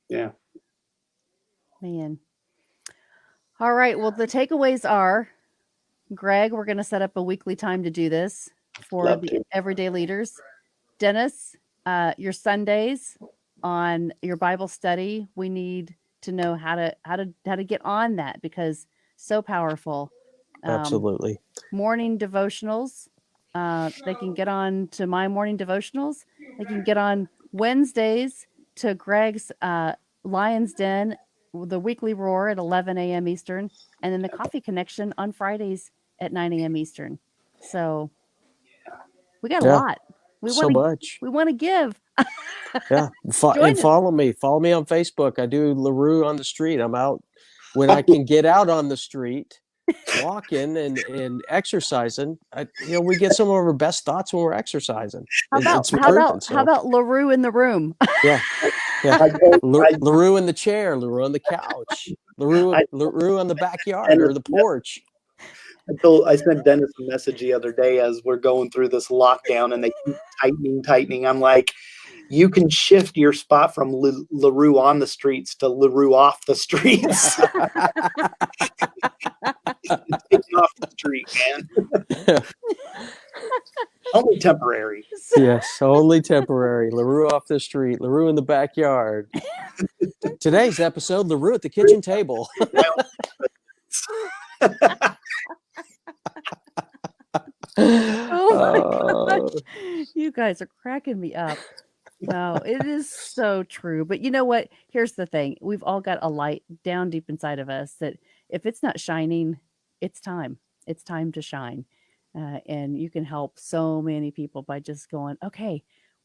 Yeah. Man. All right. Well, the takeaways are, Greg, we're going to set up a weekly time to do this for the everyday leaders. Dennis, your Sundays on your Bible study, we need to know how to get on that, because so powerful. Absolutely. Morning devotionals. They can get on to my morning devotionals. They can get on Wednesdays to Greg's Lion's Den, the Weekly Roar at 11 a.m. Eastern, and then the Coffee Connection on Fridays at 9 a.m. Eastern. So we got a lot. We want to give. Yeah. And follow me. Follow me on Facebook. I do LaRue on the street. I'm out when I can get out on the street, walking and exercising. We get some of our best thoughts when we're exercising. How about LaRue in the room? Yeah. LaRue in the chair, LaRue on the couch, LaRue on the backyard or the porch. I sent Dennis a message the other day as we're going through this lockdown and they keep tightening. I'm like, you can shift your spot from LaRue on the streets to LaRue off the streets. Taking off the street, man. Only temporary. Yes, only temporary. LaRue off the street, LaRue in the backyard. Today's episode, LaRue at the kitchen table. Oh my gosh. You guys are cracking me up. No, it is so true. But you know what? Here's the thing. We've all got a light down deep inside of us that if it's not shining, it's time. It's time to shine. And you can help so many people by just going, okay,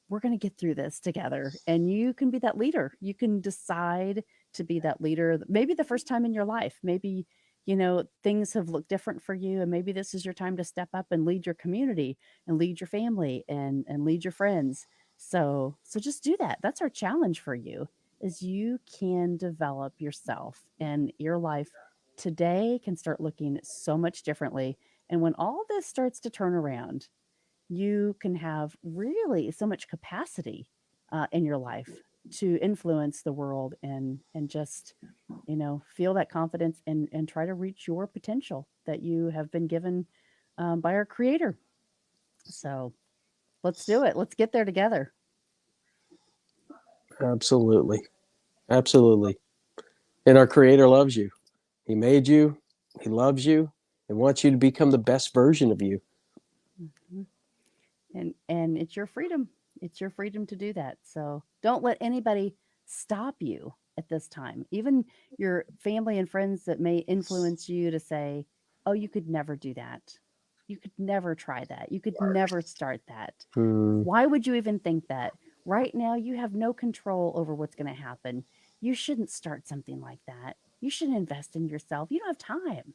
we're going to get through this together. And you can be that leader. You can decide to be that leader. Maybe the first time in your life, maybe, things have looked different for you. And maybe this is your time to step up and lead your community and lead your family and lead your friends. So just do that. That's our challenge for you is you can develop yourself and your life today can start looking so much differently. And when all this starts to turn around, you can have really so much capacity in your life to influence the world and just, feel that confidence and try to reach your potential that you have been given by our creator. So let's do it. Let's get there together. Absolutely. Absolutely. And our creator loves you. He made you. He loves you and wants you to become the best version of you. Mm-hmm. And it's your freedom. It's your freedom to do that. So don't let anybody stop you at this time. Even your family and friends that may influence you to say, oh, you could never do that. You could never try that. You could never start that. Why would you even think that? Right now, you have no control over what's going to happen. You shouldn't start something like that. You shouldn't invest in yourself. You don't have time,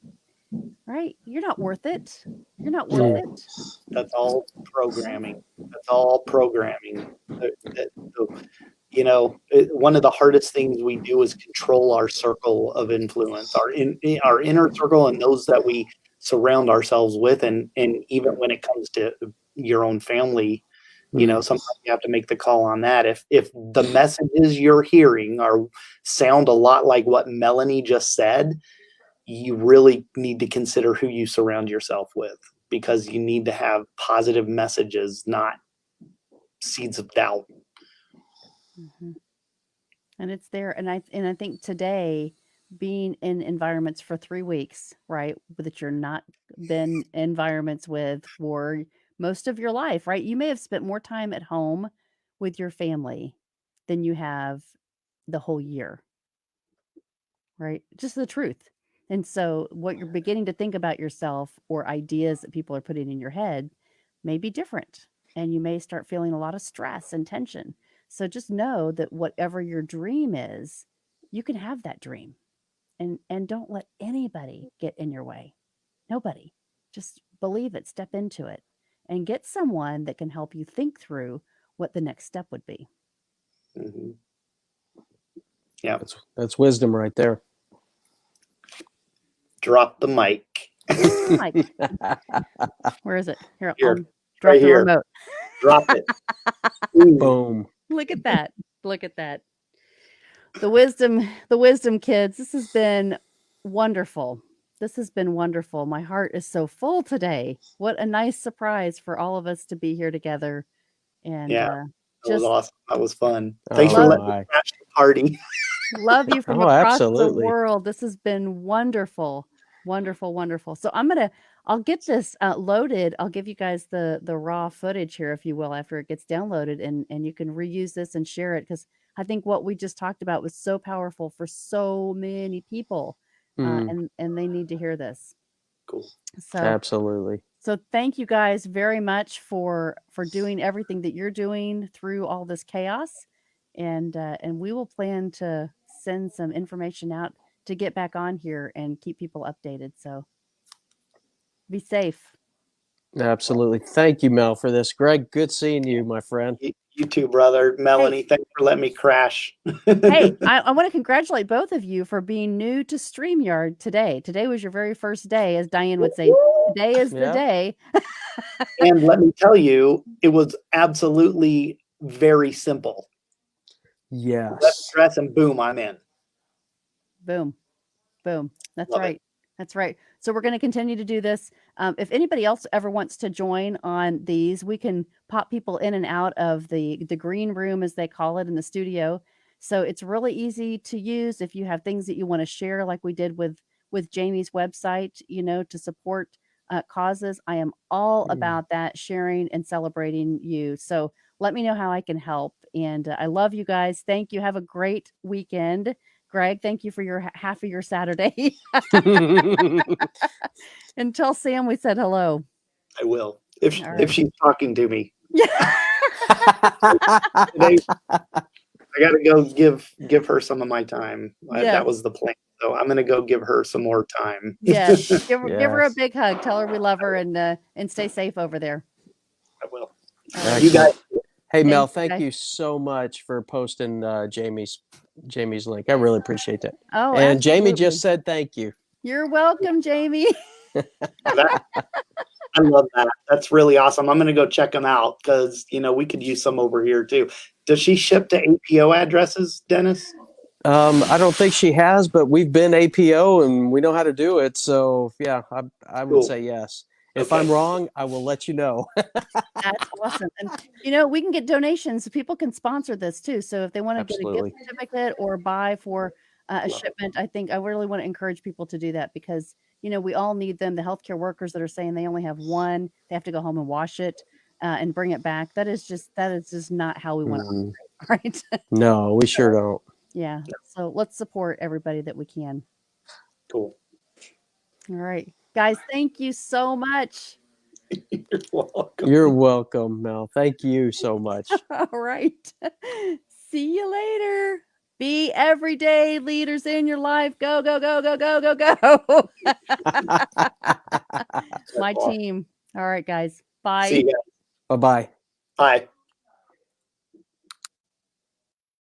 right? You're not worth it. You're not worth it. That's all programming. That's all programming. One of the hardest things we do is control our circle of influence, our inner circle, and those that we surround ourselves with. And even when it comes to your own family, sometimes you have to make the call on that. If the messages you're hearing sound a lot like what Melanie just said, you really need to consider who you surround yourself with, because you need to have positive messages, not seeds of doubt. Mm-hmm. And it's there. And I think today, being in environments for 3 weeks, right, that you're not been environments with for most of your life, right? You may have spent more time at home with your family than you have the whole year, right? Just the truth. And so what you're beginning to think about yourself or ideas that people are putting in your head may be different. And you may start feeling a lot of stress and tension. So just know that whatever your dream is, you can have that dream. And don't let anybody get in your way. Nobody. Just believe it, step into it, and get someone that can help you think through what the next step would be. Mm-hmm. Yeah. That's wisdom right there. Drop the mic. Where is it? Here. Here. Drop right the here. remote. Drop it. Boom. Look at that. Look at that. The wisdom kids. This has been wonderful. This has been wonderful. My heart is so full today. What a nice surprise for all of us to be here together. And that was awesome. That was fun. Oh, Thanks for letting me crash the party. Love you from across absolutely. the world. This has been wonderful. Wonderful, wonderful. So I'll get this loaded. I'll give you guys the raw footage here, if you will, after it gets downloaded, and you can reuse this and share it, because I think what we just talked about was so powerful for so many people, and they need to hear this. Cool. So absolutely. So thank you guys very much for doing everything that you're doing through all this chaos, and we will plan to send some information out to get back on here and keep people updated. So be safe. Absolutely. Thank you, Mel, for this. Greg, good seeing you, my friend. You too, brother. Melanie, thanks for letting me crash. Hey, I want to congratulate both of you for being new to StreamYard today. Today was your very first day, as Diane would say. Today is the day. And let me tell you, it was absolutely very simple. Less Yes. stress and boom, I'm in. Boom. Boom. That's Love it. right. That's right. So we're going to continue to do this. If anybody else ever wants to join on these, we can pop people in and out of the green room, as they call it, in the studio. So it's really easy to use if you have things that you want to share, like we did with Jamie's website, to support causes. I am all about that, sharing and celebrating you. So let me know how I can help. And I love you guys. Thank you. Have a great weekend. Greg, thank you for your half of your Saturday. And tell Sam we said hello. I will. If All if right. she's talking to me. Yeah. Today, I got to go give her some of my time. Yes. That was the plan. So I'm going to go give her some more time. Yes. Give her a Yes. big hug. Tell her we love her and stay safe over there. I will. All right. You guys, Hey Mel, Thanks, thank guys. you so much for posting Jamie's link. I really appreciate it. Oh, And Jamie absolutely. just said thank you. You're welcome, Jamie. I love that. That's really awesome. I'm going to go check them out because, we could use some over here too. Does she ship to APO addresses, Dennis? I don't think she has, but we've been APO and we know how to do it. So yeah, I would Cool. say yes. If Okay. I'm wrong, I will let you know. That's awesome. And we can get donations. People can sponsor this too. So if they want to get a Absolutely. gift certificate or buy for a Love it. shipment, I think I really want to encourage people to do that because we all need them. The healthcare workers that are saying they only have one, they have to go home and wash it and bring it back. That is just not how we want to Mhm. operate, right? No, we sure don't. Yeah. So let's support everybody that we can. Cool. All right, guys. Thank you so much. You're welcome. You're welcome, Mel. Thank you so much. All right. See you later. Be everyday leaders in your life. Go, go, go, go, go, go, go. My team. All right, guys. Bye. See you guys. Bye-bye. Bye.